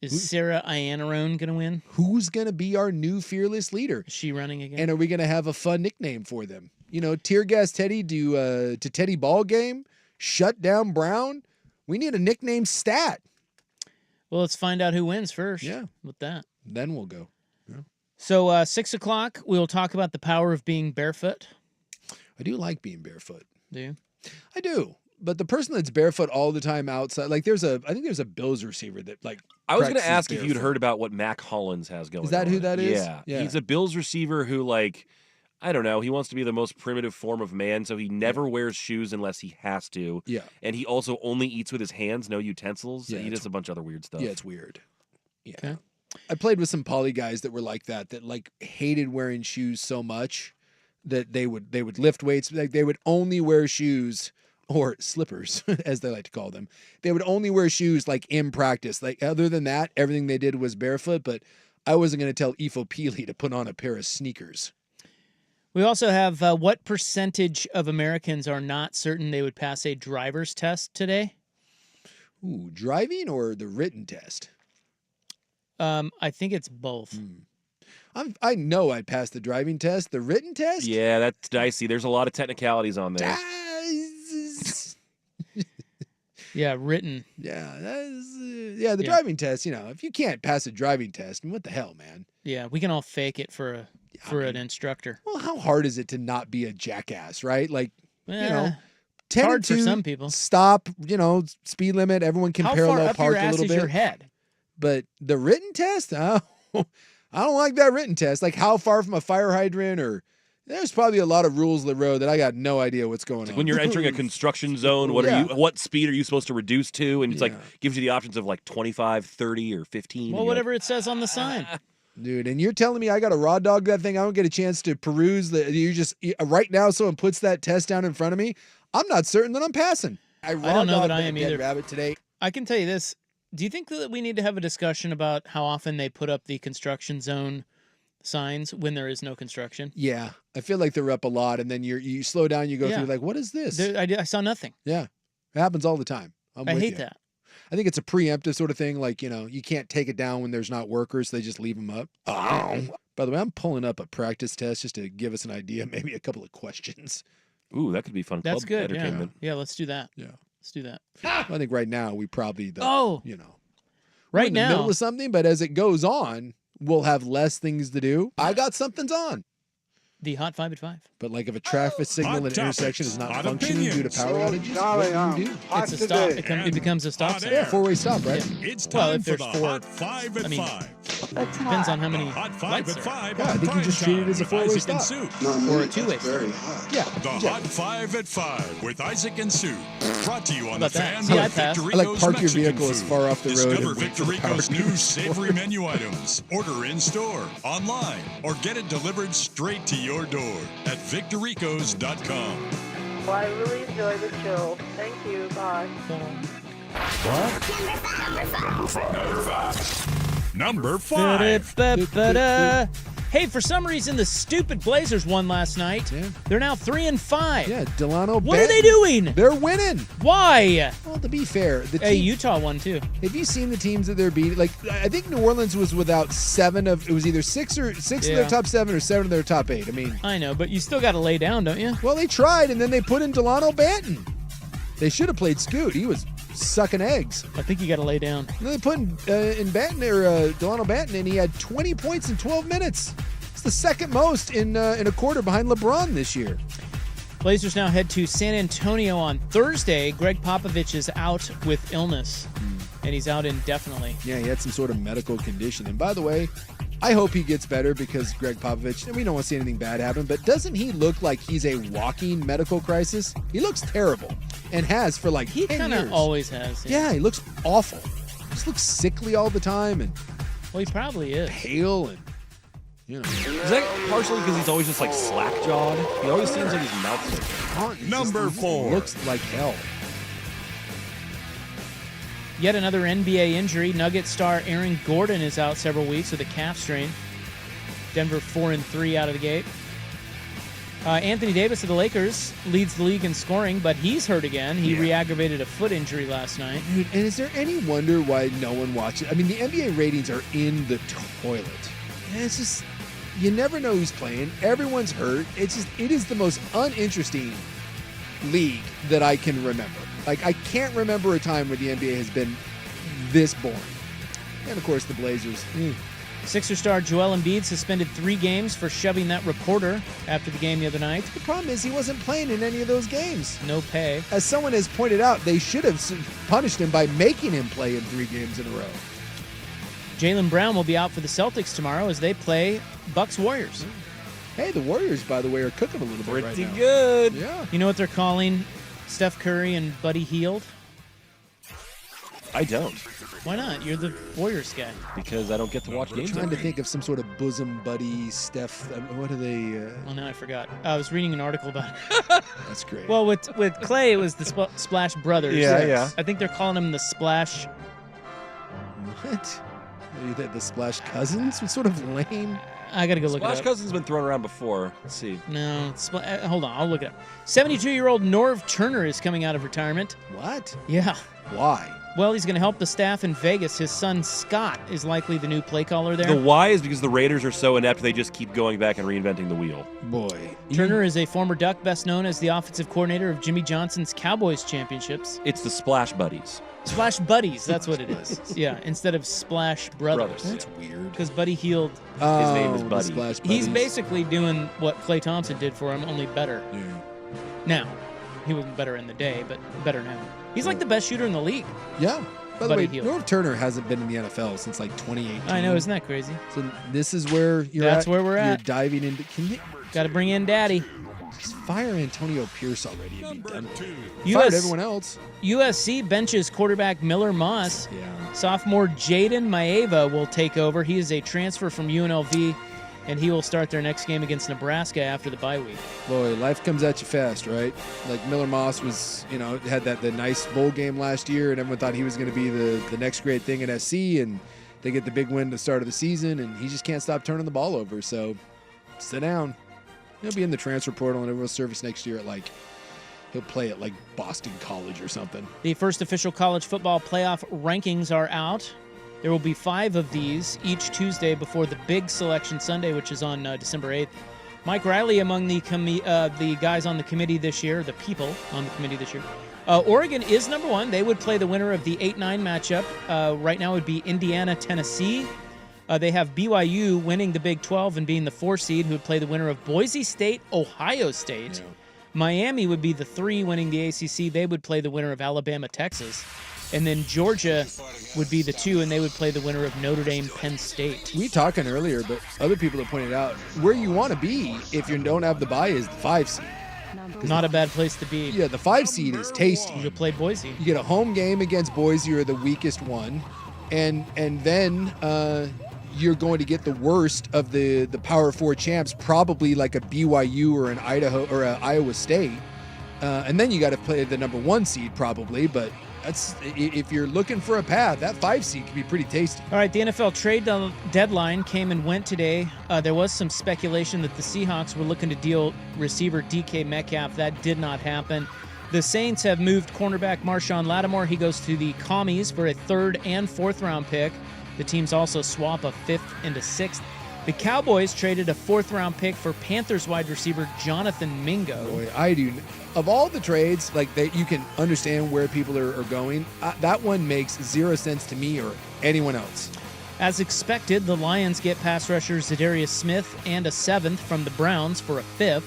Is Sarah Iannarone going to win? Who's going to be our new fearless leader? Is she running again? And are we going to have a fun nickname for them? You know, Tear Gas Teddy to Teddy Ball Game, Shut Down Brown. We need a nickname stat. Well, let's find out who wins first. Yeah. With that. Then we'll go. Yeah. So 6 o'clock, we'll talk about the power of being barefoot. I do like being barefoot. Do you? I do. But the person that's barefoot all the time outside, like I think there's a Bills receiver that like. I was going to ask if you'd heard about what Mac Hollins has going on. Is that who that is? Yeah. He's a Bills receiver who, like, I don't know, he wants to be the most primitive form of man, so he never wears shoes unless he has to. Yeah. And he also only eats with his hands, no utensils. Yeah, he does a bunch of other weird stuff. Yeah, it's weird. Yeah. Okay. I played with some poly guys that were like that like hated wearing shoes so much that they would lift weights. Like they would only wear shoes or slippers, as they like to call them. They would only wear shoes like in practice. Like other than that, everything they did was barefoot. But I wasn't going to tell Ifo Peely to put on a pair of sneakers. We also have what percentage of Americans are not certain they would pass a driver's test today? Ooh, driving or the written test? I think it's both. I know I'd pass the driving test. The written test? Yeah, that's dicey. There's a lot of technicalities on there. Yeah, written. Yeah, the driving test. You know, if you can't pass a driving test, what the hell, man? Yeah, we can all fake it for an instructor. Well, how hard is it to not be a jackass, right? Like, you know, 10 hard and 2, for some people. Stop, you know, speed limit. Everyone can parallel park a little bit. How far up your ass is your head? But the written test, I don't like that written test. Like how far from a fire hydrant, or there's probably a lot of rules of the road that I got no idea what's going on. When you're entering a construction zone, what speed are you supposed to reduce to? And it's like gives you the options of like 25, 30, or 15. Well, whatever it says on the sign. Dude, and you're telling me I got to raw dog that thing? I don't get a chance to peruse right now someone puts that test down in front of me. I'm not certain that I'm passing. I don't know that I am either. Rabbit today. I can tell you this. Do you think that we need to have a discussion about how often they put up the construction zone signs when there is no construction? Yeah, I feel like they're up a lot, and then you slow down, you go through like, what is this? I saw nothing. Yeah, it happens all the time. I hate that. I think it's a preemptive sort of thing. Like, you know, you can't take it down when there's not workers. They just leave them up. Oh. By the way, I'm pulling up a practice test just to give us an idea, maybe a couple of questions. Ooh, that could be fun. That's Club good. Entertainment. Yeah, let's do that. Yeah. Let's do that. I think right now we probably, right in the now, middle of something, but as it goes on, we'll have less things to do. I got something's on. The Hot 5 at 5. But like if a traffic signal Hot at an intersection is not functioning due to power outages, golly, what do you do? It's a stop. It becomes a stop sign. Yeah, four-way stop, right? It's Well, time if for there's the four, Hot 5 at 5. Depends on how many Hot 5 lights at there are. 5 Yeah, I on think you just treat it as a Primetime four-way with Isaac and stop. Sue. Or a two-way stop. Yeah. The Hot 5 at 5 with Isaac and Sue. Brought to you on How the about that? Fan See, by I pass. Victorico's I like park your Mexican vehicle as food. far off the road Discover and wait for the power Victorico's to new restore. savory menu items. Order in store, online, or get it delivered straight to your door at victoricos.com. Well, I really enjoy the show. Thank you. Bye. Number 5. Ba-da-ba-ba-da. Hey, for some reason, the stupid Blazers won last night. Yeah. They're now 3-5. Yeah, Delano. What are they doing? They're winning. Why? Well, to be fair, the Hey, team, Utah won too. have you seen the teams that they're beating? Like, I think New Orleans was without it was either six of their top 7 or 7 of their top 8. I mean, I know, but you still got to lay down, don't you? well, they tried, and then they put in Delano Banton. They should have played Scoot. He was sucking eggs. I think you got to lay down. And then they put in Banton or Delano Banton, and he had 20 points in 12 minutes. It's the second most in a quarter behind LeBron this year. Blazers now head to San Antonio on Thursday. Greg Popovich is out with illness, and he's out indefinitely. Yeah, he had some sort of medical condition. And by the way, I hope he gets better because Greg Popovich, and we don't want to see anything bad happen, but doesn't he look like he's a walking medical crisis? He looks terrible and has for like 10 years. He kind of always has. Yeah, he looks awful. Just looks sickly all the time and Well, he probably is. pale and, you know. Is that partially because he's always just like slack-jawed? He always seems like his mouth's like Number 4. Looks like hell. Yet another NBA injury. Nuggets star Aaron Gordon is out several weeks with a calf strain. Denver 4-3 out of the gate. Anthony Davis of the Lakers leads the league in scoring, but he's hurt again. He re-aggravated a foot injury last night. Dude, and is there any wonder why no one watches? I mean, the NBA ratings are in the toilet. And it's just, you never know who's playing. Everyone's hurt. It is the most uninteresting league that I can remember. Like, I can't remember a time where the NBA has been this boring. And, of course, the Blazers. Sixer star Joel Embiid suspended 3 games for shoving that reporter after the game the other night. The problem is he wasn't playing in any of those games. No pay. As someone has pointed out, they should have punished him by making him play in 3 games in a row. Jaylen Brown will be out for the Celtics tomorrow as they play Bucks Warriors. Hey, the Warriors, by the way, are cooking a little bit right now. pretty good. Yeah. You know what they're calling Steph Curry and Buddy Hield? I don't, Why not? You're the Warriors guy. because I don't get to watch I'm games. trying to think of some sort of bosom buddy, Steph. What are they? Well, now I forgot. I was reading an article about it. That's great. Well, with Clay, it was the Splash Brothers. Yeah, yeah. I think they're calling them the Splash. What? Are you the Splash Cousins? What sort of lame? I got to go look Splash it up. Cousins been thrown around before. Let's see. No, hold on. I'll look it up. 72-year-old Norv Turner is coming out of retirement. What? Yeah. Why? Well, he's going to help the staff in Vegas. His son, Scott, is likely the new play caller there. The why is because the Raiders are so inept they just keep going back and reinventing the wheel. Boy. Turner is a former Duck, best known as the offensive coordinator of Jimmy Johnson's Cowboys championships. It's the Splash Buddies. Splash Buddies, that's what it is. Yeah, instead of Splash Brothers. That's weird. Because Buddy Hield, His name is the Buddy. Splash he's Buddies. basically doing what Klay Thompson did for him, only better. Yeah. Now, he wasn't better in the day, but better now. He's like the best shooter in the league. Yeah. By the Buddy way, Hield. Norv Turner hasn't been in the NFL since like 2018. I know, isn't that crazy? So this is where you're That's at. where we're You're at. diving into. Can you Got to bring in Daddy. just fire Antonio Pierce already and be done with it? US Fired everyone else. USC benches quarterback Miller Moss. Yeah. Sophomore Jaden Maeva will take over. He is a transfer from UNLV, and he will start their next game against Nebraska after the bye week. Boy, life comes at you fast, right? Like Miller Moss was, had the nice bowl game last year, and everyone thought he was going to be the next great thing at SC, and they get the big win at the start of the season, and he just can't stop turning the ball over. So sit down. He'll be in the transfer portal, and everyone's service next year at he'll play at Boston College or something. The first official college football playoff rankings are out. There will be 5 of these each Tuesday before the big selection Sunday, which is on December 8th. Mike Riley among the guys on the committee this year, the people on the committee this year. Oregon is number 1. They would play the winner of the 8-9 matchup. Right now it would be Indiana-Tennessee. They have BYU winning the Big 12 and being the 4 seed, who would play the winner of Boise State, Ohio State. Yeah. Miami would be the 3 winning the ACC. They would play the winner of Alabama, Texas. And then Georgia would be the 2, and they would play the winner of Notre Dame, Penn State. We talking earlier, but other people have pointed out where you want to be if you don't have the bye is the 5 seed. Not a bad place to be. Yeah, the 5 seed is tasty. You play Boise. You get a home game against Boise, or the weakest one, and then you're going to get the worst of the Power 4 champs, probably like a BYU or an Idaho or an Iowa State, and then you got to play the number 1 seed probably. But that's, if you're looking for a path, that 5 seed can be pretty tasty. All right, the NFL trade deadline came and went today. There was some speculation that the Seahawks were looking to deal receiver DK Metcalf. That did not happen. The Saints have moved cornerback Marshawn Lattimore. He goes to the Commies for a 3rd and 4th round pick. The teams also swap a 5th and a 6th. The Cowboys traded a 4th round pick for Panthers wide receiver Jonathan Mingo. Boy, I do. Of all the trades, like that, you can understand where people are going. That one makes 0 sense to me or anyone else. As expected, the Lions get pass rusher Zadarius Smith and a 7th from the Browns for a 5th.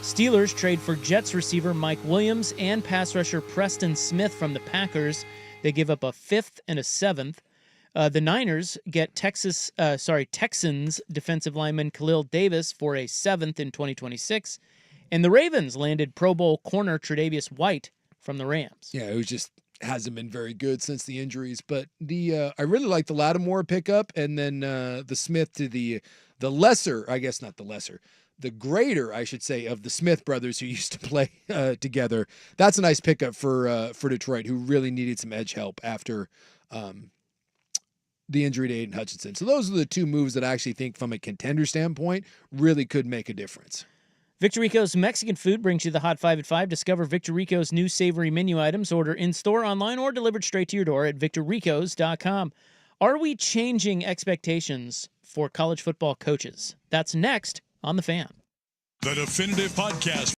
Steelers trade for Jets receiver Mike Williams and pass rusher Preston Smith from the Packers. They give up a 5th and a 7th. The Niners get Texans defensive lineman Khalil Davis for a 7th in 2026. And the Ravens landed Pro Bowl corner Tre'Davious White from the Rams. Yeah, it was just hasn't been very good since the injuries. But I really like the Lattimore pickup, and then the Smith to the lesser, I guess not the lesser, the greater, I should say, of the Smith brothers who used to play together. That's a nice pickup for Detroit, who really needed some edge help after the injury to Aiden Hutchinson. So those are the 2 moves that I actually think, from a contender standpoint, really could make a difference. Victor Rico's Mexican food brings you the Hot 5 at 5. Discover Victor Rico's new savory menu items. Order in-store, online, or delivered straight to your door at victorricos.com. Are we changing expectations for college football coaches? That's next on The Fan. The definitive podcast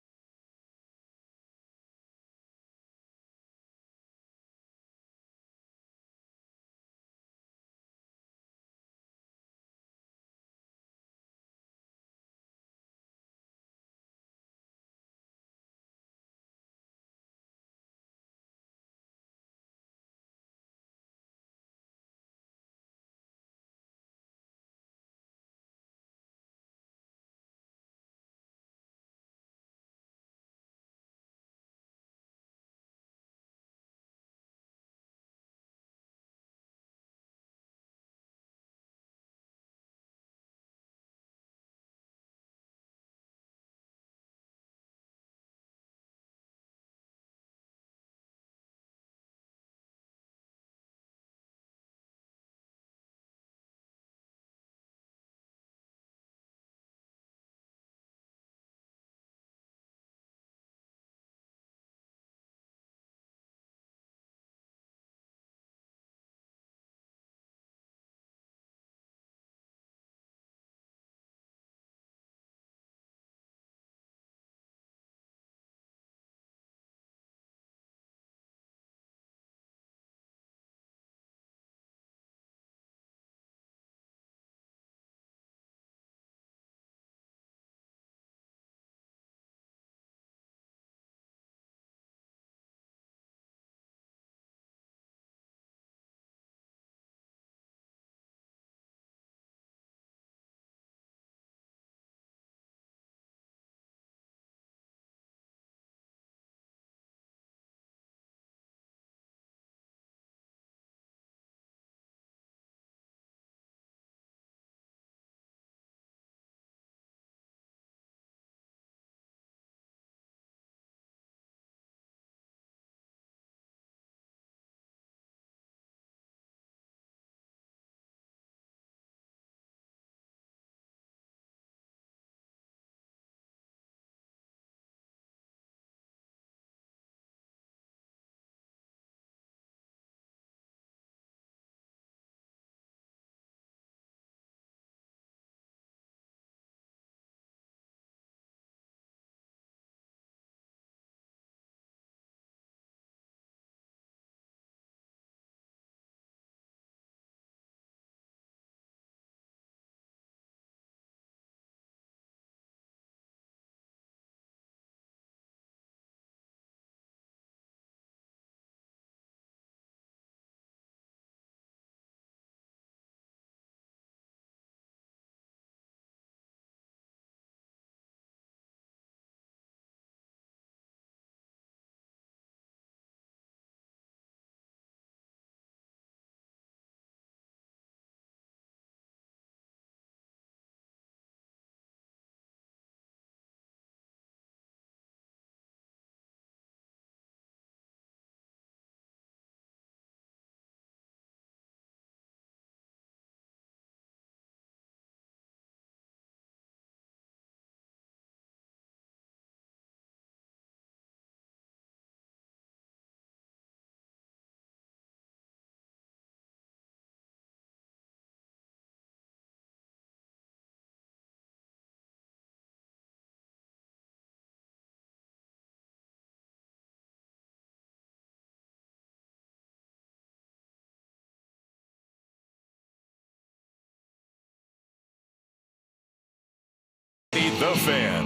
The Fan.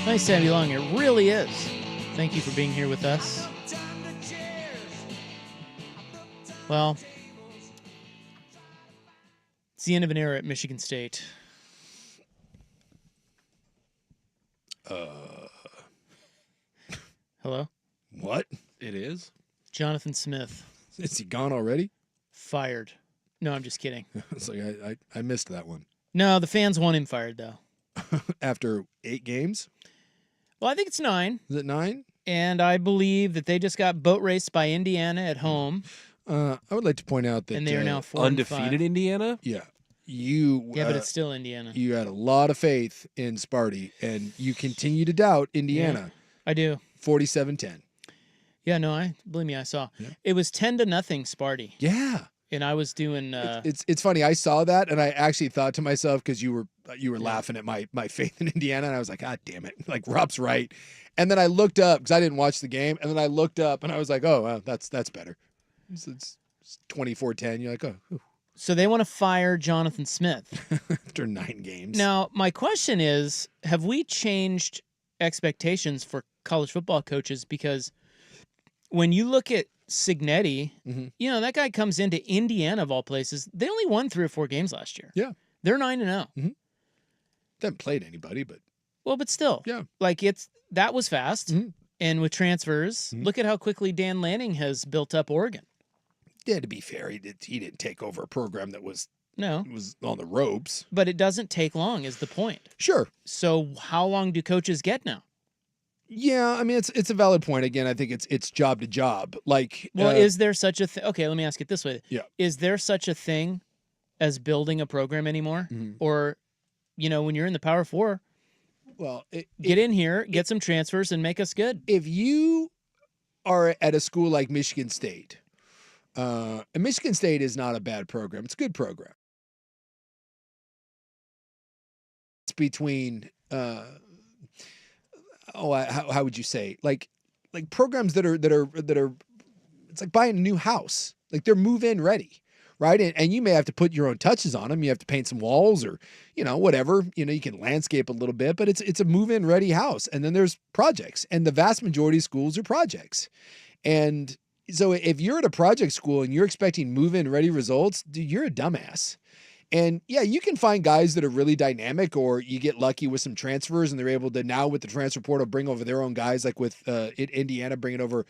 Nice to have you along. It really is. Thank you for being here with us. Well, it's the end of an era at Michigan State. Hello? What? It is? Jonathan Smith. Is he gone already? Fired. No, I'm just kidding. It's like I missed that one. No, the fans want him fired, though. After 8 games? Well, I think it's 9. Is it 9? And I believe that they just got boat raced by Indiana at home. I would like to point out that And they are now 4-5. Undefeated Indiana? Yeah. Yeah, but it's still Indiana. You had a lot of faith in Sparty, and you continue to doubt Indiana. Yeah, I do. 47-10. Yeah, no, believe me, I saw. Yeah. It was 10-0 Sparty. Yeah. And I was doing it's funny. I saw that and I actually thought to myself, because you were laughing at my faith in Indiana, and I was like, God damn it. Like, Rob's right. And then I looked up, because I didn't watch the game, and then I looked up and I was like, oh, well, that's better. It's 24-10. You're like, oh. Whew. So they want to fire Jonathan Smith. After 9 games. Now, my question is, have we changed expectations for college football coaches? Because when you look at Signetti, you know, that guy comes into Indiana, of all places. They only won 3 or 4 games last year. Yeah. They're 9-0. They haven't played anybody, but. Well, but still. Yeah. Like, that was fast. And with transfers, look at how quickly Dan Lanning has built up Oregon. Yeah, to be fair, he didn't take over a program that was was on the ropes. But it doesn't take long, is the point. Sure. So how long do coaches get now? Yeah, I mean, it's a valid point. Again, I think it's job to job. Like, well, is there such a thing? Okay, let me ask it this way. Yeah. Is there such a thing as building a program anymore? Or, you know, when you're in the Power 4, well, get in here, get some transfers, and make us good. If you are at a school like Michigan State, and Michigan State is not a bad program. It's a good program. It's between, how would you say, like programs that are, it's like buying a new house. Like, they're move-in ready, right? And you may have to put your own touches on them. You have to paint some walls or, you know, whatever. You know, you can landscape a little bit, but it's a move-in ready house. And then there's projects, and the vast majority of schools are projects. And so if you're at a project school and you're expecting move-in ready results, dude, you're a dumbass. And yeah, you can find guys that are really dynamic, or you get lucky with some transfers and they're able to now with the transfer portal bring over their own guys, like with Indiana bringing over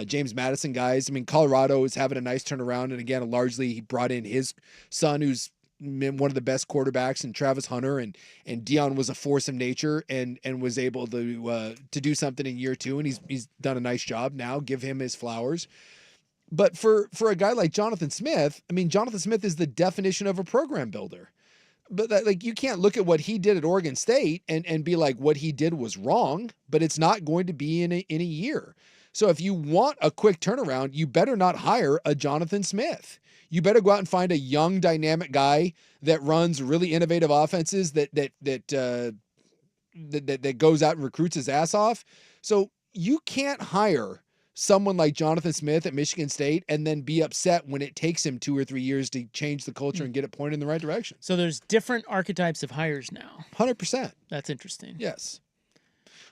James Madison guys. I mean, Colorado is having a nice turnaround. And again, largely he brought in his son, who's one of the best quarterbacks, and Travis Hunter, and Dion was a force of nature and was able to do something in year 2. And he's done a nice job now. Give him his flowers. But for a guy like Jonathan Smith, I mean, Jonathan Smith is the definition of a program builder. But like, you can't look at what he did at Oregon State and be like, what he did was wrong, but it's not going to be in a year. So if you want a quick turnaround, you better not hire a Jonathan Smith. You better go out and find a young, dynamic guy that runs really innovative offenses that goes out and recruits his ass off. So you can't hire someone like Jonathan Smith at Michigan State and then be upset when it takes him 2 or 3 years to change the culture and get it pointed in the right direction. So there's different archetypes of hires now. 100%. That's interesting. Yes.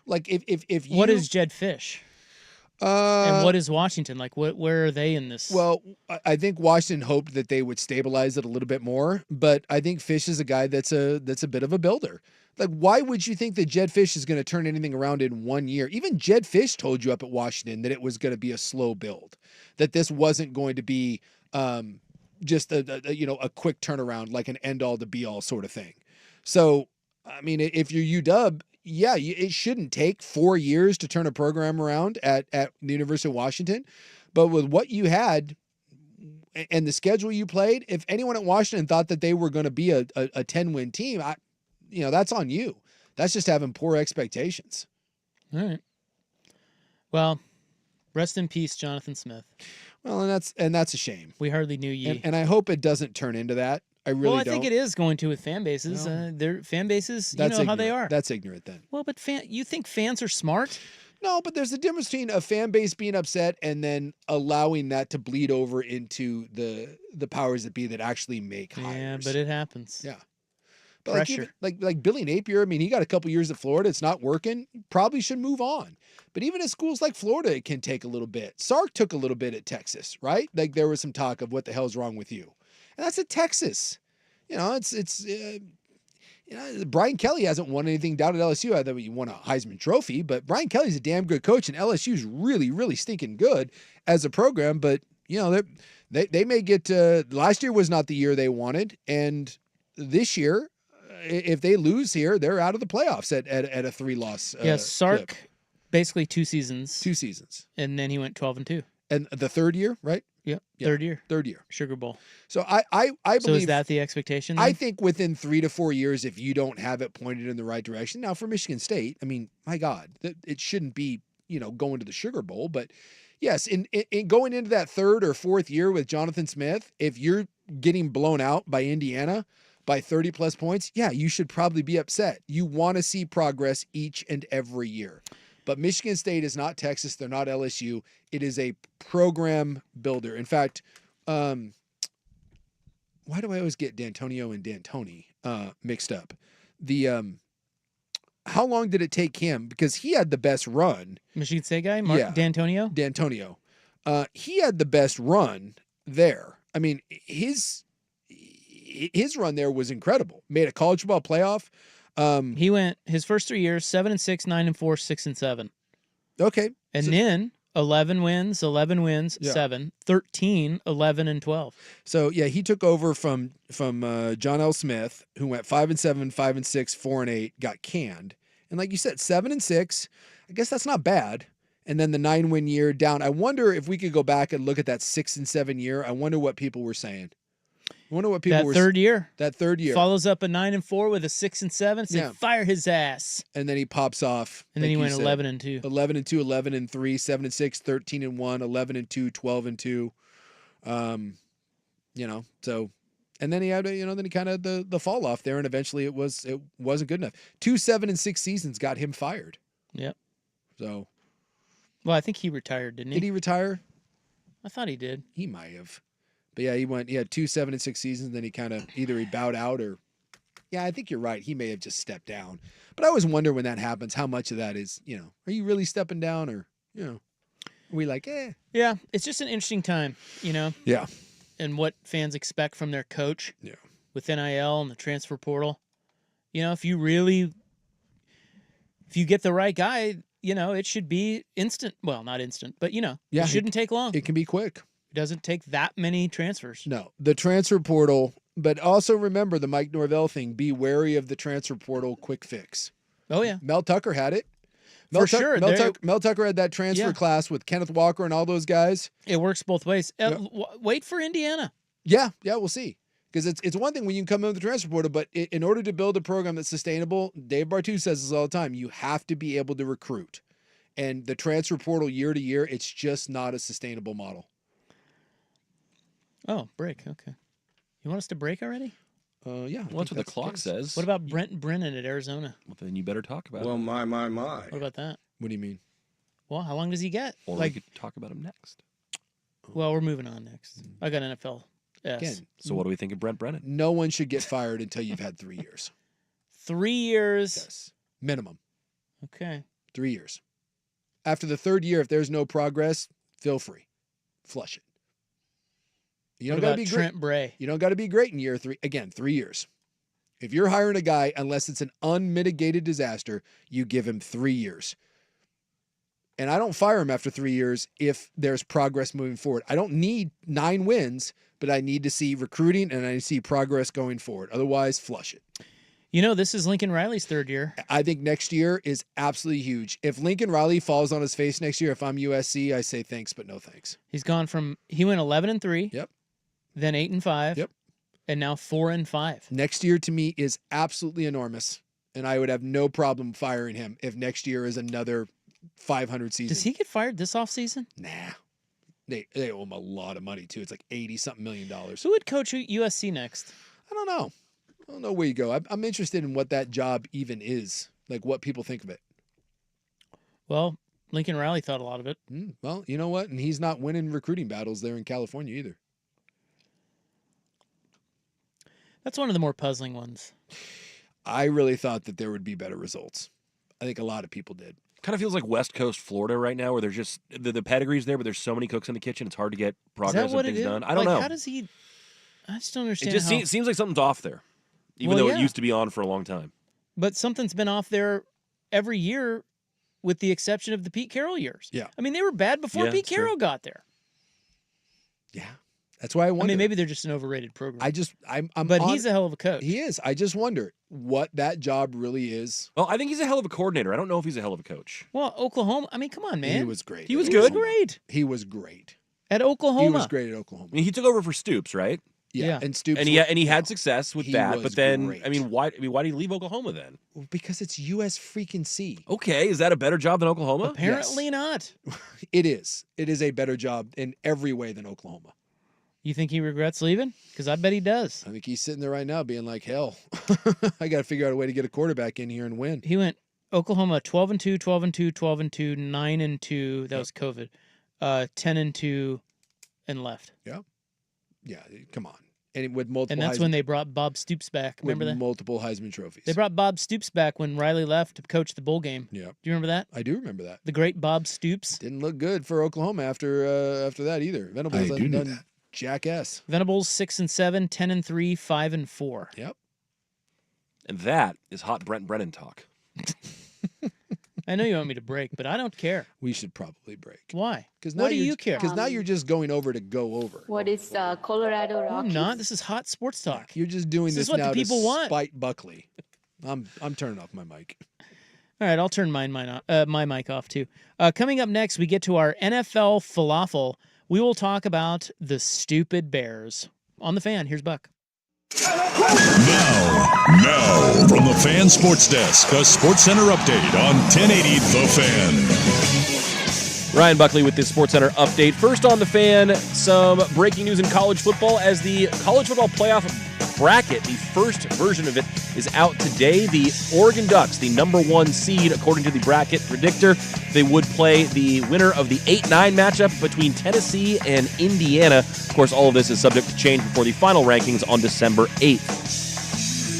Like if you, what is Jed Fish? And what is Washington? Like, where are they in this? Well, I think Washington hoped that they would stabilize it a little bit more, but I think Fish is a guy that's a bit of a builder. Like, why would you think that Jed Fish is going to turn anything around in 1 year? Even Jed Fish told you up at Washington that it was going to be a slow build, that this wasn't going to be just a quick turnaround, like an end all to be all sort of thing. So, I mean, if you're UW, yeah, it shouldn't take 4 years to turn a program around at the University of Washington. But with what you had and the schedule you played, if anyone at Washington thought that they were going to be a 10-win team, that's on you. That's just having poor expectations. All right. Well, rest in peace, Jonathan Smith. Well, and that's a shame. We hardly knew ye. And I hope it doesn't turn into that. I really don't. Well, I think it is going to with fan bases. No. Their fan bases, you That's know ignorant. how they are. That's ignorant then. Well, but you think fans are smart? No, but there's a difference between a fan base being upset and then allowing that to bleed over into the powers that be that actually make hires. Yeah, but it happens. Yeah. But Pressure. like Billy Napier, I mean, he got a couple years at Florida. It's not working. Probably should move on. But even at schools like Florida, it can take a little bit. Sark took a little bit at Texas, right? Like there was some talk of what the hell's wrong with you, and that's at Texas. You know, Brian Kelly hasn't won anything down at LSU. I thought he won a Heisman Trophy, but Brian Kelly's a damn good coach, and LSU's really, really stinking good as a program. But you know, they may get. Last year was not the year they wanted, and this year, if they lose here, they're out of the playoffs at a 3-loss. Sark, clip. basically 2 seasons. 2 seasons, and then he went 12-2. And the third year, right? Yep, Yeah, third year. Third year. Sugar Bowl. So I believe. So is that the expectation? Then? I think within 3 to 4 years, if you don't have it pointed in the right direction. Now for Michigan State, I mean, my God, it shouldn't be, going to the Sugar Bowl, but yes, in going into that 3rd or 4th year with Jonathan Smith, if you're getting blown out by Indiana by 30 plus points, yeah, you should probably be upset. You want to see progress each and every year. But Michigan State is not Texas. They're not LSU. It is a program builder. In fact, why do I always get D'Antonio and D'Antoni mixed up? How long did it take him? Because he had the best run. Michigan State guy? D'Antonio? D'Antonio. He had the best run there. I mean, his run there was incredible. Made a college football playoff. He went his first 3 years, 7-6, 9-4, 6-7. Okay. And then 11 wins, Yeah. 7, 13, 11, and 12. So yeah, he took over from John L. Smith, who went 5-7, 5-6, 4-8, got canned. And like you said, 7-6, I guess that's not bad. And then the 9-win year down. I wonder if we could go back and look at that 6-7 year. I wonder what people were saying. I wonder what people were That third year. Follows up a 9-4 with a 6-7. Say, fire his ass. And then he pops off. And then he went 11-2. 11-2, 11-3, 7-6, 13-1, 11-2, 12-2. So, and then he had, then he kind of the fall off there, and eventually it wasn't good enough. 2 7-6 seasons got him fired. Yep. So. Well, I think he retired, didn't he? Did he retire? I thought he did. He might have. But yeah, he had 2 7-6 seasons. Then he kind of either he bowed out or, yeah, I think you're right. He may have just stepped down. But I always wonder when that happens, how much of that is, are you really stepping down or, are we like, eh? Yeah, it's just an interesting time, Yeah. And what fans expect from their coach. Yeah. With NIL and the transfer portal, if you get the right guy, it should be instant. Well, not instant, but it shouldn't take long. It can be quick. It doesn't take that many transfers. No, the transfer portal, but also remember the Mike Norvell thing. Be wary of the transfer portal quick fix. Oh yeah, Mel Tucker had it. For sure. Mel Tucker had that transfer class with Kenneth Walker and all those guys. It works both ways. Wait for Indiana. Yeah, we'll see. Because it's one thing when you can come in with the transfer portal, but in order to build a program that's sustainable, Dave Bartu says this all the time, you have to be able to recruit. And the transfer portal year to year, it's just not a sustainable model. Oh, break. Okay. You want us to break already? Yeah. Well, that's what the clock says. What about Brent Brennan at Arizona? Well, then you better talk about it. Well, my. What about that? What do you mean? Well, how long does he get? Or we could talk about him next. Well, we're moving on next. I got NFL. Again, so what do we think of Brent Brennan? No one should get fired until you've had 3 years. 3 years? Yes. Minimum. Okay. 3 years. After the 3rd year, if there's no progress, feel free. Flush it. You don't got to be Trent great. Bray? You don't got to be great in year 3. Again, 3 years. If you're hiring a guy, unless it's an unmitigated disaster, you give him 3 years. And I don't fire him after 3 years if there's progress moving forward. I don't need 9 wins, but I need to see recruiting and I need to see progress going forward. Otherwise, flush it. This is Lincoln Riley's 3rd year. I think next year is absolutely huge. If Lincoln Riley falls on his face next year, if I'm USC, I say thanks, but no thanks. He went 11-3. Yep. Then 8-5. Yep. And now 4-5. Next year to me is absolutely enormous. And I would have no problem firing him if next year is another 500 season. Does he get fired this offseason? Nah. They owe him a lot of money too. It's like $80-something million. Who would coach USC next? I don't know. I don't know where you go. I'm interested in what that job even is, like what people think of it. Well, Lincoln Riley thought a lot of it. Well, you know what? And he's not winning recruiting battles there in California either. That's one of the more puzzling ones. I really thought that there would be better results. I think a lot of people did. Kind of feels like West Coast Florida right now, where there's just the pedigree's there, but there's so many cooks in the kitchen, it's hard to get progress and things done. I don't know. How does he? I just don't understand. It just seems like something's off there, even though it used to be on for a long time. But something's been off there every year, with the exception of the Pete Carroll years. Yeah, I mean they were bad before Pete Carroll got there. Yeah. That's why I wonder. I mean, maybe they're just an overrated program. But he's a hell of a coach. He is. I just wonder what that job really is. Well, I think he's a hell of a coordinator. I don't know if he's a hell of a coach. Well, Oklahoma. I mean, come on, man. He was great. He was good. He was great at Oklahoma. He was great at Oklahoma. I mean, he took over for Stoops, right? Yeah. And Stoops, and he had success with that. But then, great. I mean, why did he leave Oklahoma then? Well, because it's U.S. freaking C. Okay, is that a better job than Oklahoma? Apparently not. It is. It is a better job in every way than Oklahoma. You think he regrets leaving? Because I bet he does. I think he's sitting there right now being like, hell, I got to figure out a way to get a quarterback in here and win. He went Oklahoma 12-2, 12-2, 12-2, 9-2. That was COVID. 10-2, and left. Yeah. Yeah, come on. And with multiple. And that's when they brought Bob Stoops back. Remember that? Multiple Heisman trophies. They brought Bob Stoops back when Riley left to coach the bowl game. Yeah. Do you remember that? I do remember that. The great Bob Stoops. Didn't look good for Oklahoma after that either. Venables hasn't done jackass. Venables 6-7, 10-3, 5-4. Yep. And that is hot Brent Brennan talk. I know you want me to break, but I don't care. We should probably break. Why? What do you care? Because now you're just going over to go over. What is Colorado Rockies? I'm not. This is hot sports talk. You're just doing this is what now the people to want. spite Buckley. I'm turning off my mic. All right, I'll turn my mic off too. Coming up next, we get to our NFL falafel. We will talk about the stupid Bears. On the Fan, here's Buck. Now, from the Fan Sports Desk, a Sports Center update on 1080 The Fan. Ryan Buckley with this Sports Center update. First on the Fan, some breaking news in college football as the college football playoff bracket, the first version of it, is out today. The Oregon Ducks, the #1 seed, according to the bracket predictor, they would play the winner of the 8-9 matchup between Tennessee and Indiana. Of course, all of this is subject to change before the final rankings on December 8th.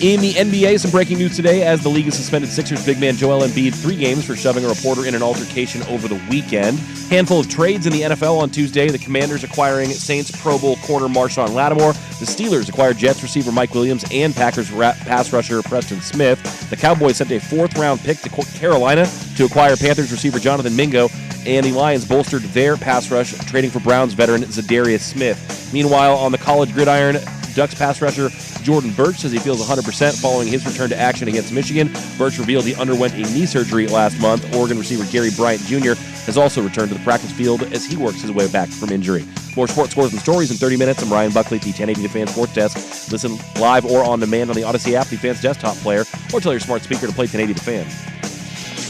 In the NBA, some breaking news today as the league has suspended Sixers big man Joel Embiid 3 games for shoving a reporter in an altercation over the weekend. Handful of trades in the NFL on Tuesday. The Commanders acquiring Saints Pro Bowl corner Marshawn Lattimore. The Steelers acquired Jets receiver Mike Williams and Packers pass rusher Preston Smith. The Cowboys sent a 4th-round pick to Carolina to acquire Panthers receiver Jonathan Mingo. And the Lions bolstered their pass rush, trading for Browns veteran Zadarius Smith. Meanwhile, on the college gridiron, Ducks pass rusher Jordan Birch says he feels 100% following his return to action against Michigan. Birch revealed he underwent a knee surgery last month. Oregon receiver Gary Bryant Jr. has also returned to the practice field as he works his way back from injury. More sports scores and stories in 30 minutes. I'm Ryan Buckley at the 1080 The Fan Sports Desk. Listen live or on demand on the Odyssey app, the Fan's desktop player, or tell your smart speaker to play 1080 The Fan.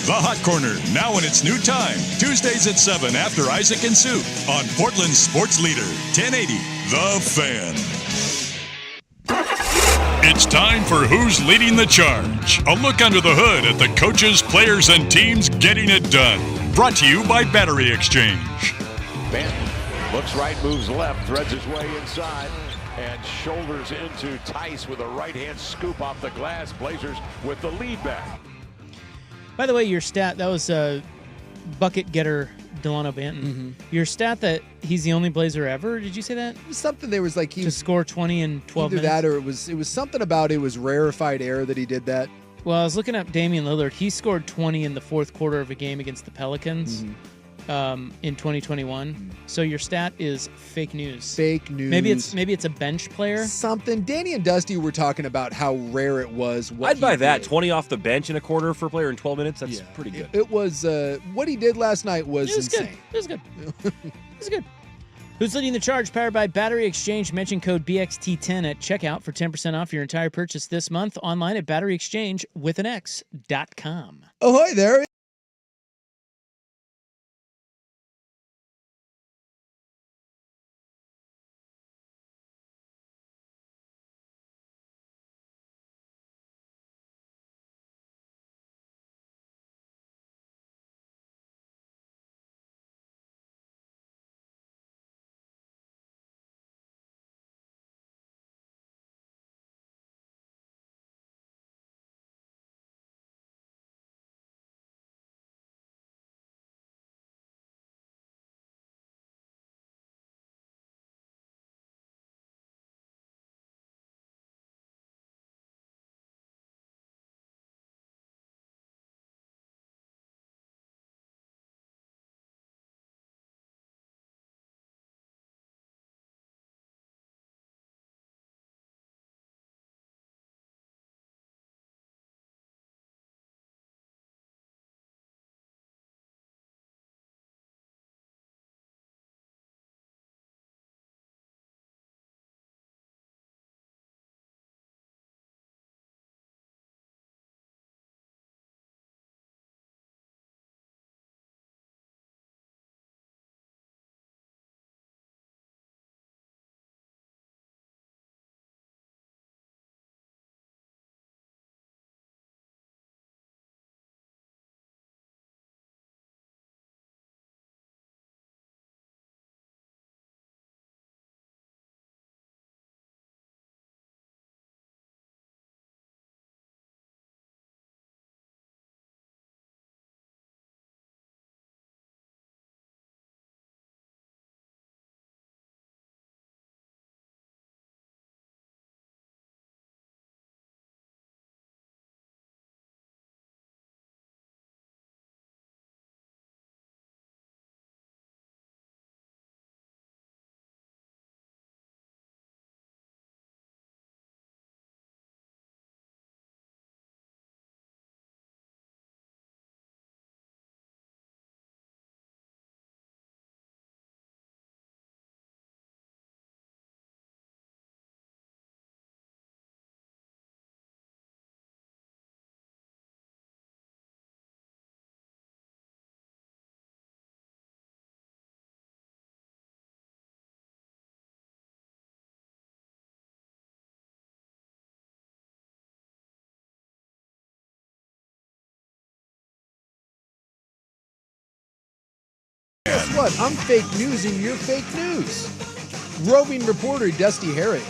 The Hot Corner, now in its new time. Tuesdays at 7 after Isaac and Sue on Portland's sports leader, 1080 The Fan. It's time for Who's Leading the Charge. A look under the hood at the coaches, players, and teams getting it done. Brought to you by Battery Exchange. Banter looks right, moves left, threads his way inside, and shoulders into Tice with a right-hand scoop off the glass. Blazers with the lead back. By the way, your stat, that was bucket getter Delano Banton. Mm-hmm. Your stat that he's the only Blazer ever, did you say that? It was something there was like he to score 20 in 12 either minutes? that or it was something about it was rarefied air that he did that. Well, I was looking up Damian Lillard. He scored 20 in the fourth quarter of a game against the Pelicans in 2021. So your stat is fake news. Fake news. Maybe it's a bench player. Something. Danny and Dusty were talking about how rare it was. I'd buy that. 20 off the bench in a quarter for a player in 12 minutes. That's pretty good. It was what he did last night was insane. It was good. It was good. Who's Leading the Charge? Powered by Battery Exchange. Mention code BXT10 at checkout for 10% off your entire purchase this month online at batteryexchange.com. Ahoy there. Guess what? I'm fake news and you're fake news. Roving reporter Dusty Harrigan.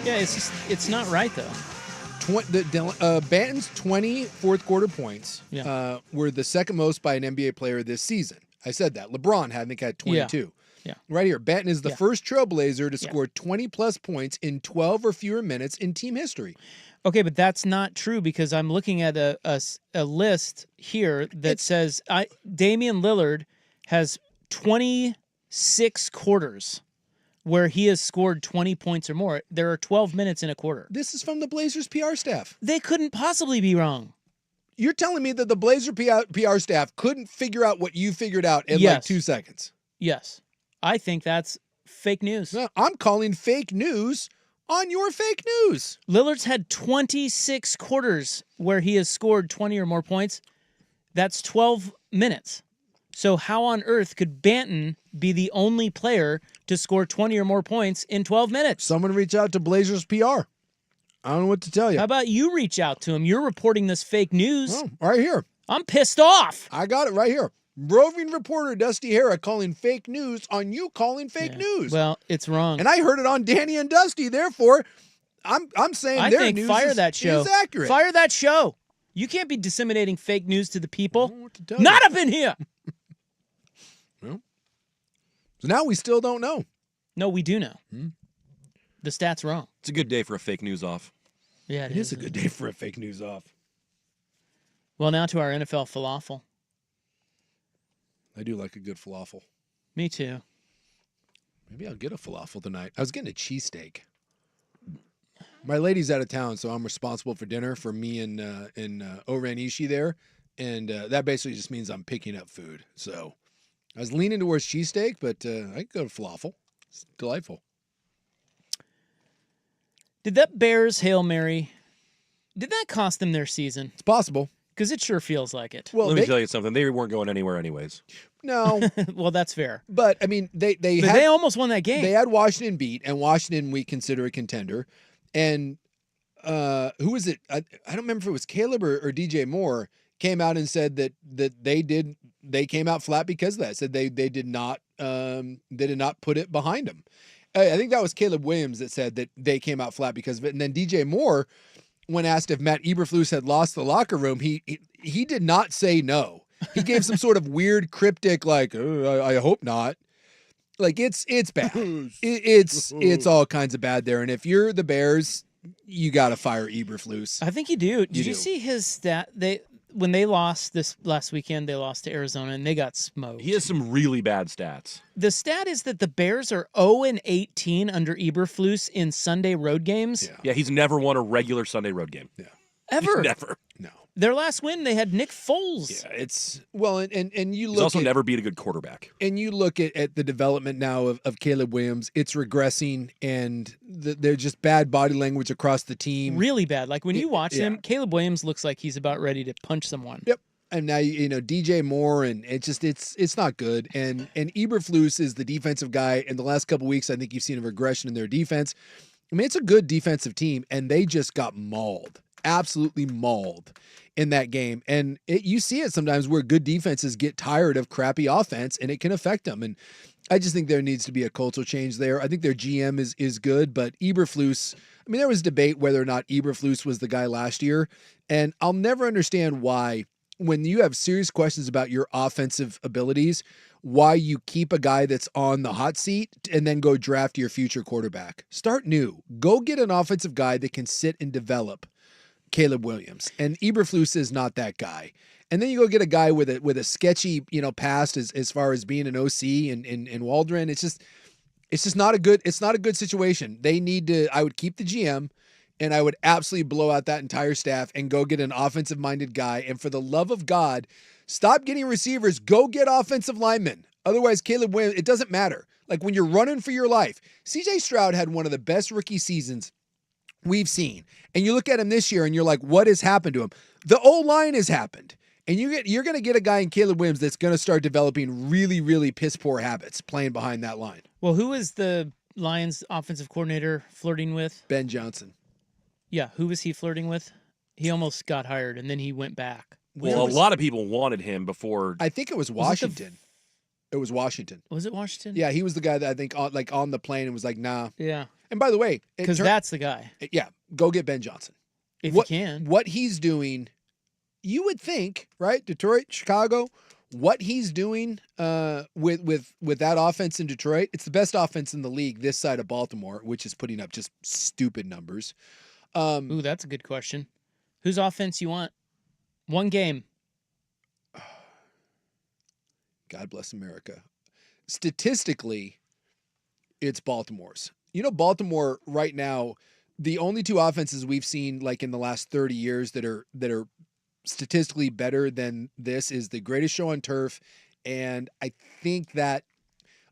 Yeah, it's not right though. Banton's 20 fourth quarter points were the second most by an NBA player this season. I said that. LeBron had 22. Yeah. Right here. Banton is the first Trailblazer to score 20-plus points in 12 or fewer minutes in team history. Okay, but that's not true because I'm looking at a list here that says Damian Lillard has 26 quarters where he has scored 20 points or more. There are 12 minutes in a quarter. This is from the Blazers PR staff. They couldn't possibly be wrong. You're telling me that the Blazer PR staff couldn't figure out what you figured out in like 2 seconds? Yes. I think that's fake news. No, I'm calling fake news on your fake news. Lillard's had 26 quarters where he has scored 20 or more points. That's 12 minutes. So how on earth could Banton be the only player to score 20 or more points in 12 minutes? Someone reach out to Blazers PR. I don't know what to tell you. How about you reach out to him? You're reporting this fake news. Oh, right here. I'm pissed off. I got it right here. Roving reporter Dusty Hara calling fake news on you calling fake news. Well, it's wrong. And I heard it on Danny and Dusty. Therefore, I'm saying their news that show. is accurate. Fire that show. You can't be disseminating fake news to the people. Not up in here. Well, so now we still don't know. No, we do know. The stat's wrong. It's a good day for a fake news off. Yeah, it is a good day for a fake news off. Well, now to our NFL falafel. I do like a good falafel. Me too. Maybe I'll get a falafel tonight. I was getting a cheesesteak. My lady's out of town, so I'm responsible for dinner for me and Oranishi there. And that basically just means I'm picking up food. So I was leaning towards cheesesteak, but I could go to falafel. It's delightful. Did that Bears Hail Mary, did that cost them their season? It's possible. Because it sure feels like it. Well, let me tell you something. They weren't going anywhere anyways. No. Well, that's fair. But, I mean, they almost won that game. They had Washington beat, and Washington we consider a contender. And who was it? I don't remember if it was Caleb or DJ Moore came out and said that they came out flat because of that. Said they did not put it behind them. I think that was Caleb Williams that said that they came out flat because of it. And then DJ Moore, when asked if Matt Eberflus had lost the locker room, he did not say no. He gave some sort of weird cryptic like, I hope not. Like it's bad. It's all kinds of bad there. And if you're the Bears, you got to fire Eberflus. I think you do. Did you see his stat? When they lost this last weekend, they lost to Arizona and they got smoked. He has some really bad stats. The stat is that the Bears are 0-18 under Eberflus in Sunday road games. Yeah, he's never won a regular Sunday road game. Yeah. Ever. Never. No. Their last win, they had Nick Foles. Yeah, it's well, and you look. He's also never beat a good quarterback. And you look at the development now of Caleb Williams. It's regressing, and they're just bad body language across the team. Really bad. Like when you watch him, Caleb Williams looks like he's about ready to punch someone. Yep. And now you know DJ Moore, and it's not good. And Eberflus is the defensive guy. In the last couple weeks, I think you've seen a regression in their defense. I mean, it's a good defensive team, and they just got mauled. Absolutely mauled in that game. And you see it sometimes where good defenses get tired of crappy offense and it can affect them. And I just think there needs to be a cultural change there. I think their GM is good, but Eberflus, I mean, there was debate whether or not Eberflus was the guy last year. And I'll never understand why, when you have serious questions about your offensive abilities, why you keep a guy that's on the hot seat and then go draft your future quarterback. Start new. Go get an offensive guy that can sit and develop Caleb Williams, and Eberflus is not that guy. And then you go get a guy with a sketchy, past as far as being an OC in Waldron. It's just not a good situation. They need to. I would keep the GM, and I would absolutely blow out that entire staff and go get an offensive minded guy. And for the love of God, stop getting receivers. Go get offensive linemen. Otherwise, Caleb Williams. It doesn't matter. Like when you're running for your life, C.J. Stroud had one of the best rookie seasons we've seen. And you look at him this year and you're like, what has happened to him? The O-line has happened. And you're going to get a guy in Caleb Williams that's going to start developing really, really piss poor habits playing behind that line. Well, who is the Lions offensive coordinator flirting with? Ben Johnson. Yeah, who was he flirting with? He almost got hired and then he went back. Well, a lot of people wanted him before. I think it was Washington. It was Washington. Was it Washington? Yeah, he was the guy that I think on the plane and was like, nah. Yeah. And by the way, Because that's the guy. Yeah, go get Ben Johnson. If you can. What he's doing, you would think, right? Detroit, Chicago, what he's doing with that offense in Detroit, it's the best offense in the league this side of Baltimore, which is putting up just stupid numbers. Ooh, that's a good question. Whose offense you want? One game. God bless America. Statistically, it's Baltimore's. You know, Baltimore right now, the only two offenses we've seen like in the last 30 years that are statistically better than this is The Greatest Show on Turf, and I think that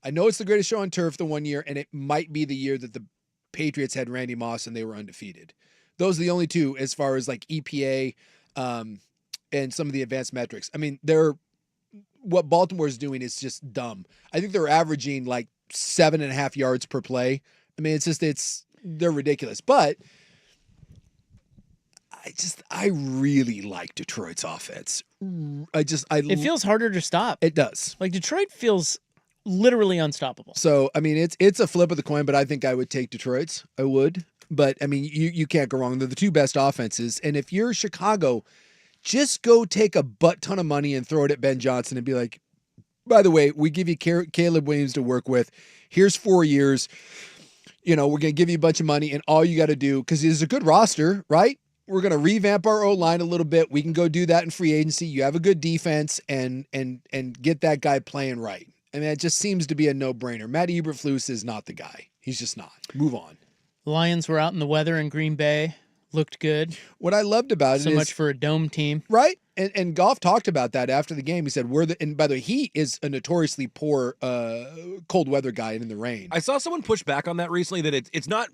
I know it's The Greatest Show on Turf the one year, and it might be the year that the Patriots had Randy Moss and they were undefeated. Those are the only two as far as like EPA and some of the advanced metrics. I mean, what Baltimore's doing is just dumb. I think they're averaging like 7.5 yards per play. I mean, they're ridiculous. But I really like Detroit's offense. It feels harder to stop. It does. Like Detroit feels literally unstoppable. So, I mean, it's a flip of the coin, but I think I would take Detroit's. I would. But, I mean, you can't go wrong. They're the two best offenses. And if you're Chicago, just go take a butt ton of money and throw it at Ben Johnson and be like, by the way, we give you Caleb Williams to work with. Here's 4 years. You know, we're going to give you a bunch of money, and all you got to do, because it's a good roster, right? We're going to revamp our O-line a little bit. We can go do that in free agency. You have a good defense and get that guy playing right. I mean, it just seems to be a no-brainer. Matt Eberflus is not the guy. He's just not. Move on. Lions were out in the weather in Green Bay. Looked good. What I loved about it so is... much for a dome team. Right? And Goff talked about that after the game. He said, and by the way, he is a notoriously poor cold weather guy in the rain. I saw someone push back on that recently, that it's not...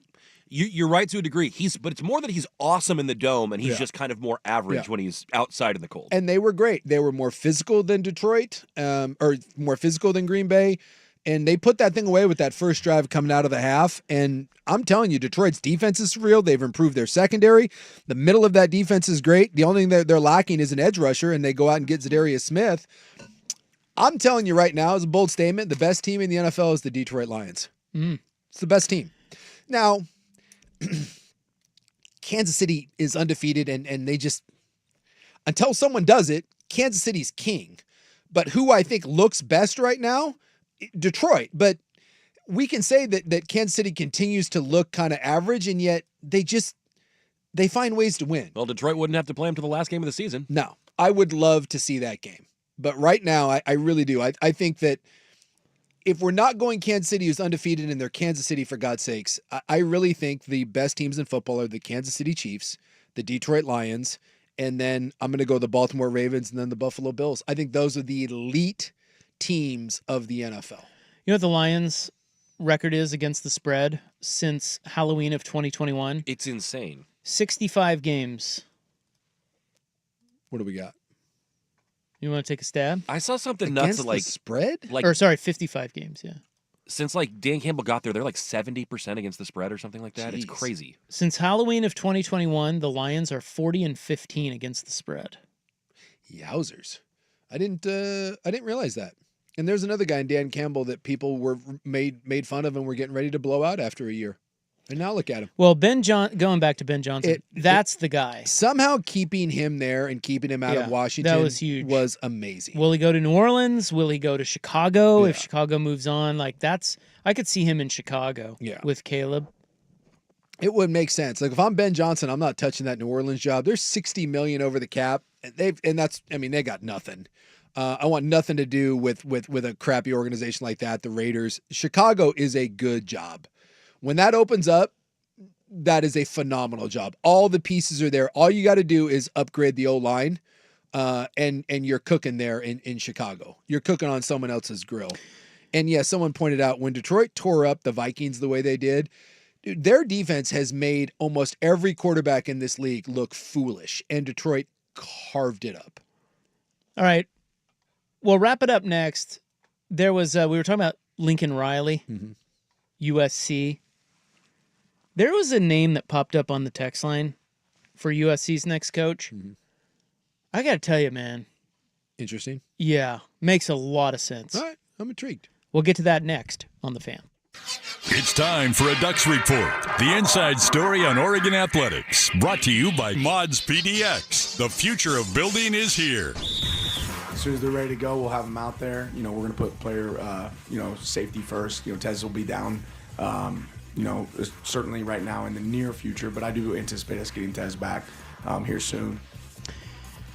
You're right to a degree. But it's more that he's awesome in the dome, and he's just kind of more average when he's outside in the cold. And they were great. They were more physical than Detroit, or more physical than Green Bay. And they put that thing away with that first drive coming out of the half. And I'm telling you, Detroit's defense is real. They've improved their secondary. The middle of that defense is great. The only thing that they're lacking is an edge rusher, and they go out and get Zadarius Smith. I'm telling you right now, it's a bold statement, the best team in the NFL is the Detroit Lions. It's the best team. Now, Kansas City is undefeated, and they just, until someone does it, Kansas City's king. But who I think looks best right now, Detroit. But we can say that Kansas City continues to look kind of average, and yet they find ways to win. Well, Detroit wouldn't have to play them to the last game of the season. No, I would love to see that game. But right now, I really do. I think that if we're not going Kansas City, who's undefeated, and they're Kansas City, for God's sakes, I really think the best teams in football are the Kansas City Chiefs, the Detroit Lions, and then I'm going to go the Baltimore Ravens and then the Buffalo Bills. I think those are the elite teams of the NFL. You know what the Lions' record is against the spread since Halloween of 2021? It's insane. 65 games. What do we got? You want to take a stab? I saw something Against nuts like the spread? Or sorry, 55 games, yeah. Since like Dan Campbell got there, they're like 70% against the spread or something like that. Jeez. It's crazy. Since Halloween of 2021, the Lions are 40-15 against the spread. Yowzers. I didn't realize that. And there's another guy in Dan Campbell that people were made fun of and were getting ready to blow out after a year. And now look at him. Well, going back to Ben Johnson, that's the guy. Somehow keeping him there and keeping him out of Washington that was huge. Was amazing. Will he go to New Orleans? Will he go to Chicago? If Chicago moves on, I could see him in Chicago with Caleb. It would make sense. Like if I'm Ben Johnson, I'm not touching that New Orleans job. There's $60 million over the cap. They got nothing. I want nothing to do with a crappy organization like that. The Raiders. Chicago is a good job. When that opens up, that is a phenomenal job. All the pieces are there. All you got to do is upgrade the O-line, and you're cooking there in Chicago. You're cooking on someone else's grill. And yeah, someone pointed out when Detroit tore up the Vikings the way they did, dude, their defense has made almost every quarterback in this league look foolish, and Detroit carved it up. All right. We'll wrap it up next. There was we were talking about Lincoln Riley, USC. There was a name that popped up on the text line for USC's next coach. I got to tell you, man. Interesting. Yeah. Makes a lot of sense. All right. I'm intrigued. We'll get to that next on The Fan. It's time for a Ducks Report, the inside story on Oregon athletics. Brought to you by Mods PDX. The future of building is here. As soon as they're ready to go, we'll have them out there. We're going to put player, safety first. Tez will be down, certainly right now in the near future, but I do anticipate us getting Tez back here soon.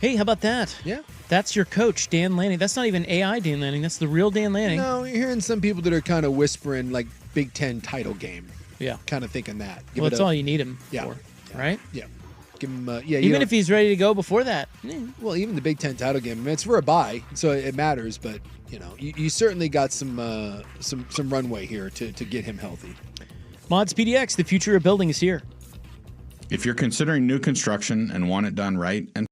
Hey, how about that? Yeah. That's your coach, Dan Lanning. That's not even AI Dan Lanning. That's the real Dan Lanning. No, you're hearing some people that are kind of whispering like Big Ten title game. Yeah. Kind of thinking that. Well, that's all you need him for, right? Yeah. Give him, even if he's ready to go before that. Well, even the Big Ten title game, I mean, it's for a bye, so it matters. But you certainly got some runway here to get him healthy. Mods PDX, the future of building is here. If you're considering new construction and want it done right and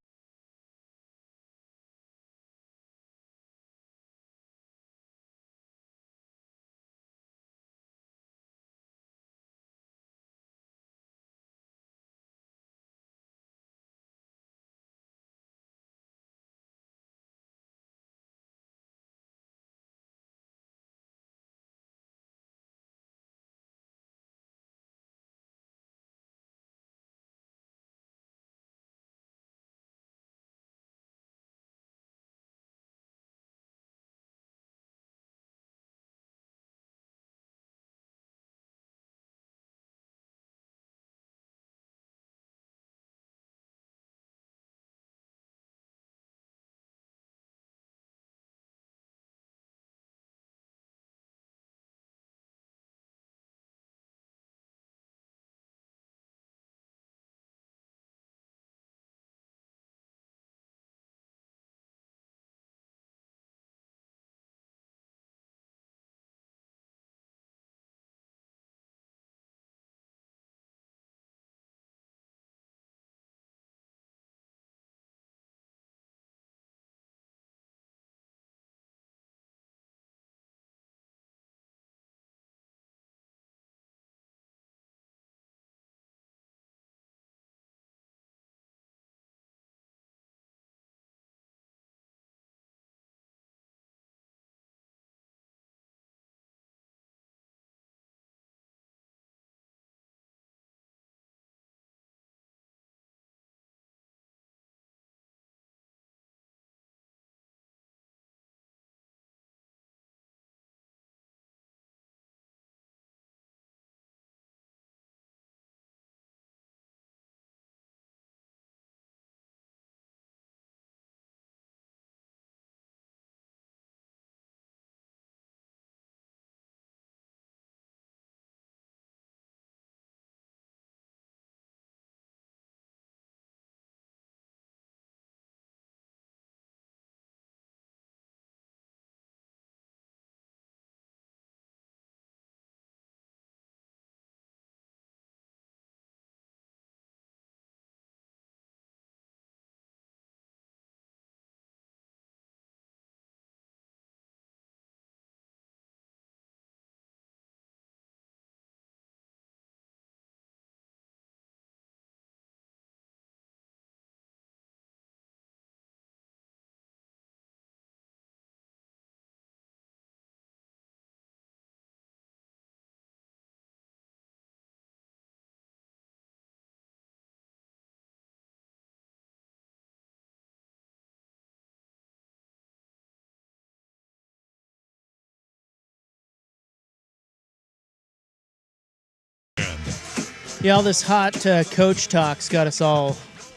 Yeah, all this hot coach talk's got us all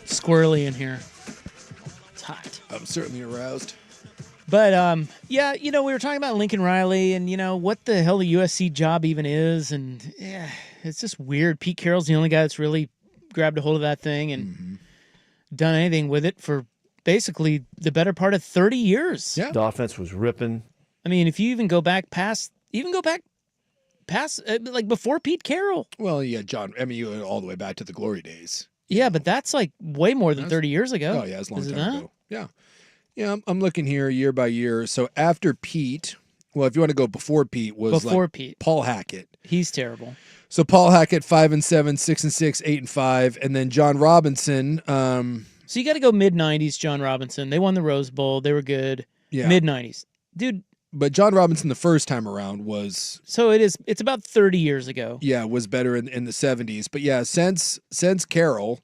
squirrely in here. It's hot. I'm certainly aroused. But, we were talking about Lincoln Riley and, what the hell the USC job even is. And, yeah, it's just weird. Pete Carroll's the only guy that's really grabbed a hold of that thing and done anything with it for basically the better part of 30 years. Yeah. The offense was ripping. I mean, if you even go back past like before Pete Carroll. Well, yeah, John. I mean, you went all the way back to the glory days. Yeah, but that's like way more than 30 years ago. Oh yeah, it's a long time ago. Yeah, yeah. I'm looking here year by year. So after Pete, well, if you want to go before Pete, was Pete, Paul Hackett. He's terrible. So Paul Hackett 5-7, 6-6, 8-5, and then John Robinson. So you got to go mid-90s. John Robinson. They won the Rose Bowl. They were good. Yeah. Mid-90s, dude. But John Robinson the first time around was So it's about 30 years ago. was better in the 70s. But yeah, since Carroll,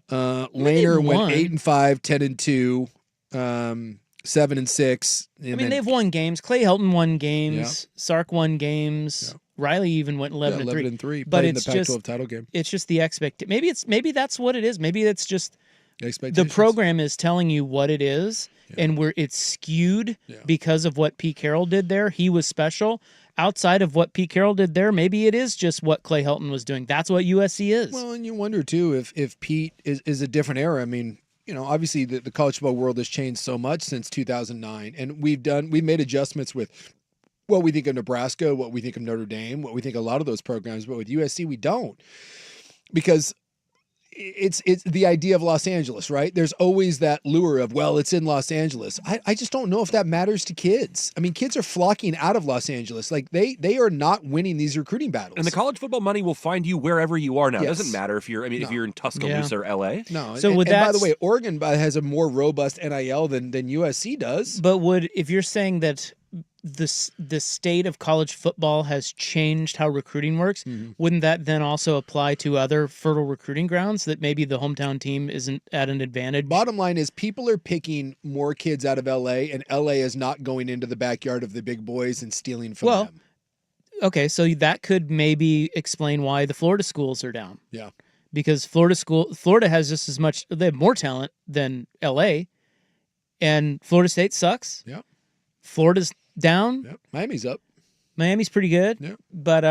Laner they've went won. 8-5, 10-2, 7-6. I mean, they've won games. Clay Helton won games. Sark won games. Riley even went 11-3. 11-3. But played in it's the Pac-12 just title game. it's just the expect. Maybe that's what it is. Maybe it's just the Expectations. program is telling you what it is, and it's skewed because of what Pete Carroll did there. He was special. Outside of what Pete Carroll did there, maybe it is just what Clay Helton was doing. That's what USC is. Well, and you wonder too if Pete is a different era. I mean, obviously the college football world has changed so much since 2009, and we've made adjustments with what we think of Nebraska, what we think of Notre Dame, what we think of a lot of those programs, but with USC we don't, because it's the idea of Los Angeles, right? There's always that lure of, well, it's in Los Angeles. I just don't know if that matters to kids. I mean, kids are flocking out of Los Angeles. Like they are not winning these recruiting battles. And the college football money will find you wherever you are now. It Yes. doesn't matter if you're if you're in Tuscaloosa or LA. No. So and by the way, Oregon has a more robust NIL than USC does. But if you're saying that the state of college football has changed how recruiting works, wouldn't that then also apply to other fertile recruiting grounds that maybe the hometown team isn't at an advantage? Bottom line is people are picking more kids out of LA, and LA is not going into the backyard of the big boys and stealing from them. Okay, so that could maybe explain why the Florida schools are down. Yeah. Because Florida has just as much, they have more talent than LA, and Florida State sucks. Yeah. Florida's down. Yep. Miami's up. Miami's pretty good. Yeah. But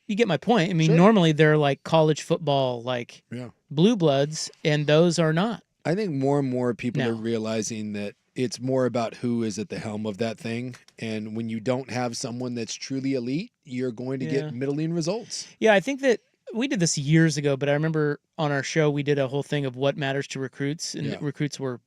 you get my point. I mean, Sure. normally they're like college football, like blue bloods, and those are not. I think more and more people No. are realizing that it's more about who is at the helm of that thing. And when you don't have someone that's truly elite, you're going to Yeah. get middling results. Yeah, I think that we did this years ago, but I remember on our show we did a whole thing of what matters to recruits, and recruits were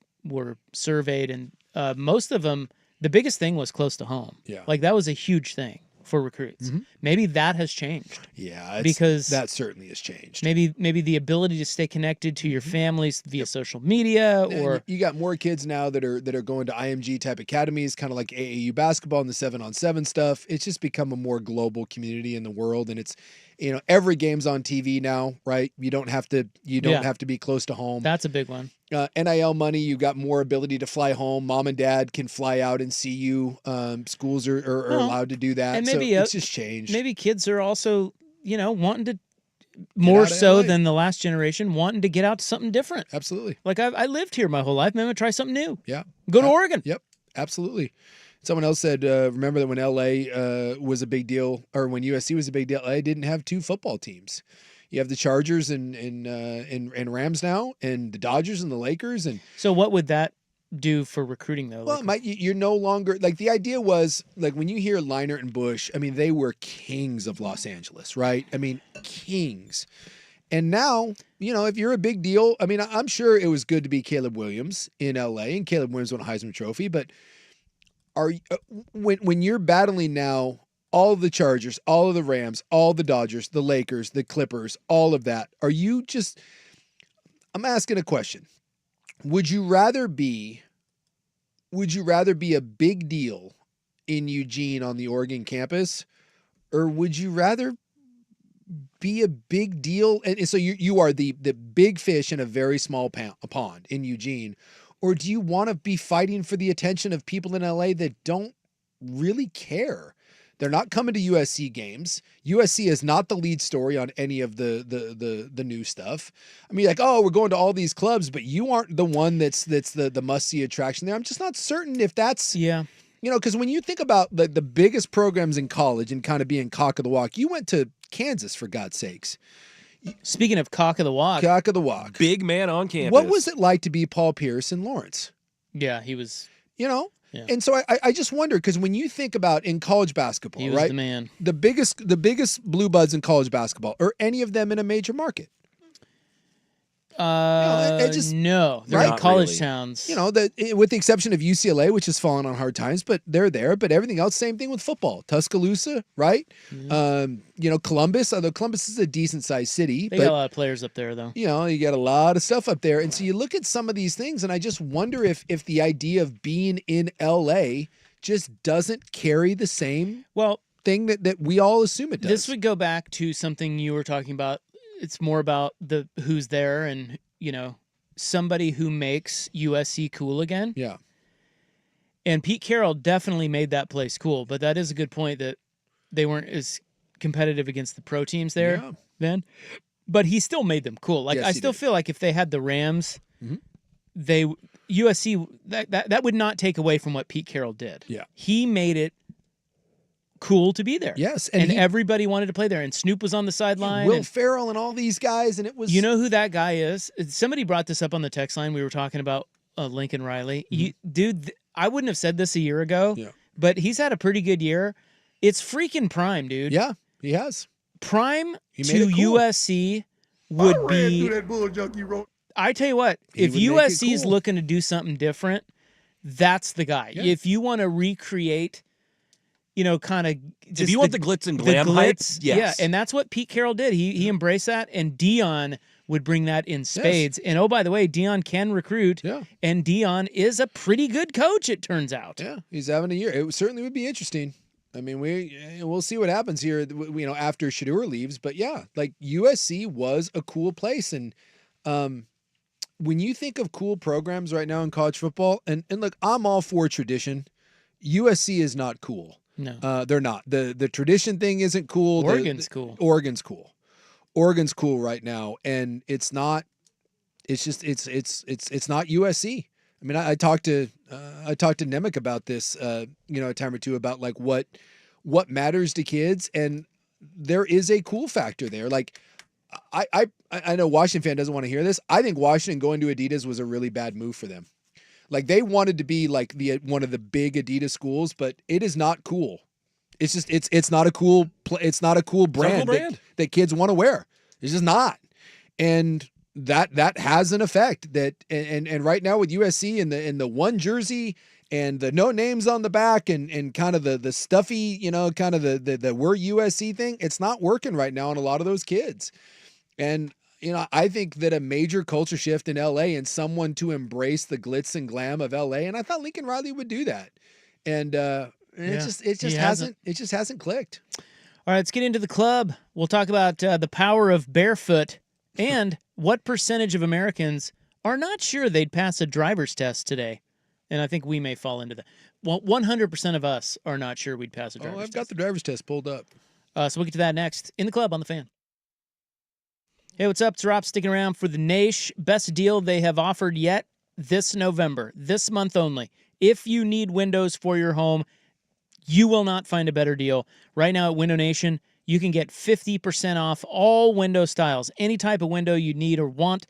surveyed, and most of them, the biggest thing was close to home. Yeah. Like that was a huge thing for recruits. Maybe that has changed. Yeah, because that certainly has changed. Maybe the ability to stay connected to your families via social media, And or you got more kids now that are going to IMG type academies, kind of like AAU basketball and the 7-on-7 stuff. It's just become a more global community in the world, and it's every game's on TV now, right? You don't have to have to be close to home. That's a big one. NIL money, you got more ability to fly home. Mom and dad can fly out and see you. Schools are allowed to do that. And maybe so it's just changed. Maybe kids are also, wanting to more out of so LA. than the last generation, wanting to get out to something different. Absolutely. Like I lived here my whole life. Maybe I'm gonna try something new. Yeah. Go to Oregon. Yep. Absolutely. Someone else said, remember that when LA was a big deal, or when USC was a big deal, LA didn't have two football teams. You have the Chargers and Rams now, and the Dodgers and the Lakers. And so what would that do for recruiting though? Well, you're no longer, like, the idea was, like, when you hear Leinart and Bush, I mean, they were kings of Los Angeles, right? I mean, kings. And now, if you're a big deal, I mean, I'm sure it was good to be Caleb Williams in LA, and Caleb Williams won a Heisman Trophy, but when you're battling now all of the Chargers, all of the Rams, all the Dodgers, the Lakers, the Clippers, all of that, I'm asking a question. Would you rather be a big deal in Eugene on the Oregon campus, or would you rather be a big deal? And so you are the big fish in a very small pond in Eugene, or do you want to be fighting for the attention of people in LA that don't really care? They're not coming to USC games. USC is not the lead story on any of the new stuff. I mean, like, oh, we're going to all these clubs, but you aren't the one that's the must-see attraction there. I'm just not certain if that's... Yeah. Because when you think about the biggest programs in college and kind of being cock of the walk, you went to Kansas, for God's sakes. Speaking of cock of the walk. Cock of the walk. Big man on campus. What was it like to be Paul Pierce in Lawrence? Yeah, he was... Yeah. And so I just wonder, because when you think about in college basketball, He was right? the man. The biggest blue buds in college basketball, are any of them in a major market? No, they're right? in college towns. With the exception of UCLA, which has fallen on hard times, but they're there. But everything else, same thing with football. Tuscaloosa, right? Columbus, although Columbus is a decent sized city. They got a lot of players up there, though. You got a lot of stuff up there. And so you look at some of these things, and I just wonder if the idea of being in LA just doesn't carry the same thing that we all assume it does. This would go back to something you were talking about. It's more about the who's there and, somebody who makes USC cool again. Yeah. And Pete Carroll definitely made that place cool, but that is a good point that they weren't as competitive against the pro teams there then. But he still made them cool. Like, Yes, I he still did. feel like if they had the Rams, Mhm. USC, that would not take away from what Pete Carroll did. Yeah. He made it cool to be there. Yes, And he- everybody wanted to play there. And Snoop was on the sideline. Will and- Ferrell and all these guys, and it was... You know who that guy is? Somebody brought this up on the text line. We were talking about Lincoln Riley. Dude, I wouldn't have said this a year ago, but he's had a pretty good year. It's freaking Prime, dude. Yeah, he has. Prime He made to it cool. USC would be... that bull junkie wrote. I tell you what, He if would make it USC is cool. looking to do something different, that's the guy. Yeah. If you want to recreate, kind of... If you want the glitz and glam hype, yes. Yeah, and that's what Pete Carroll did. He embraced that, and Dion would bring that in spades. And oh, by the way, Dion can recruit, and Dion is a pretty good coach, it turns out. Yeah, he's having a year. It certainly would be interesting. I mean, we'll see what happens here, after Shedeur leaves. But yeah, like USC was a cool place, and when you think of cool programs right now in college football, and look, I'm all for tradition. USC is not cool. No, they're not. The tradition thing isn't cool. Oregon's cool. Oregon's cool. Oregon's cool right now, and it's not. It's just it's not USC. I mean, I talked to Nemec about this, a time or two about like what matters to kids, and there is a cool factor there. Like, I know Washington fan doesn't want to hear this. I think Washington going to Adidas was a really bad move for them. Like, they wanted to be like one of the big Adidas schools, but it is not cool. It's just it's not a cool brand, that kids want to wear. It's just not, and that has an effect. That and right now with USC and the one jersey and the no names on the back and kind of the stuffy, kind of the we're USC thing, it's not working right now on a lot of those kids. And I think that a major culture shift in LA and someone to embrace the glitz and glam of LA, and I thought Lincoln Riley would do that. And it just hasn't clicked. All right, let's get into the club. We'll talk about the power of barefoot and what percentage of Americans are not sure they'd pass a driver's test today. And I think we may fall into that. Well, 100% of us are not sure we'd pass a driver's test. I've got the driver's test pulled up. So we'll get to that next in the club on the Fan. Hey, what's up? It's Rob sticking around for the Nash. Best deal they have offered yet this November, this month only. If you need windows for your home, you will not find a better deal. Right now at Window Nation, you can get 50% off all window styles. Any type of window you need or want,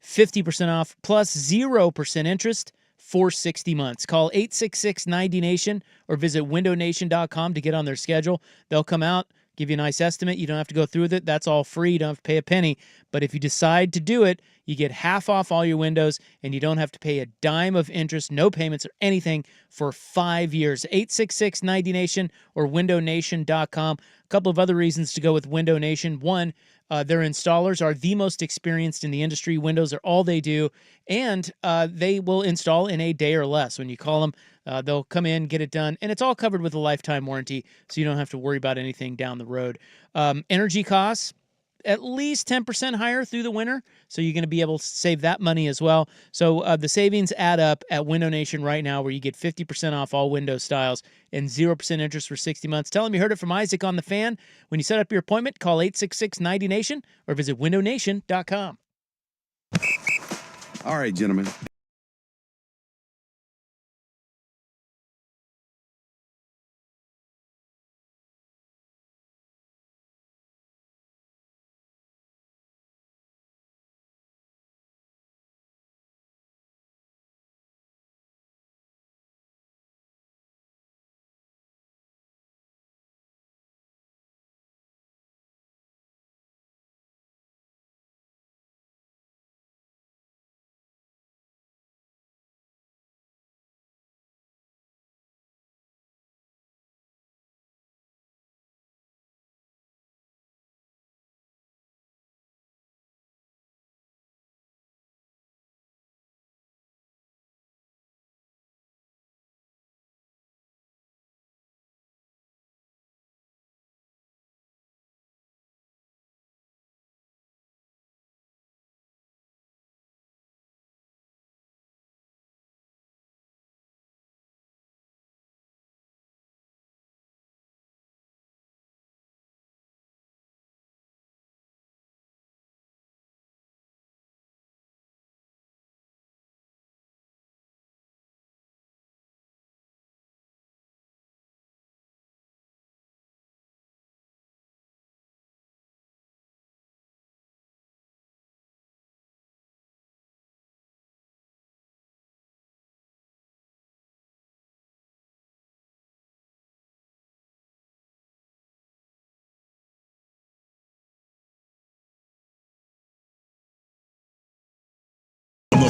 50% off plus 0% interest for 60 months. Call 866-90-NATION or visit windownation.com to get on their schedule. They'll come out, give you a nice estimate. You don't have to go through with it. That's all free. You don't have to pay a penny. But if you decide to do it, you get half off all your windows, and you don't have to pay a dime of interest, no payments or anything for 5 years. 866-90-NATION or windownation.com. A couple of other reasons to go with Window Nation. One, their installers are the most experienced in the industry. Windows are all they do, and they will install in a day or less. When you call them, they'll come in, get it done, and it's all covered with a lifetime warranty, so you don't have to worry about anything down the road. Energy costs, at least 10% higher through the winter, so you're going to be able to save that money as well. So the savings add up at Window Nation right now, where you get 50% off all window styles and 0% interest for 60 months. Tell them you heard it from Isaac on the Fan. When you set up your appointment, call 866-90-NATION or visit windownation.com. All right, gentlemen.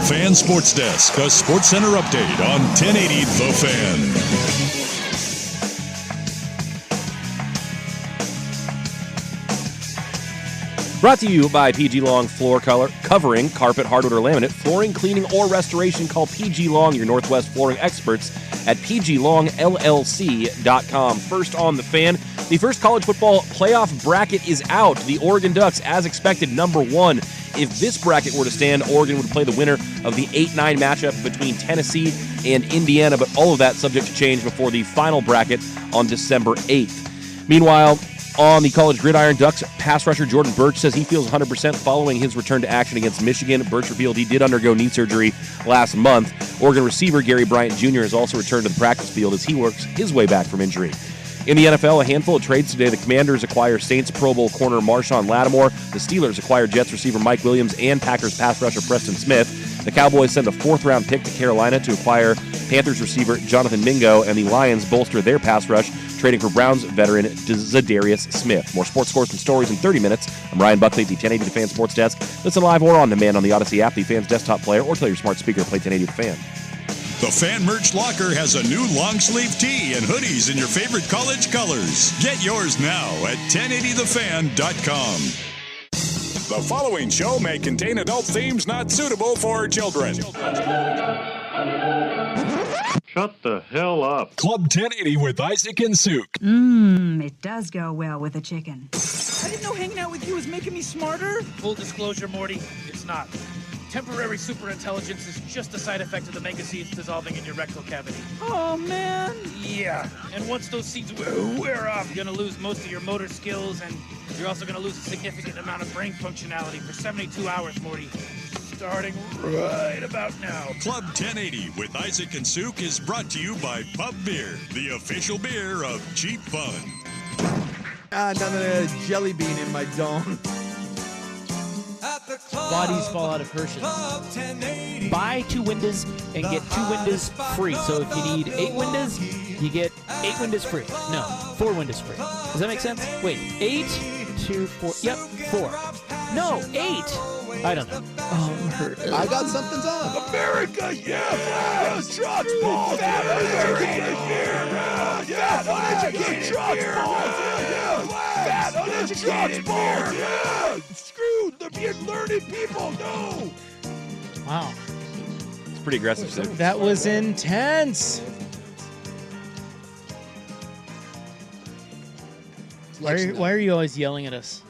Fan Sports Desk, a Sports Center update on 1080 The Fan. Brought to you by PG Long Floor Color, covering carpet, hardwood, or laminate, flooring, cleaning, or restoration. Call PG Long, your Northwest flooring experts, at pglongllc.com. First on The Fan, the first college football playoff bracket is out. The Oregon Ducks, as expected, number 1. If this bracket were to stand, Oregon would play the winner of the 8-9 matchup between Tennessee and Indiana, but all of that subject to change before the final bracket on December 8th. Meanwhile, on the college gridiron, Ducks pass rusher Jordan Birch says he feels 100% following his return to action against Michigan. Birch revealed he did undergo knee surgery last month. Oregon receiver Gary Bryant Jr. has also returned to the practice field as he works his way back from injury. In the NFL, a handful of trades today. The Commanders acquire Saints Pro Bowl corner Marshawn Lattimore. The Steelers acquire Jets receiver Mike Williams and Packers pass rusher Preston Smith. The Cowboys send a 4th-round pick to Carolina to acquire Panthers receiver Jonathan Mingo, and the Lions bolster their pass rush, trading for Browns veteran Zadarius Smith. More sports scores and stories in 30 minutes. I'm Ryan Buckley at the 1080 The Fan Sports Desk. Listen live or on demand on the Odyssey app, the Fan's desktop player, or tell your smart speaker to play 1080 The Fan. The Fan Merch Locker has a new long-sleeve tee and hoodies in your favorite college colors. Get yours now at 1080thefan.com. The following show may contain adult themes not suitable for children. Shut the hell up. Club 1080 with Isaac and Souk. It does go well with a chicken. I didn't know hanging out with you was making me smarter. Full disclosure, Morty, it's not. Temporary superintelligence is just a side effect of the mega seeds dissolving in your rectal cavity. Oh, man. Yeah, and once those seeds wear off, you're going to lose most of your motor skills, and you're also going to lose a significant amount of brain functionality for 72 hours, Morty. Starting right about now. Club 1080 with Isaac and Souk is brought to you by Pub Beer, the official beer of cheap fun. None of the jelly bean in my dome. Bodies fall out of Hershey's. Buy 2 windows and get 2 windows free. So if you need 8 windows, you get 8 windows free. No, 4 windows free. Does that make sense? Wait, 8, 2, 4. Yep, 4. No, 8. I don't know. Oh, I'm hurt. I got something's on. America, yeah! Trucks, balls, uneducated beer! Yeah, uneducated trucks, balls, yeah! Uneducated balls, yeah! Screw the learned people, no! Wow. It's pretty aggressive, Souk. That was intense. Why are you always yelling at us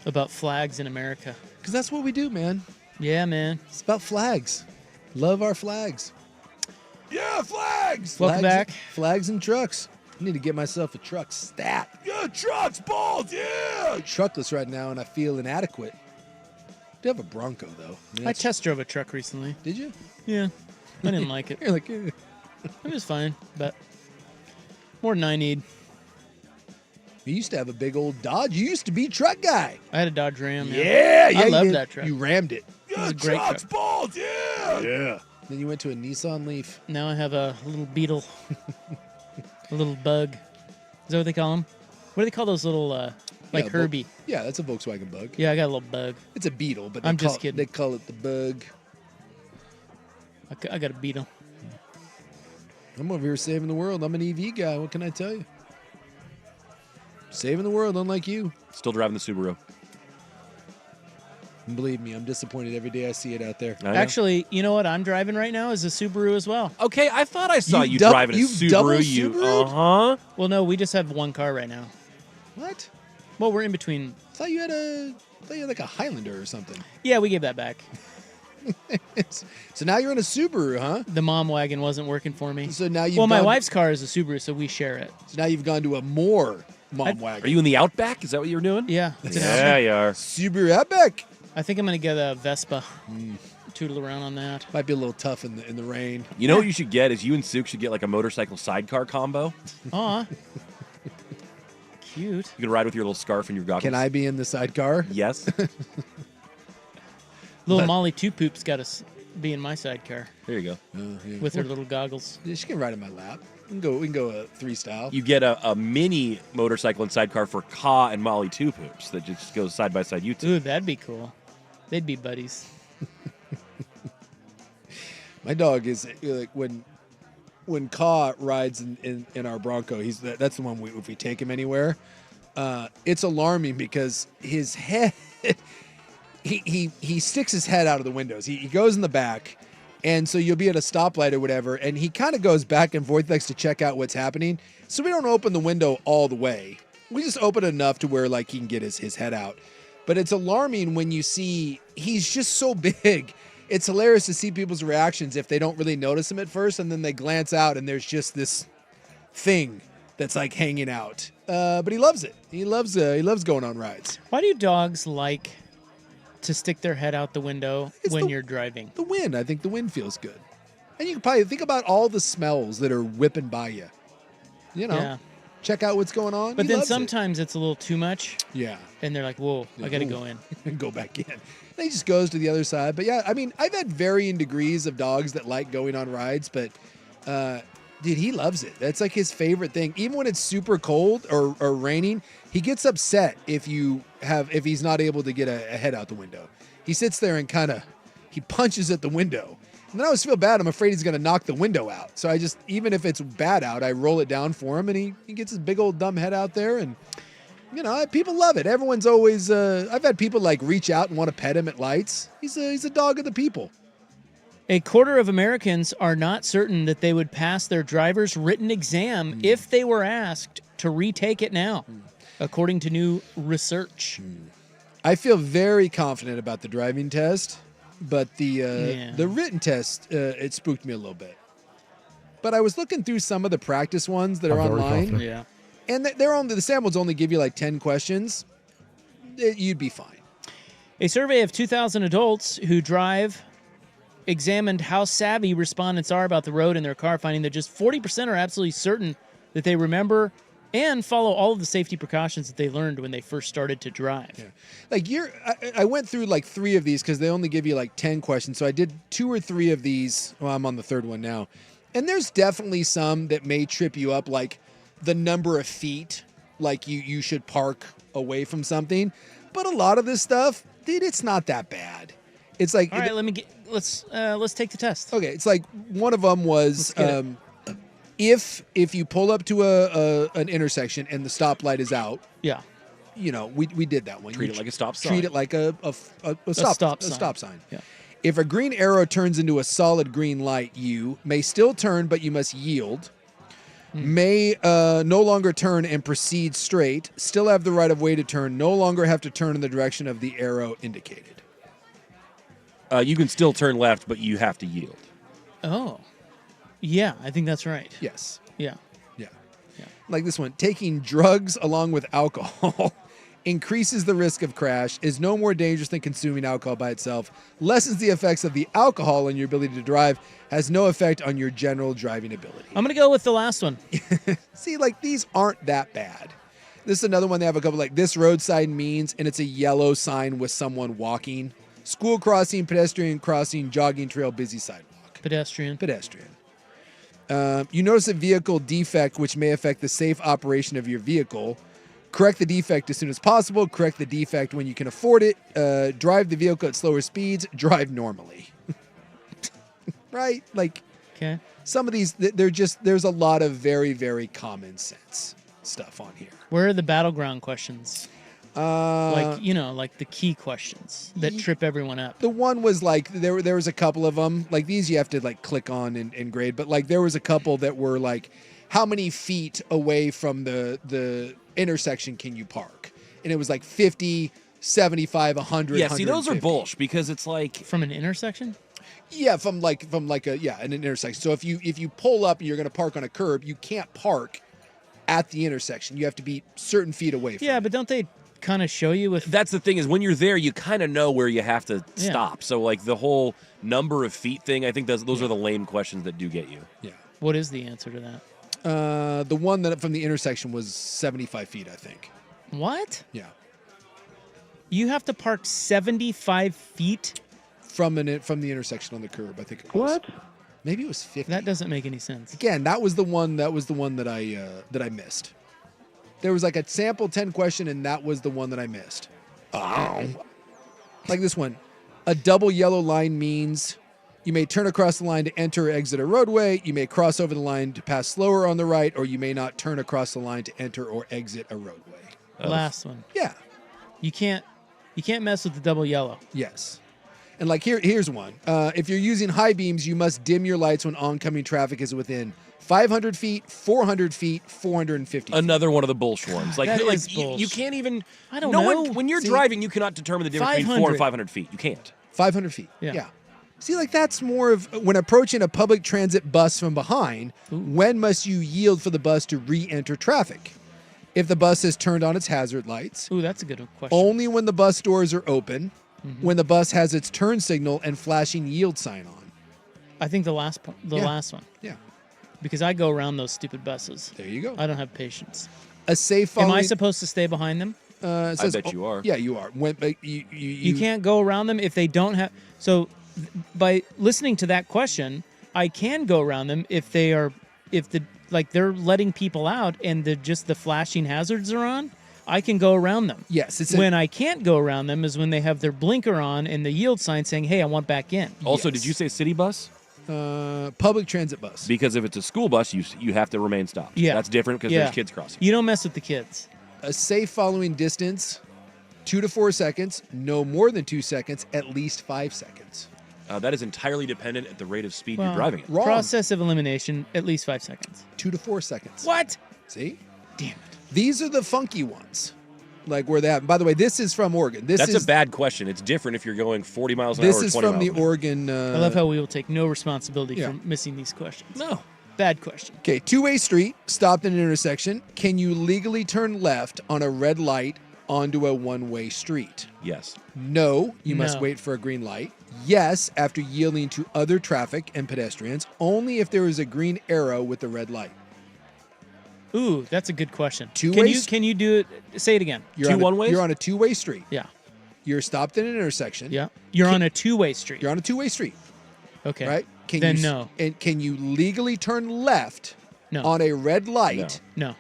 about flags in America? Because that's what we do, man. Yeah, man. It's about flags. Love our flags. Yeah, flags! Welcome back. Flags and trucks. I need to get myself a truck stat. Yeah, trucks, balls, yeah! I'm truckless right now, and I feel inadequate. I do have a Bronco, though. I test drove a truck recently. Did you? Yeah. I didn't like it. You're like, eh. It was fine, but more than I need. You used to have a big old Dodge. You used to be truck guy. I had a Dodge Ram. Yeah, I love that truck. You rammed it. It was a great trucks, truck. balls, yeah! Yeah. Then you went to a Nissan Leaf. Now I have a little Beetle. A little bug. Is that what they call them? What do they call those little, like Herbie? Yeah, that's a Volkswagen Bug. Yeah, I got a little bug. It's a Beetle, but I'm just kidding. They call it the Bug. I got a Beetle. I'm over here saving the world. I'm an EV guy. What can I tell you? Saving the world, unlike you. Still driving the Subaru. And believe me, I'm disappointed every day I see it out there. Actually, you know what I'm driving right now is a Subaru as well. Okay, I thought I saw you driving a Subaru. Uh-huh. Well, no, we just have one car right now. What? Well, we're in between. I thought you had like a Highlander or something. Yeah, we gave that back. So now you're in a Subaru, huh? The mom wagon wasn't working for me. So now my wife's car is a Subaru, so we share it. So now you've gone to a more mom wagon. Are you in the Outback? Is that what you were doing? Yeah. Yeah, you are. Subaru Outback. I think I'm going to get a Vespa. Tootle around on that. Might be a little tough in the rain. You know what you should get is you and Souk should get like a motorcycle sidecar combo. Aw. Cute. You can ride with your little scarf and your goggles. Can I be in the sidecar? Yes. Little Molly Two Poops got to be in my sidecar. There you go. Yeah. With her little goggles. Yeah, she can ride in my lap. We can go a 3 style. You get a mini motorcycle and sidecar for Ka and Molly Two Poops that just goes side by side. You two. Ooh, that'd be cool. They'd be buddies. My dog is like when Ka rides in our Bronco. That's the one if we take him anywhere, it's alarming because his head he sticks his head out of the windows. He goes in the back, and so you'll be at a stoplight or whatever, and he kind of goes back and forth, likes to check out what's happening. So we don't open the window all the way. We just open enough to where like he can get his head out. But it's alarming when you see he's just so big. It's hilarious to see people's reactions if they don't really notice him at first, and then they glance out and there's just this thing that's like hanging out. But he loves it. He loves going on rides. Why do dogs like to stick their head out the window when you're driving? The wind. I think the wind feels good. And you can probably think about all the smells that are whipping by you. You know, Yeah. check out what's going on. But He then loves it. sometimes it's a little too much. Yeah. And they're like, whoa, I got to go in. And go back in. Then he just goes to the other side. But yeah, I mean, I've had varying degrees of dogs that like going on rides, but dude, he loves it. That's like his favorite thing. Even when it's super cold or raining, he gets upset if he's not able to get a head out the window. He sits there and he punches at the window. And then I always feel bad. I'm afraid he's going to knock the window out. So I just, even if it's bad out, I roll it down for him, and he gets his big old dumb head out there. And, you know, people love it. Everyone's always, I've had people like reach out and want to pet him at lights. He's a dog of the people. A quarter of Americans are not certain that they would pass their driver's written exam if they were asked to retake it now, according to new research. I feel very confident about the driving test, but the written test, it spooked me a little bit. But I was looking through some of the practice ones that are online. Yeah. And the samples only give you like 10 questions. You'd be fine. A survey of 2,000 adults who drive examined how savvy respondents are about the road in their car, finding that just 40% are absolutely certain that they remember and follow all of the safety precautions that they learned when they first started to drive. Yeah. Like I went through like 3 of these because they only give you like 10 questions. So I did 2 or 3 of these. Well, I'm on the 3rd one now. And there's definitely some that may trip you up, like the number of feet, like you should park away from something. But a lot of this stuff, dude, it's not that bad. It's like, all right, let's take the test. Okay, it's like one of them was if you pull up to an intersection and the stoplight is out. Yeah. You know, we did that one. Treat it like a stop sign. Treat it like a stop sign. Yeah. If a green arrow turns into a solid green light, you may still turn, but you must yield. May no longer turn and proceed straight. Still have the right of way to turn. No longer have to turn in the direction of the arrow indicated. You can still turn left, but you have to yield. Oh. Yeah, I think that's right. Yes. Yeah. Yeah. Like this one, taking drugs along with alcohol increases the risk of crash, is no more dangerous than consuming alcohol by itself, lessens the effects of the alcohol on your ability to drive, has no effect on your general driving ability. I'm going to go with the last one. See, like these aren't that bad. This is another one they have a couple like this road sign means, and it's a yellow sign with someone walking. School crossing, pedestrian crossing, jogging trail, busy sidewalk. Pedestrian. You notice a vehicle defect which may affect the safe operation of your vehicle. Correct the defect as soon as possible. Correct the defect when you can afford it. Drive the vehicle at slower speeds. Drive normally. Right? Like, okay. Some of these, there's a lot of very, very common sense stuff on here. Where are the battleground questions? Like the key questions that trip everyone up. The one was like there was a couple of them like these you have to like click on and grade, but like there was a couple that were like how many feet away from the intersection can you park, and it was like 50, 75, 100. Yeah, see those are bullshit because it's like from an intersection. Yeah, from an intersection. So if you pull up and you're going to park on a curb, you can't park at the intersection. You have to be certain feet away from. Yeah, but don't they kind of show you with that's the thing is when you're there you kind of know where you have to stop. So like the whole number of feet thing, I think those are the lame questions that do get you. Yeah. What is the answer to that? The one that from the intersection was 75 feet, I think. What? Yeah. You have to park 75 feet from the intersection on the curb, I think it was. What? Maybe it was 50. That doesn't make any sense. Again, that was the one that I missed. There was like a sample 10 question, and that was the one that I missed. Oh. Like this one. A double yellow line means You may turn across the line to enter or exit a roadway. You may cross over the line to pass slower on the right, or you may not turn across the line to enter or exit a roadway. Last one. Yeah. You can't mess with the double yellow. Yes. And like here's one. If you're using high beams, you must dim your lights when oncoming traffic is within 500 feet, 400 feet, 450 feet. Another one of the bullshit ones. Like, that like is you can't even. I don't no know. One, when you're See, driving, you cannot determine the difference between 4 and 500 feet. You can't. 500 feet. Yeah. See, like that's more of when approaching a public transit bus from behind, when must you yield for the bus to re-enter traffic? If the bus has turned on its hazard lights. Ooh, that's a good question. Only when the bus doors are open, when the bus has its turn signal and flashing yield sign on. I think the last one. Yeah. Because I go around those stupid buses. There you go. I don't have patience. A safe following. Am I supposed to stay behind them? I bet you are. Yeah, you are. You can't go around them if they don't have. So, by listening to that question, I can go around them if they're letting people out and the flashing hazards are on. I can go around them. Yes. When I can't go around them is when they have their blinker on and the yield sign saying, "Hey, I want back in." Also, did you say city bus? Public transit bus. Because if it's a school bus, you have to remain stopped. Yeah. That's different because there's kids crossing. You don't mess with the kids. A safe following distance, 2 to 4 seconds, no more than 2 seconds, at least 5 seconds. That is entirely dependent at the rate of speed Well, you're driving at. Wrong. Process of elimination, at least 5 seconds. 2 to 4 seconds. What? See? Damn it. These are the funky ones. Like where they have. By the way, this is from Oregon. That's a bad question. It's different if you're going 40 miles an hour This or is 20 from miles the an hour. Oregon. I love how we will take no responsibility Yeah. for missing these questions. No. Bad question. Okay, two-way street, stopped in an intersection. Can you legally turn left on a red light onto a one-way street? Yes. No, you must No. wait for a green light. Yes, after yielding to other traffic and pedestrians, only if there is a green arrow with the red light. Ooh, that's a good question. Two-way Can you do it? Say it again. You're on a two-way street. Yeah. You're stopped in an intersection. Yeah. You're on a two-way street. You're on a two-way street. Okay. Right? Then no. And can you legally turn left No. on a red light? No.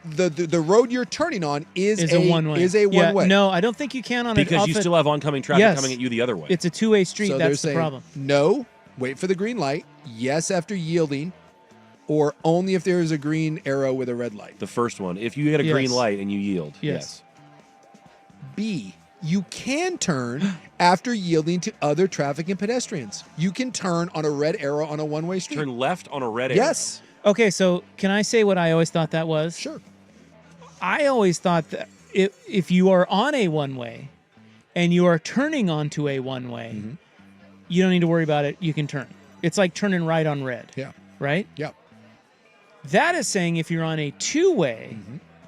The road you're turning on is a one-way. Is a one-way. No, I don't think you can on Because you still have oncoming traffic coming at you the other way. It's a two-way street. So they're That's the saying, problem. No, wait for the green light. Yes, after yielding, or only if there is a green arrow with a red light. The first one. If you get a green Yes. light and you yield. Yes. B, you can turn after yielding to other traffic and pedestrians. You can turn on a red arrow on a one-way street. Turn left on a red arrow. Yes. Okay, so can I say what I always thought that was? Sure. I always thought that if you are on a one-way and you are turning onto a one-way, Mm-hmm. you don't need to worry about it. You can turn. It's like turning right on red. Yeah. Right? Yeah. That is saying if you're on a two-way,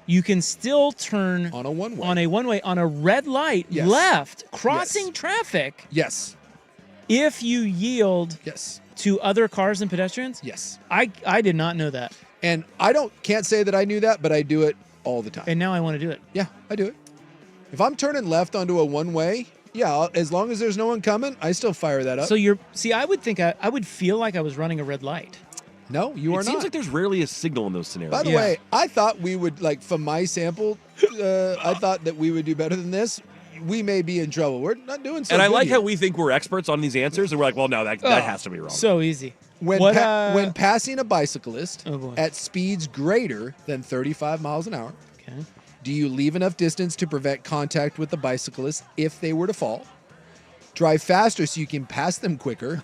you can still turn on a one-way. On a red light Yes. left, crossing traffic. Yes. If you yield to other cars and pedestrians? Yes. I did not know that. And I can't say that I knew that, but I do it all the time. And now I want to do it. Yeah, I do it. If I'm turning left onto a one-way, yeah, as long as there's no one coming, I still fire that up. So I would think I would feel like I was running a red light. No, you are It not. seems like there's rarely a signal in those scenarios. By the way, I thought we would, like, from my sample, I thought that we would do better than this. We may be in trouble. We're not doing so And I good like here. how we think we're experts on these answers, and we're like, well, no, that has to be wrong. So easy. When, What, when passing a bicyclist Oh, boy. at speeds greater than 35 miles an hour, Okay. do you leave enough distance to prevent contact with the bicyclist if they were to fall? Drive faster so you can pass them quicker.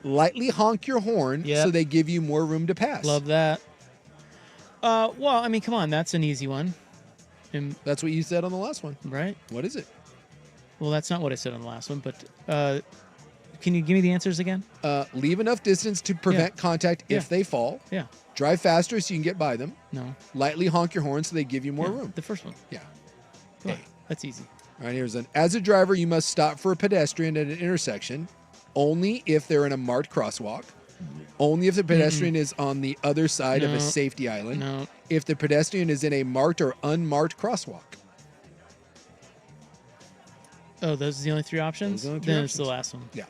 Lightly honk your horn Yep. so they give you more room to pass. Love that. Well, I mean, come on, that's an easy one. That's what you said on the last one. Right? What is it? Well, that's not what I said on the last one, but can you give me the answers again? Leave enough distance to prevent contact if they fall. Yeah. Drive faster so you can get by them. No. Lightly honk your horn so they give you more room. The first one. Yeah. Come on, that's easy. All right, here's an. As a driver, you must stop for a pedestrian at an intersection only if they're in a marked crosswalk. Only if the pedestrian is on the other side of No. a safety island. No. If the pedestrian is in a marked or unmarked crosswalk. Oh, those are the only three options? Those are the only three Then it's the options. last one. Yeah.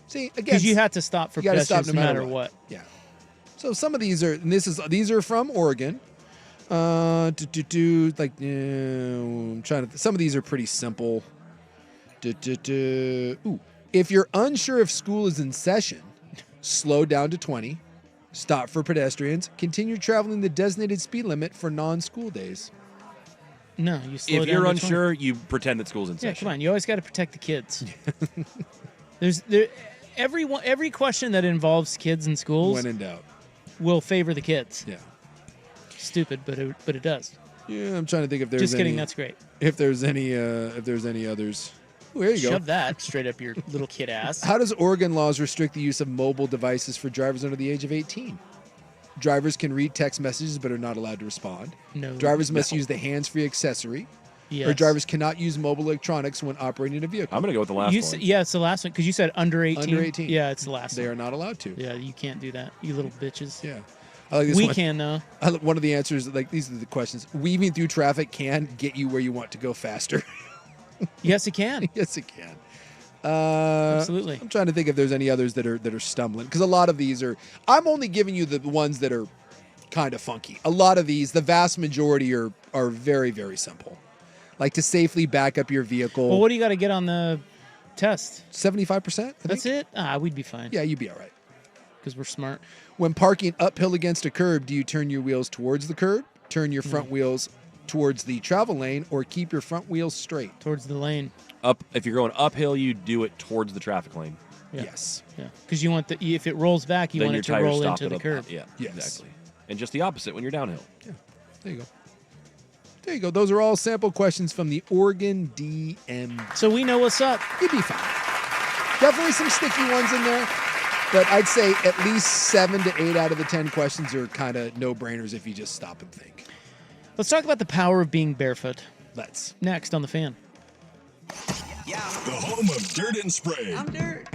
See, again, Because you had to stop for you gotta stop pedestrians no matter what. Yeah. So some of these are, and these are from Oregon. I'm trying to. Some of these are pretty simple. Ooh, If you're unsure if school is in session, slow down to 20, stop for pedestrians, continue traveling the designated speed limit for non-school days. No, you slow If down you're to unsure, you pretend that school's in Yeah, session. come on. You always got to protect the kids. Every question that involves kids in schools, When in doubt, will favor the kids. Yeah. Stupid, but it does. Yeah, I'm trying to think if there's Just kidding. any- That's great. If there's any others. Ooh, there you go. Shove that straight up your little kid ass. How does Oregon laws restrict the use of mobile devices for drivers under the age of 18? Drivers can read text messages but are not allowed to respond. No. Drivers must No. use the hands-free accessory. Or Yes. drivers cannot use mobile electronics when operating a vehicle. I'm going to go with the last You one. yeah, it's the last one because you said under 18. Under 18. Yeah, it's the last They one. are not allowed to. Yeah, you can't do that. You little bitches. Yeah. I like this We one. can, though. One of the answers, like these are the questions. Weaving through traffic can get you where you want to go faster. Yes, it can. Yes, it can. Absolutely. I'm trying to think if there's any others that are stumbling because a lot of these are. I'm only giving you the ones that are kind of funky. A lot of these, the vast majority are very, very simple. Like to safely back up your vehicle. Well, what do you got to get on the test? 75%. That's it. We'd be fine. Yeah, you'd be all right. Because we're smart. When parking uphill against a curb, do you turn your wheels towards the curb, turn your front wheels towards the travel lane, or keep your front wheels straight? Towards the lane. If you're going uphill, you do it towards the traffic lane. Yeah. Yes. Yeah. Because you want if it rolls back, you Then want your it to tires roll stop into it the up- curb. Yeah, Yes. exactly. And just the opposite when you're downhill. Yeah. There you go. There you go. Those are all sample questions from the Oregon DMV. So we know what's up. You'd be fine. Definitely some sticky ones in there, but I'd say at least 7 to 8 out of the 10 questions are kind of no-brainers if you just stop and think. Let's talk about the power of being barefoot. Let's. Next on The Fan. The home of Dirt and Spray. I'm Dirt.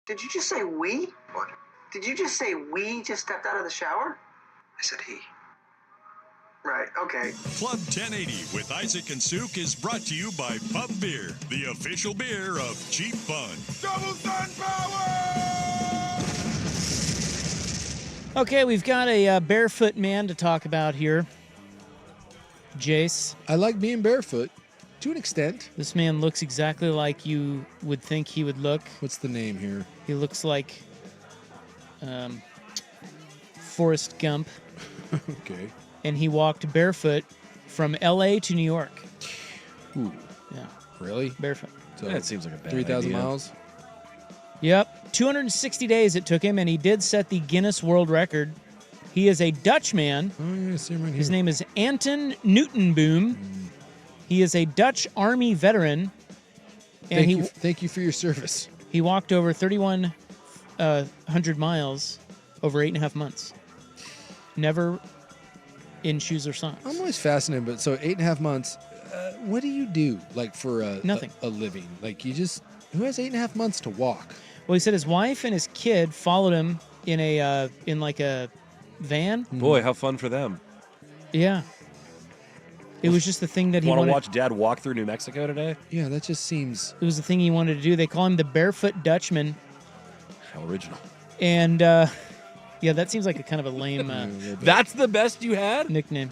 Did you just say we? What? Did you just say we just stepped out of the shower? I said he. Right, okay. Club 1080 with Isaac and Souk is brought to you by Pub Beer, the official beer of Cheap Fun. Double Sun Power! Okay, we've got a barefoot man to talk about here. Jace. I like being barefoot to an extent. This man looks exactly like you would think he would look. What's the name here? He looks like Forrest Gump. Okay. And he walked barefoot from L.A. to New York. Ooh. Yeah. Really? Barefoot. So That seems like a bad 3,000 idea. miles? Yep. 260 days it took him, and he did set the Guinness World Record. He is a Dutch man. Oh, yeah, I see him right here. His name is Anton Newtonboom. He is a Dutch Army veteran. And Thank you for your service. He walked over 3,100 miles over 8.5 months. Never in shoes or socks. I'm always fascinated, but so 8.5 months, what do you do, like, for Nothing. a living? Like, you just, who has 8.5 months to walk? Well, he said his wife and his kid followed him in a van. Boy, how fun for them. Yeah. It was just the thing that he Want to wanted. watch Dad walk through New Mexico today? Yeah, that just seems... It was the thing he wanted to do. They call him the Barefoot Dutchman. How original. And, yeah, that seems like a kind of a lame That's the best you had? nickname.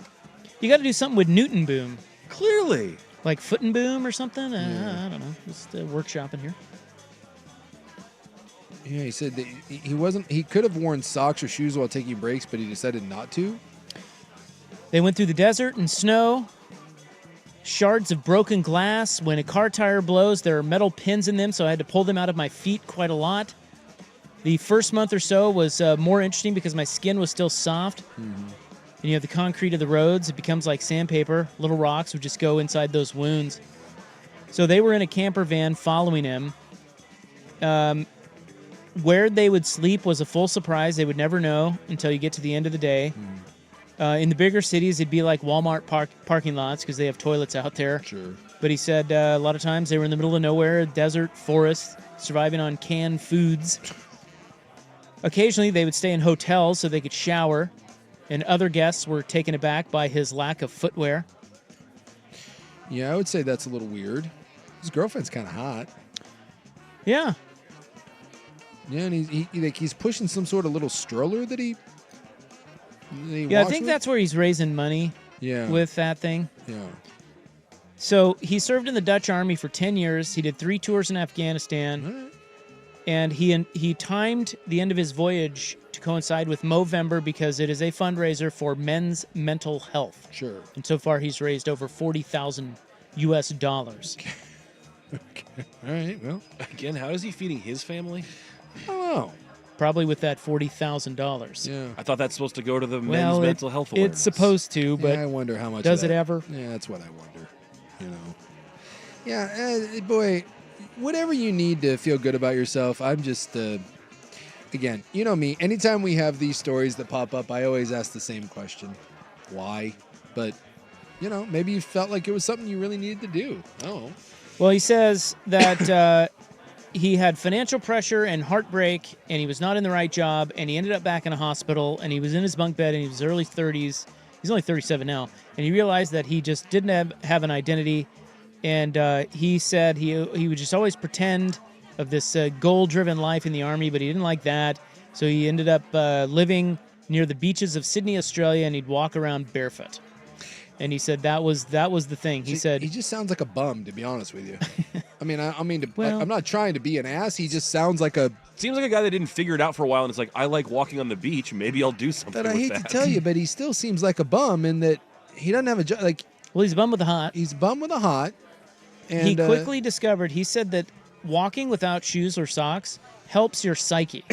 You got to do something with Newton Boom. Clearly. Like Foot and Boom or something? I don't know. Just workshopping here. Yeah, he said that he could have worn socks or shoes while taking breaks, but he decided not to. They went through the desert and snow, shards of broken glass. When a car tire blows, there are metal pins in them, so I had to pull them out of my feet quite a lot. The first month or so was more interesting because my skin was still soft. Mm-hmm. And you have the concrete of the roads. It becomes like sandpaper. Little rocks would just go inside those wounds. So they were in a camper van following him. Where they would sleep was a full surprise. They would never know until you get to the end of the day. In the bigger cities, it'd be like Walmart parking lots because they have toilets out there. Sure. But he said a lot of times they were in the middle of nowhere, desert, forest, surviving on canned foods. Occasionally, they would stay in hotels so they could shower, and other guests were taken aback by his lack of footwear. Yeah, I would say that's a little weird. His girlfriend's kind of hot. Yeah. Yeah, and he's pushing some sort of little stroller that he Yeah, I walks think with? that's where he's raising money with that thing. Yeah. So he served in the Dutch Army for 10 years. He did 3 tours in Afghanistan. And he timed the end of his voyage to coincide with Movember because it is a fundraiser for men's mental health. Sure. And so far he's raised over $40,000 US. Okay. All right, well. Again, how is he feeding his family? I don't know. Probably with that $40,000. Yeah. I thought that's supposed to go to the Well, men's mental health awareness. it's supposed to, but I wonder how much does of it that- ever? Yeah, that's what I wonder. You know. Yeah, boy, whatever you need to feel good about yourself. I'm just again, you know me. Anytime we have these stories that pop up, I always ask the same question: why? But you know, maybe you felt like it was something you really needed to do. Oh. Well, he says that he had financial pressure and heartbreak, and he was not in the right job, and he ended up back in a hospital, and he was in his bunk bed in his early 30s. He's only 37 now, and he realized that he just didn't have an identity, and he said he would just always pretend of this goal-driven life in the Army, but he didn't like that, so he ended up living near the beaches of Sydney, Australia, and he'd walk around barefoot. And he said that was the thing. He said he just sounds like a bum, to be honest with you. I mean, Well- I'm not trying to be an ass. He just sounds like a. Seems like a guy that didn't figure it out for a while, and it's like, I like walking on the beach. Maybe I'll do something But I with hate that. to tell you, but he still seems like a bum in that he doesn't have a job. Like, well, he's a bum with a hot. He's a bum with a hot. And he quickly discovered, he said that walking without shoes or socks helps your psyche.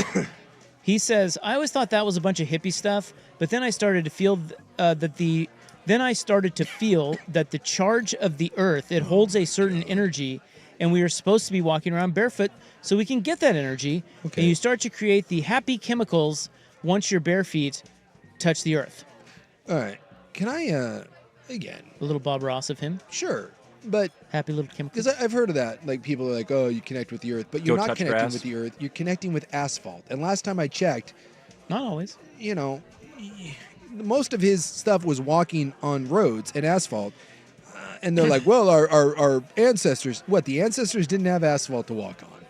He says, I always thought that was a bunch of hippie stuff, but then I started to feel that the charge of the earth, it holds a certain energy, and we are supposed to be walking around barefoot so we can get that energy. Okay. And you start to create the happy chemicals once your bare feet touch the earth. All right. Can I, again? A little Bob Ross of him. Sure. But happy little chemicals. Because I've heard of that. Like people are like, oh, you connect with the earth, but you're Go not touch connecting grass. with the earth. You're connecting with asphalt. And last time I checked, not always. You know, most of his stuff was walking on roads and asphalt. And they're like, well, our ancestors, what? The ancestors didn't have asphalt to walk on.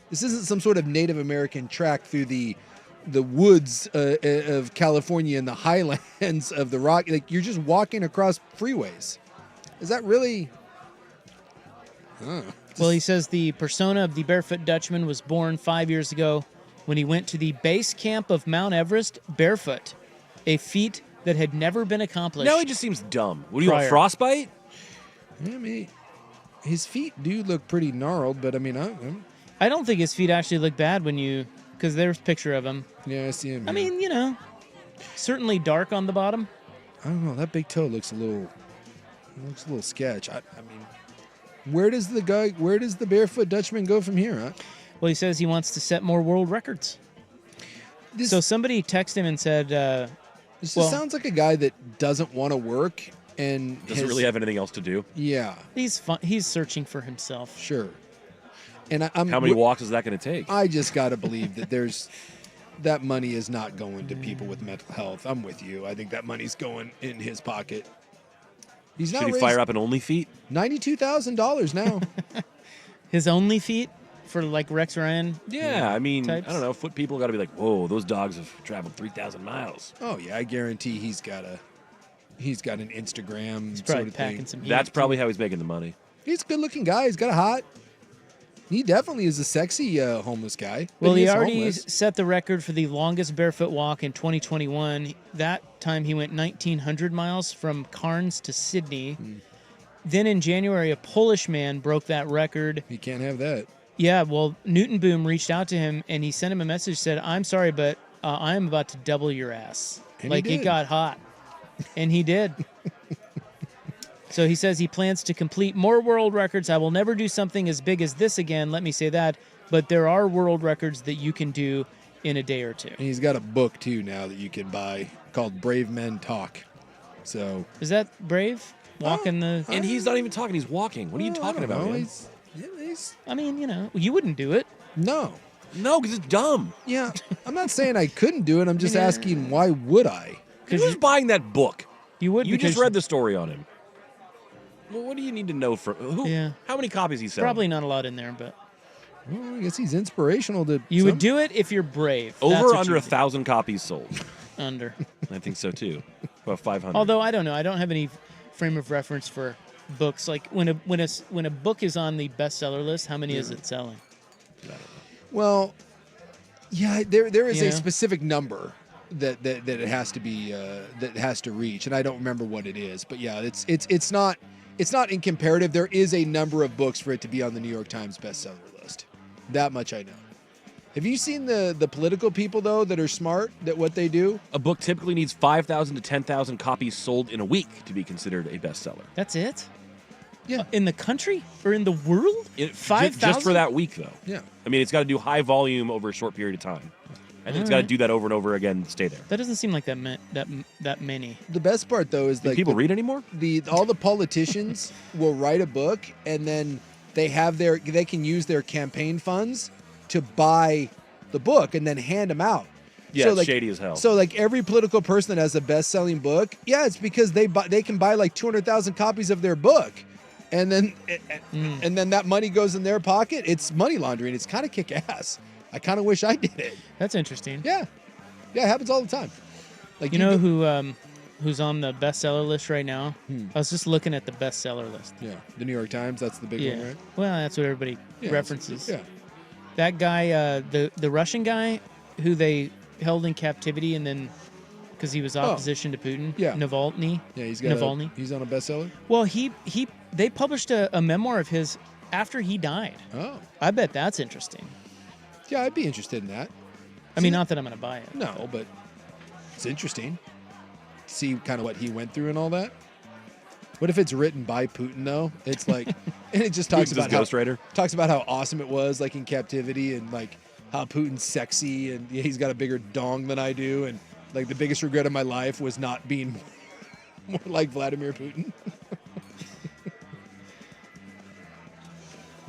This isn't some sort of Native American track through the woods of California and the highlands of the rock. Like you're just walking across freeways. Is that really? Well, he says the persona of the Barefoot Dutchman was born 5 years ago when he went to the base camp of Mount Everest barefoot, a feat that had never been accomplished. Now he just seems dumb. What do you want, prior. frostbite? I mean, his feet do look pretty gnarled, but I mean, I don't think his feet actually look bad because there's a picture of him. Yeah, I see him. I mean, certainly dark on the bottom. I don't know. That big toe looks a little sketch. I mean, where does the Barefoot Dutchman go from here, huh? Well, he says he wants to set more world records. So somebody texted him and said, this sounds like a guy that doesn't want to work and doesn't really have anything else to do. Yeah. He's searching for himself. Sure. And I'm how many walks is that going to take? I just got to believe that that money is not going to people with mental health. I'm with you. I think that money's going in his pocket. He's now Should he fire up an OnlyFeet? $92,000 now. His OnlyFeet for like Rex Ryan? Yeah, I mean, types? I don't know. Foot people got to be like, whoa, those dogs have traveled 3,000 miles. Oh yeah, I guarantee he's got an Instagram He's sort probably of packing thing. some heat. That's probably how he's making the money. He's a good-looking guy. He's got a hot. He definitely is a sexy homeless guy. Well, he is already homeless. set the record for the longest barefoot walk in 2021. That time he went 1,900 miles from Cairns to Sydney. Then in January, a Polish man broke that record. He can't have that. Yeah, well, Newton Boom reached out to him, and he sent him a message, said, I'm sorry, but I am about to double your ass. And like, he it did. got hot. And he did. So he says he plans to complete more world records. I will never do something as big as this again, let me say that. But there are world records that you can do in a day or two. And he's got a book, too, now that you can buy called Brave Men Talk. So Is that brave? Walking the... And he's not even talking. He's walking. What are you talking about, man? I mean, you wouldn't do it. No. No, because it's dumb. Yeah, I'm not saying I couldn't do it. I'm just asking, why would I? Because who's buying that book? You would. You because just read the story on him. Well, what do you need to know from who? Yeah. How many copies he's selling? Probably not a lot in there, but... Well, I guess he's inspirational to... You would do it if you're brave. That's Over what under you would 1,000 copies sold. do. Under. I think so too. About 500. Although I don't know. I don't have any frame of reference for books. Like when a book is on the bestseller list, how many is it selling? Well, yeah, there is You a know? specific number that it has to be that it has to reach, and I don't remember what it is. But yeah, it's not in comparative. There is a number of books for it to be on the New York Times bestseller list. That much I know. Have you seen the political people though that are smart that what they do? A book typically needs 5,000 to 10,000 copies sold in a week to be considered a bestseller. That's it? Yeah. In the country or in the world? 5,000? Just for that week, though. Yeah. I mean, it's got to do high volume over a short period of time. I think it's got to do that over and over again and stay there. That doesn't seem like that many. The best part though is Do like people read anymore? All the politicians will write a book and then they can use their campaign funds to buy the book and then hand them out. Yeah, So, it's like, shady as hell. So like every political person that has a best-selling book, yeah, it's because they can buy like 200,000 copies of their book. And then and then that money goes in their pocket. It's money laundering. It's kind of kick-ass. I kind of wish I did it. That's interesting. Yeah. Yeah, it happens all the time. Like You know who's on the bestseller list right now? I was just looking at the bestseller list. Yeah, the New York Times, that's the big Yeah. one, right? Well, that's what everybody Yeah, references. yeah. That guy, the Russian guy who they held in captivity and then because he was opposition to Putin. Yeah. Navalny. Yeah, Navalny. He's on a bestseller. Well, they published a memoir of his after he died. Oh. I bet that's interesting. Yeah, I'd be interested in that. I mean, not that I'm going to buy it. No, but it's interesting. See kind of what he went through and all that. What if it's written by Putin though? It's like, and it just talks Putin's about his ghostwriter. Talks about how awesome it was, like in captivity, and like how Putin's sexy, and he's got a bigger dong than I do, and like the biggest regret of my life was not being more like Vladimir Putin.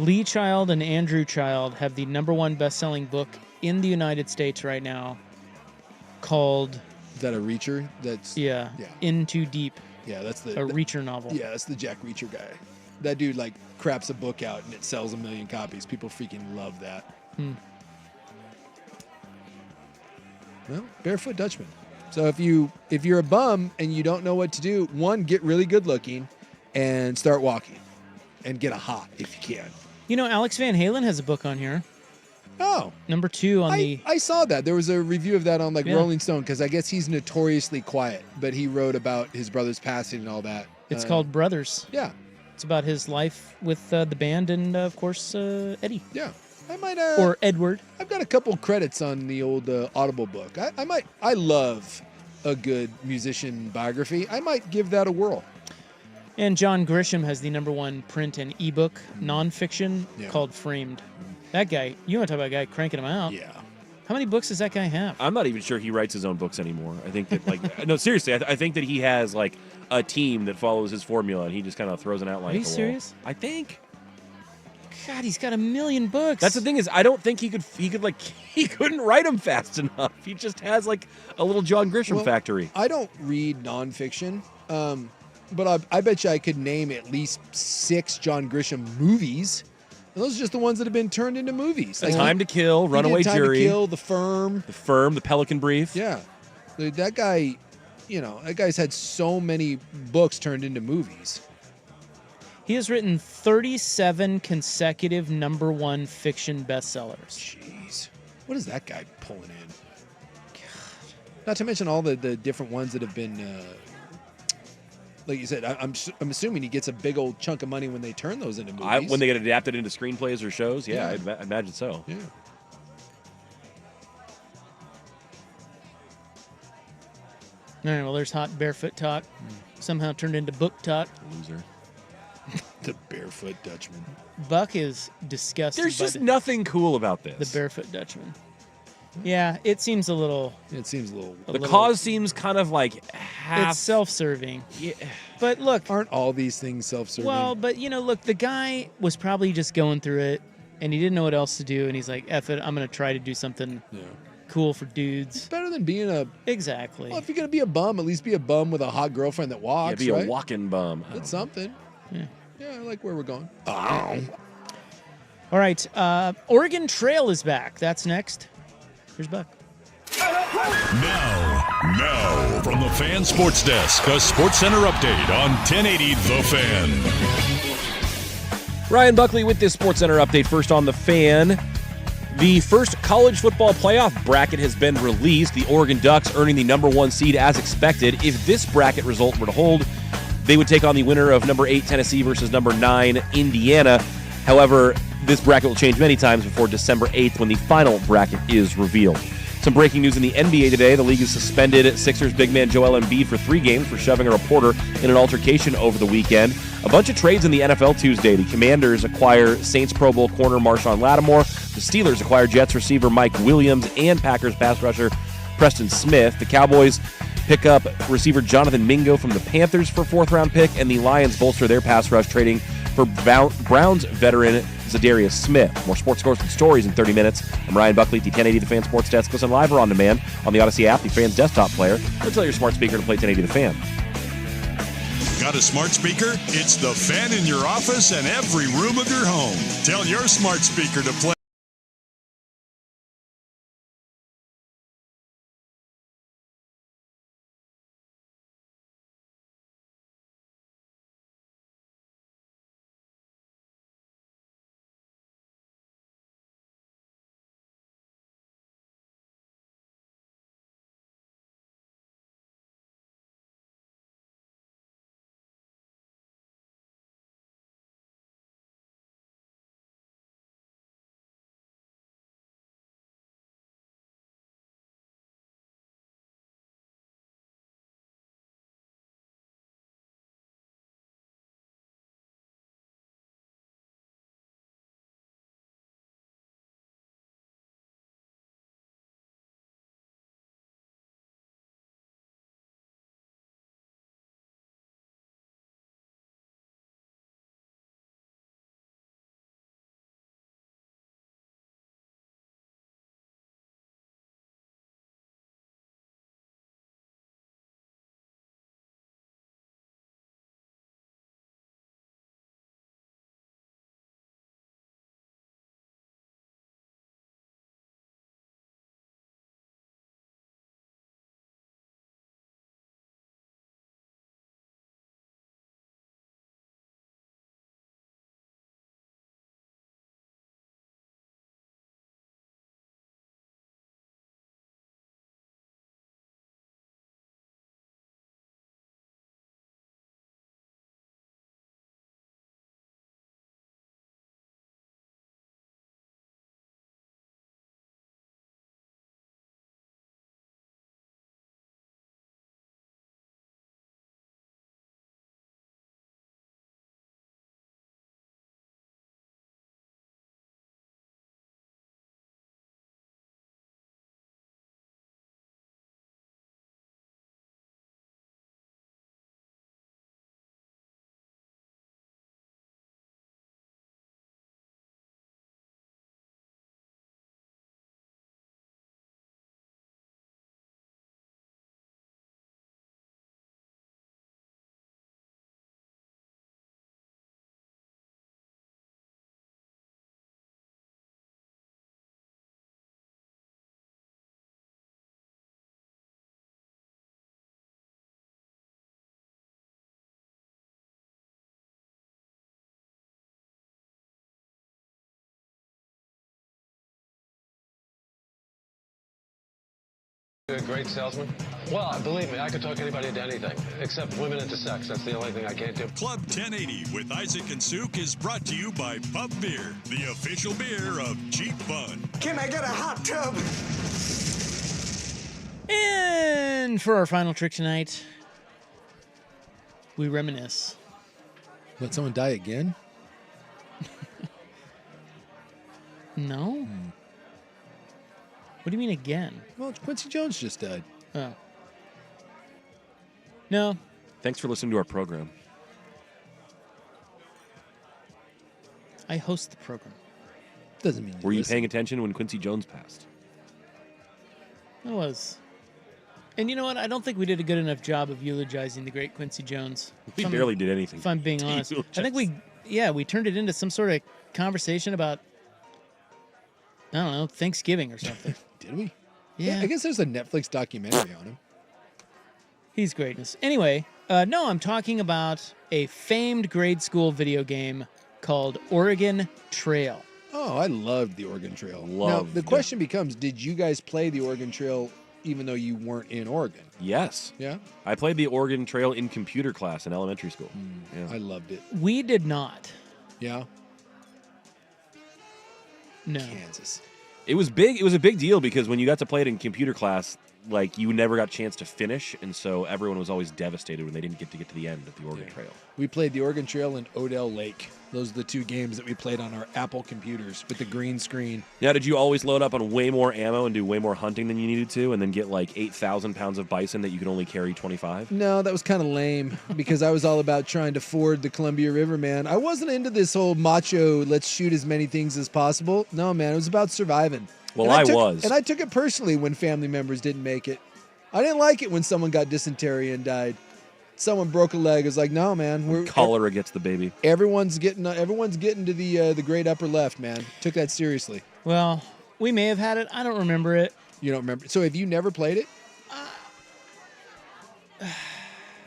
Lee Child and Andrew Child have the #1 best-selling book in the United States right now called... Is that a Reacher? That's Yeah. In Too Deep. Yeah, that's the... A Reacher novel. Yeah, that's the Jack Reacher guy. That dude, like, craps a book out and it sells 1 million copies. People freaking love that. Well, Barefoot Dutchman. So if you're a bum and you don't know what to do, one, get really good looking and start walking and get a hot if you can. You know, Alex Van Halen has a book on here. Oh. #2 on the... I saw that. There was a review of that on Yeah. Rolling Stone because I guess he's notoriously quiet, but he wrote about his brother's passing and all that. It's called Brothers. Yeah. It's about his life with the band and, of course, Eddie. Yeah. I might... or Edward. I've got a couple credits on the old Audible book. I love a good musician biography. I might give that a whirl. And John Grisham has the #1 print and ebook nonfiction called Framed. That guy, you want to talk about a guy cranking them out. Yeah. How many books does that guy have? I'm not even sure he writes his own books anymore. I think that, like, no, seriously, I think that he has, like, a team that follows his formula, and he just kind of throws an outline. Are you at the wall. serious? I think. God, he's got 1 million books. That's the thing is, I don't think he couldn't write them fast enough. He just has, like, a little John Grisham factory. I don't read nonfiction, but I bet you I could name at least 6 John Grisham movies. And those are just the ones that have been turned into movies. Like Time to Kill, Runaway Jury. Time to Kill, The Firm. The Pelican Brief. Yeah. That guy, that guy's had so many books turned into movies. He has written 37 consecutive #1 fiction bestsellers. Jeez. What is that guy pulling in? God. Not to mention all the different ones that have been... like you said, I'm assuming he gets a big old chunk of money when they turn those into movies. When they get adapted into screenplays or shows, I'd imagine so. Yeah. All right, well, there's hot barefoot talk. Somehow turned into book talk. Loser. The Barefoot Dutchman. Buck is disgusted. There's by just nothing cool about this. The Barefoot Dutchman. Yeah, it seems a little... It seems a little... The cause seems kind of like half... It's self-serving. Yeah. But look... Aren't all these things self-serving? Well, but, look, the guy was probably just going through it, and he didn't know what else to do, and he's like, F it, I'm going to try to do something cool for dudes. It's better than being a... Exactly. Well, if you're going to be a bum, at least be a bum with a hot girlfriend that walks, be right? a walking bum. That's something. Yeah. Yeah, I like where we're going. All right, Oregon Trail is back. That's next. Here's Buck. Now, from the Fan Sports Desk, a Sports Center update on 1080 The Fan. Ryan Buckley with this Sports Center update. First on The Fan. The first college football playoff bracket has been released. The Oregon Ducks earning the #1 seed as expected. If this bracket result were to hold, they would take on the winner of #8 Tennessee versus #9 Indiana. However, this bracket will change many times before December 8th when the final bracket is revealed. Some breaking news in the NBA today. The league has suspended Sixers big man Joel Embiid for 3 games for shoving a reporter in an altercation over the weekend. A bunch of trades in the NFL Tuesday. The Commanders acquire Saints Pro Bowl corner Marshawn Lattimore. The Steelers acquire Jets receiver Mike Williams and Packers pass rusher Preston Smith. The Cowboys pick up receiver Jonathan Mingo from the Panthers for a 4th-round pick, and the Lions bolster their pass rush trading for Browns veteran Zadarius Smith. More sports scores and stories in 30 minutes. I'm Ryan Buckley, the 1080 The Fan Sports Desk. Listen live or on demand on the Odyssey app, the Fan's desktop player, or tell your smart speaker to play 1080 The Fan. Got a smart speaker? It's The Fan in your office and every room of your home. Tell your smart speaker to play A great salesman? Well, believe me, I could talk anybody into anything, except women into sex. That's the only thing I can't do. Club 1080 with Isaac and Suk is brought to you by Pub Beer, the official beer of Cheap Fun. Can I get a hot tub? And for our final trick tonight, we reminisce. Let someone die again? No. What do you mean again? Well, Quincy Jones just died. Oh. No. Thanks for listening to our program. I host the program. Doesn't mean Were you paying attention when Quincy Jones passed? I was. And you know what? I don't think we did a good enough job of eulogizing the great Quincy Jones. We barely did anything. If I'm being honest. I think we turned it into some sort of conversation about, I don't know, Thanksgiving or something. Did we? Yeah. I guess there's a Netflix documentary on him. He's greatness. Anyway, no, I'm talking about a famed grade school video game called Oregon Trail. Oh, I loved the Oregon Trail. Now, Loved the it. question becomes, did you guys play the Oregon Trail even though you weren't in Oregon? Yes. Yeah? I played the Oregon Trail in computer class in elementary school. Yeah. I loved it. We did not. Yeah? No. Kansas. It was big. It was a big deal because when you got to play it in computer class, like you never got a chance to finish, and so everyone was always devastated when they didn't get to the end of the Oregon Trail. We played the Oregon Trail and Odell Lake. Those are the two games that we played on our Apple computers with the green screen. Now, did you always load up on way more ammo and do way more hunting than you needed to, and then get like 8,000 pounds of bison that you could only carry 25? No, that was kind of lame because I was all about trying to ford the Columbia River, man. I wasn't into this whole macho, let's shoot as many things as possible. No, man, it was about surviving. Well, And I was. And I took it personally when family members didn't make it. I didn't like it when someone got dysentery and died. Someone broke a leg. It was like, no, man. Cholera gets the baby. Everyone's getting to the great upper left, man. Took that seriously. Well, we may have had it. I don't remember it. You don't remember? So have you never played it?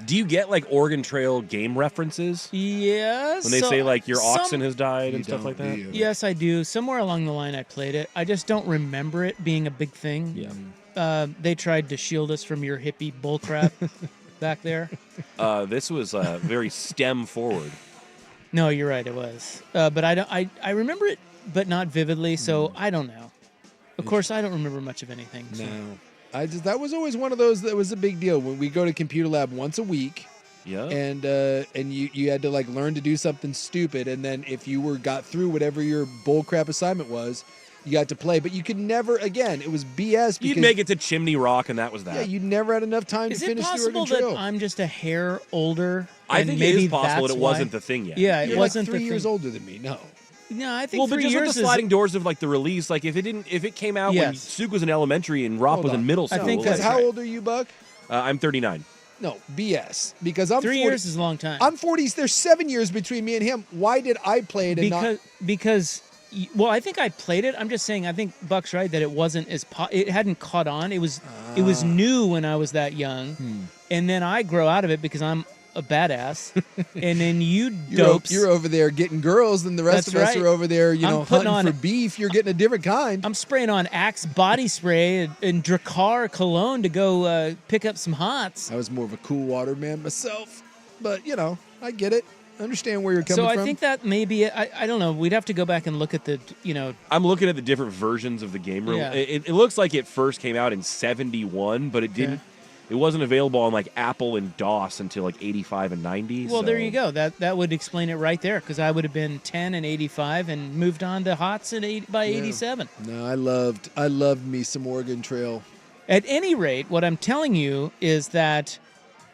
Do you get like Oregon Trail game references? Yes. When they say like your oxen has died and stuff like that? Yes, I do. Somewhere along the line I played it. I just don't remember it being a big thing. Yeah. They tried to shield us from your hippie bullcrap back there. This was very STEM forward. No, you're right. It was. But I remember it, but not vividly. So I don't know. Of course, I don't remember much of anything. So. No. That was always one of those that was a big deal when we go to computer lab once a week. Yeah. And you had to like learn to do something stupid, and then if you got through whatever your bullcrap assignment was, you got to play. But you could never again. It was BS. You'd make it to Chimney Rock, and that was that. Yeah, you never had enough time Is to it finish the possible Oregon Trail. that I'm just a hair older? I and think maybe it is possible that that's it wasn't why? the thing yet. Yeah, it You're wasn't like 3 the years thing. older than me. No. Yeah, I think Well, but 3 just years with the is- sliding doors of like the release, like if it came out when Yes. Suk was in elementary and Rob Hold was on. in middle school. I think Because that's how right. old are you, Buck? I'm 39. No, BS. Because I'm 3 40 years is a long time. I'm 40. There's 7 years between me and him. Why did I play it and not? Because well, I think I played it. I'm just saying. I think Buck's right that it wasn't as it hadn't caught on. It was new when I was that young, and then I grow out of it because I'm a badass, and then you dopes. You're over there getting girls, and the rest That's of us right. are over there, I'm hunting putting on- for beef. You're getting a different kind. I'm spraying on Axe body spray and Drakkar cologne to go pick up some hots. I was more of a cool water man myself, but I get it. I understand where you're coming So from. I think that maybe I don't know. We'd have to go back and look at the I'm looking at the different versions of the game. Yeah. It looks like it first came out in 71, but it didn't. It wasn't available on like Apple and DOS until like 85 and 90. Well, so. there you go. That would explain it right there because I would have been 10 and 85 and moved on to hots by 87. No, I loved me some Oregon Trail. At any rate, what I'm telling you is that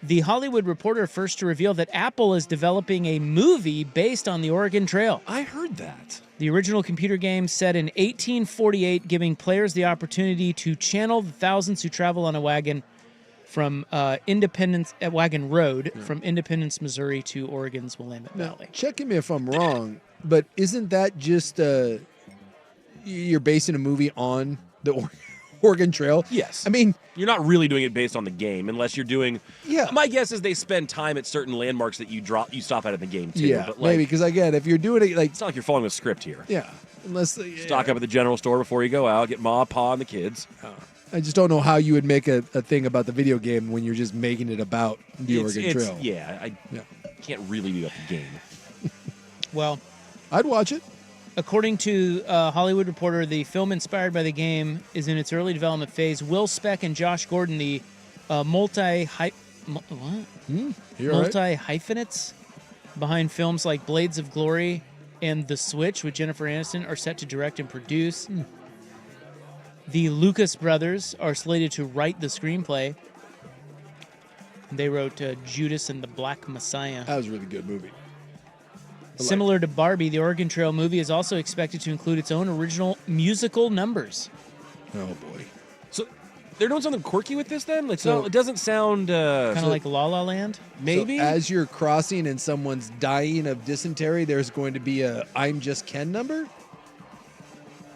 the Hollywood Reporter first to reveal that Apple is developing a movie based on the Oregon Trail. I heard that. The original computer game set in 1848, giving players the opportunity to channel the thousands who travel on a wagon from Wagon Road from Independence, Missouri to Oregon's Willamette Valley. Check me if I'm wrong, but isn't that just you're basing a movie on the Oregon Trail? Yes. I mean, you're not really doing it based on the game unless you're doing. Yeah. My guess is they spend time at certain landmarks that you stop at in the game too. yeah, but like, maybe because again, if you're doing it like it's not like you're following a script here. Yeah, unless Stock up at the general store before you go out. Get Ma, Pa, and the kids. I just don't know how you would make a thing about the video game when you're just making it about the Oregon Trail. Yeah, I can't really be about the game. Well, I'd watch it. According to Hollywood Reporter, the film inspired by the game is in its early development phase. Will Speck and Josh Gordon, the multi-hyphenates behind films like Blades of Glory and The Switch with Jennifer Aniston, are set to direct and produce. The Lucas brothers are slated to write the screenplay. They wrote Judas and the Black Messiah. That was a really good movie. Similar to Barbie, the Oregon Trail movie is also expected to include its own original musical numbers. Oh, boy. So they're doing something quirky with this then? Like, So- it doesn't sound... Kind of like La La Land? Maybe? So as you're crossing and someone's dying of dysentery, there's going to be a I'm Just Ken number?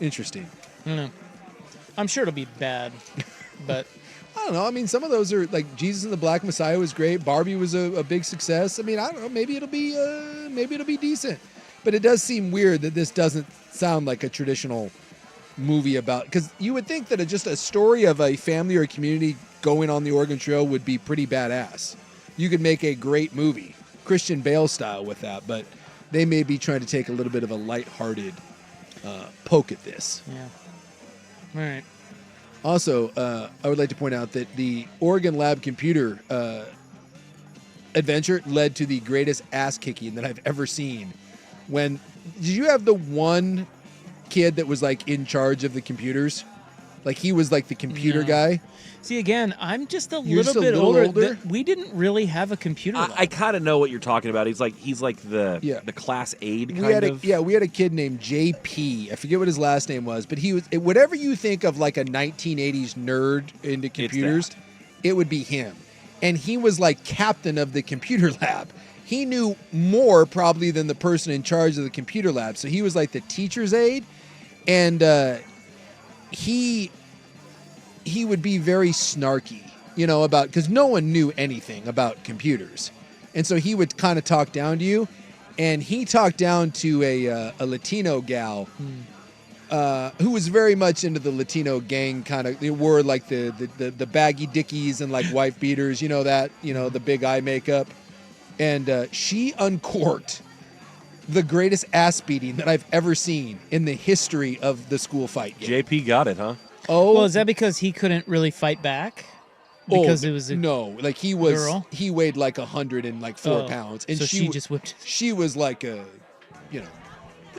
Interesting. I don't know. I'm sure it'll be bad, but... I don't know. I mean, some of those are like Jesus and the Black Messiah was great. Barbie was a big success. I mean, I don't know. Maybe it'll be decent. But it does seem weird that this doesn't sound like a traditional movie about, because you would think that just a story of a family or a community going on the Oregon Trail would be pretty badass. You could make a great movie, Christian Bale style, with that. But they may be trying to take a little bit of a lighthearted poke at this. Yeah. All right. Also, I would like to point out that the Oregon Lab computer adventure led to the greatest ass kicking that I've ever seen. Did you have the one kid that was like in charge of the computers? Like he was like the computer guy? See, again, I'm just a You're little just a bit little older. older? We didn't really have a computer lab. I kind of know what you're talking about. He's like the class aide We had of. we had a kid named JP. I forget what his last name was, but he was whatever you think of like a 1980s nerd into computers, it would be him. And he was like captain of the computer lab. He knew more probably than the person in charge of the computer lab. So he was like the teacher's aide, and he would be very snarky, about, because no one knew anything about computers. And so he would kind of talk down to you. And he talked down to a Latino gal who was very much into the Latino gang kind of. They wore like the baggy dickies and like wife beaters, the big eye makeup. And she uncorked the greatest ass beating that I've ever seen in the history of the school fight game. JP got it, huh? Oh, well, is that because he couldn't really fight back? Because it was a like he weighed like 104 pounds, and so she just whipped. She was like But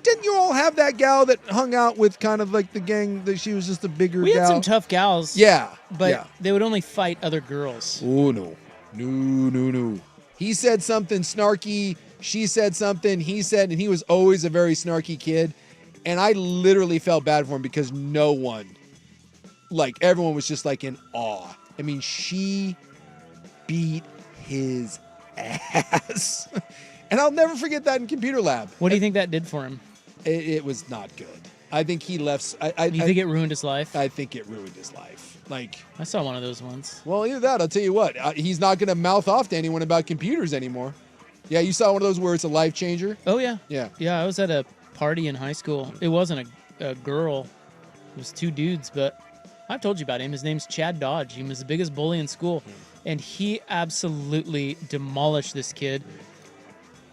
didn't you all have that gal that hung out with kind of like the gang? That she was just a bigger. We gal? had some tough gals. Yeah, but they would only fight other girls. Oh no. He said something snarky. She said something. He said, and he was always a very snarky kid. And I literally felt bad for him because no one. Like, everyone was just, like, in awe. I mean, she beat his ass. And I'll never forget that in computer lab. What do you think that did for him? It was not good. I think he left. You think it ruined his life? I think it ruined his life. Like, I saw one of those ones. Well, either that, I'll tell you what. He's not going to mouth off to anyone about computers anymore. Yeah, you saw one of those where it's a life changer? Oh, yeah. Yeah. Yeah, I was at a party in high school. It wasn't a girl. It was two dudes, but I've told you about him. His name's Chad Dodge. He was the biggest bully in school, and he absolutely demolished this kid.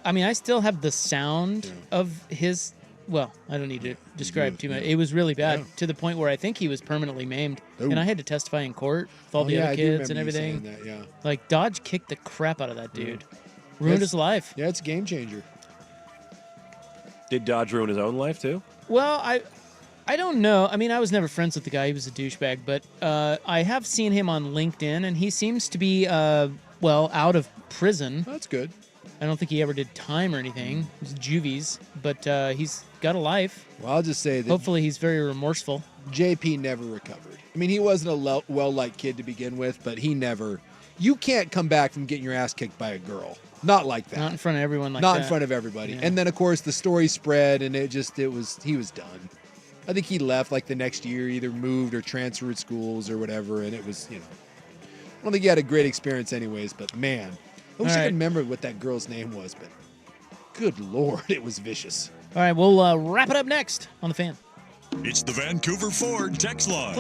I mean, I still have the sound of his... Well, I don't need to describe too much. It was really bad to the point where I think he was permanently maimed, and I had to testify in court with all the other kids and everything. That, Like, Dodge kicked the crap out of that dude. Ruined his life. Yeah, it's a game changer. Did Dodge ruin his own life too? Well, I don't know. I mean, I was never friends with the guy. He was a douchebag, but I have seen him on LinkedIn, and he seems to be out of prison. That's good. I don't think he ever did time or anything. It was juvies, but he's got a life. Well, I'll just say that hopefully he's very remorseful. JP never recovered. I mean, he wasn't a well-liked kid to begin with, but he never... You can't come back from getting your ass kicked by a girl. Not like that. Not in front of everyone like that. that. Not in front of everybody. Yeah. And then, of course, the story spread, and he was done. I think he left like the next year, either moved or transferred schools or whatever, and it was, I don't think he had a great experience anyways, but man, I wish I could remember what that girl's name was, but good Lord, it was vicious. All right, we'll wrap it up next on The Fan. It's the Vancouver Ford text line.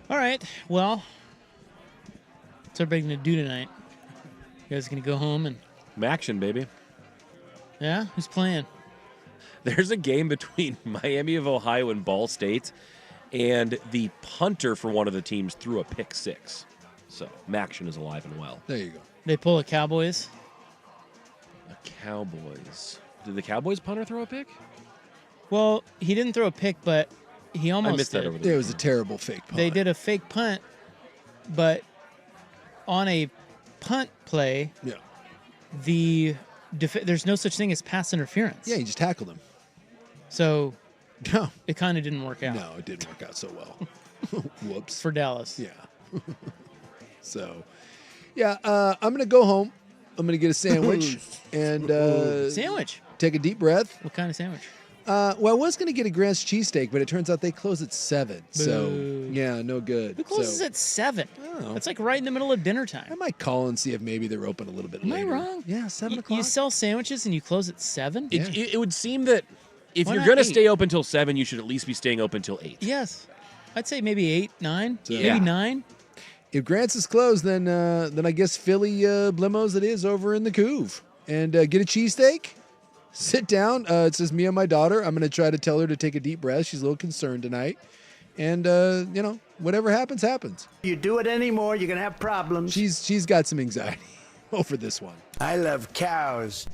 All right. Well, what's everybody going to do tonight? You guys going to go home and... Action, baby. Yeah? Who's playing? There's a game between Miami of Ohio and Ball State, and the punter for one of the teams threw a pick six. So, Maction is alive and well. There you go. They pull a Cowboys? The Cowboys. Did the Cowboys punter throw a pick? Well, he didn't throw a pick, but he almost I missed that did. over the It was a terrible fake punt. They did a fake punt, but on a punt play, there's no such thing as pass interference. Yeah, you just tackled him. So no, it kind of didn't work out. No, it didn't work out so well. Whoops. For Dallas. Yeah. So, yeah, I'm going to go home. I'm going to get a sandwich and sandwich. Take a deep breath. What kind of sandwich? Well, I was going to get a Grant's cheesesteak, but it turns out they close at 7. So, yeah, no good. Who closes at 7? That's like right in the middle of dinner time. I might call and see if maybe they're open a little bit later. Am I wrong? Yeah, 7 o'clock. You sell sandwiches and you close at 7? It would seem that if Why you're not going to 8? stay open till 7, you should at least be staying open till 8. Yes. I'd say maybe 8, 9, So- maybe Yeah. 9. If Grant's is closed, then I guess Philly Blimos it is over in the Couve. And get a cheesesteak, sit down. It says me and my daughter. I'm going to try to tell her to take a deep breath. She's a little concerned tonight. And, whatever happens, happens. You do it anymore, you're going to have problems. She's got some anxiety over this one. I love cows.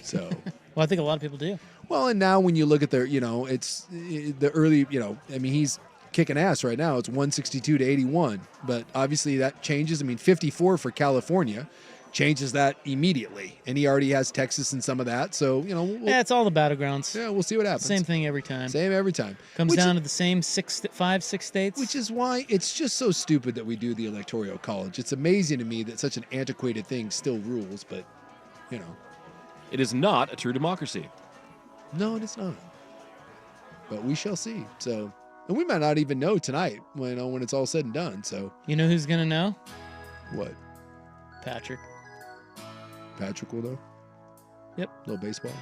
So, Well, I think a lot of people do. well, and now when you look at their, it's the early, he's kicking ass right now. It's 162 to 81. But obviously that changes. 54 for California changes that immediately. And he already has Texas and some of that. So, Yeah, it's all the battlegrounds. Yeah, we'll see what happens. Same thing every time. Same every time. Comes down to the same 5, 6 states. Which is why it's just so stupid that we do the electoral college. It's amazing to me that such an antiquated thing still rules, but, It is not a true democracy. No, it is not. But we shall see. So, and we might not even know tonight when it's all said and done. So, You know who's going to know? what? Patrick. Patrick will know? Yep. Little baseball.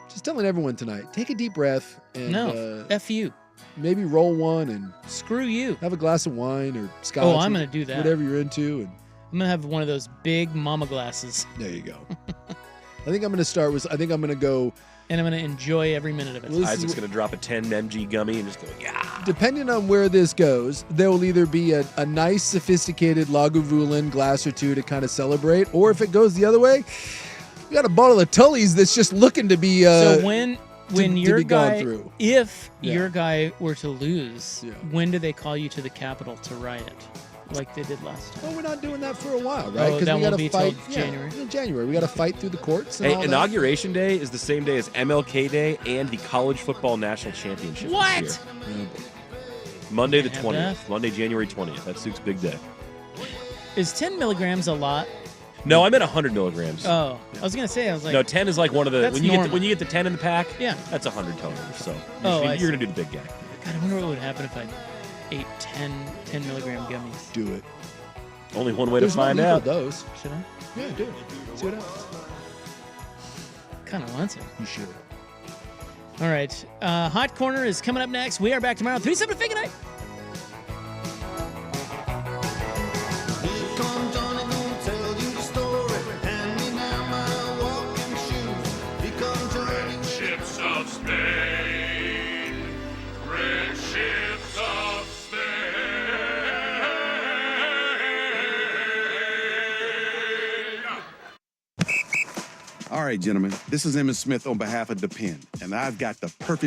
Just telling everyone tonight, take a deep breath and No, F you. maybe roll one and Screw you. have a glass of wine or scotch. Oh, I'm or going to do that. Whatever you're into. And I'm going to have one of those big mama glasses. there you go. I think I'm going to start with, I think I'm going to go. And I'm going to enjoy every minute of it. Well, this Isaac's is- going to drop a 10 mg gummy and just go, yeah. Depending on where this goes, there will either be a nice, sophisticated Lagavulin glass or two to kind of celebrate, or if it goes the other way, we got a bottle of Tully's that's just looking to be So when to your be gone guy, through. if Yeah. your guy were to lose, Yeah. when do they call you to the Capitol to riot, like they did last time? Well, we're not doing that for a while, right? Oh, that we won't got be to till fight. January. Yeah, January. We got to fight through the courts. And Hey, all that. Inauguration Day is the same day as MLK Day and the College Football National Championship What? this year. Monday the Have 20th. that? Monday, January 20th. That's Suke's big day. Is 10 milligrams a lot? No, I meant 100 milligrams. Oh, I was going to say, I was like, No, 10 is like one of the That's when you normal. get the 10 in the pack. Yeah. That's 100 total. So Oh, I you're see. gonna do the big guy. God, I wonder what would happen if I ate 10 milligram gummies. Do it. Only one way There's to no find need for out. those. Should I? Yeah, do it. See what happens. Kind of want to. You should. All right. Hot Corner is coming up next. We are back tomorrow. 3-7 Fig Night. Friendships of Spain. Friendships of Spain. All right, gentlemen, this is Emmett Smith on behalf of Depend, and I've got the perfect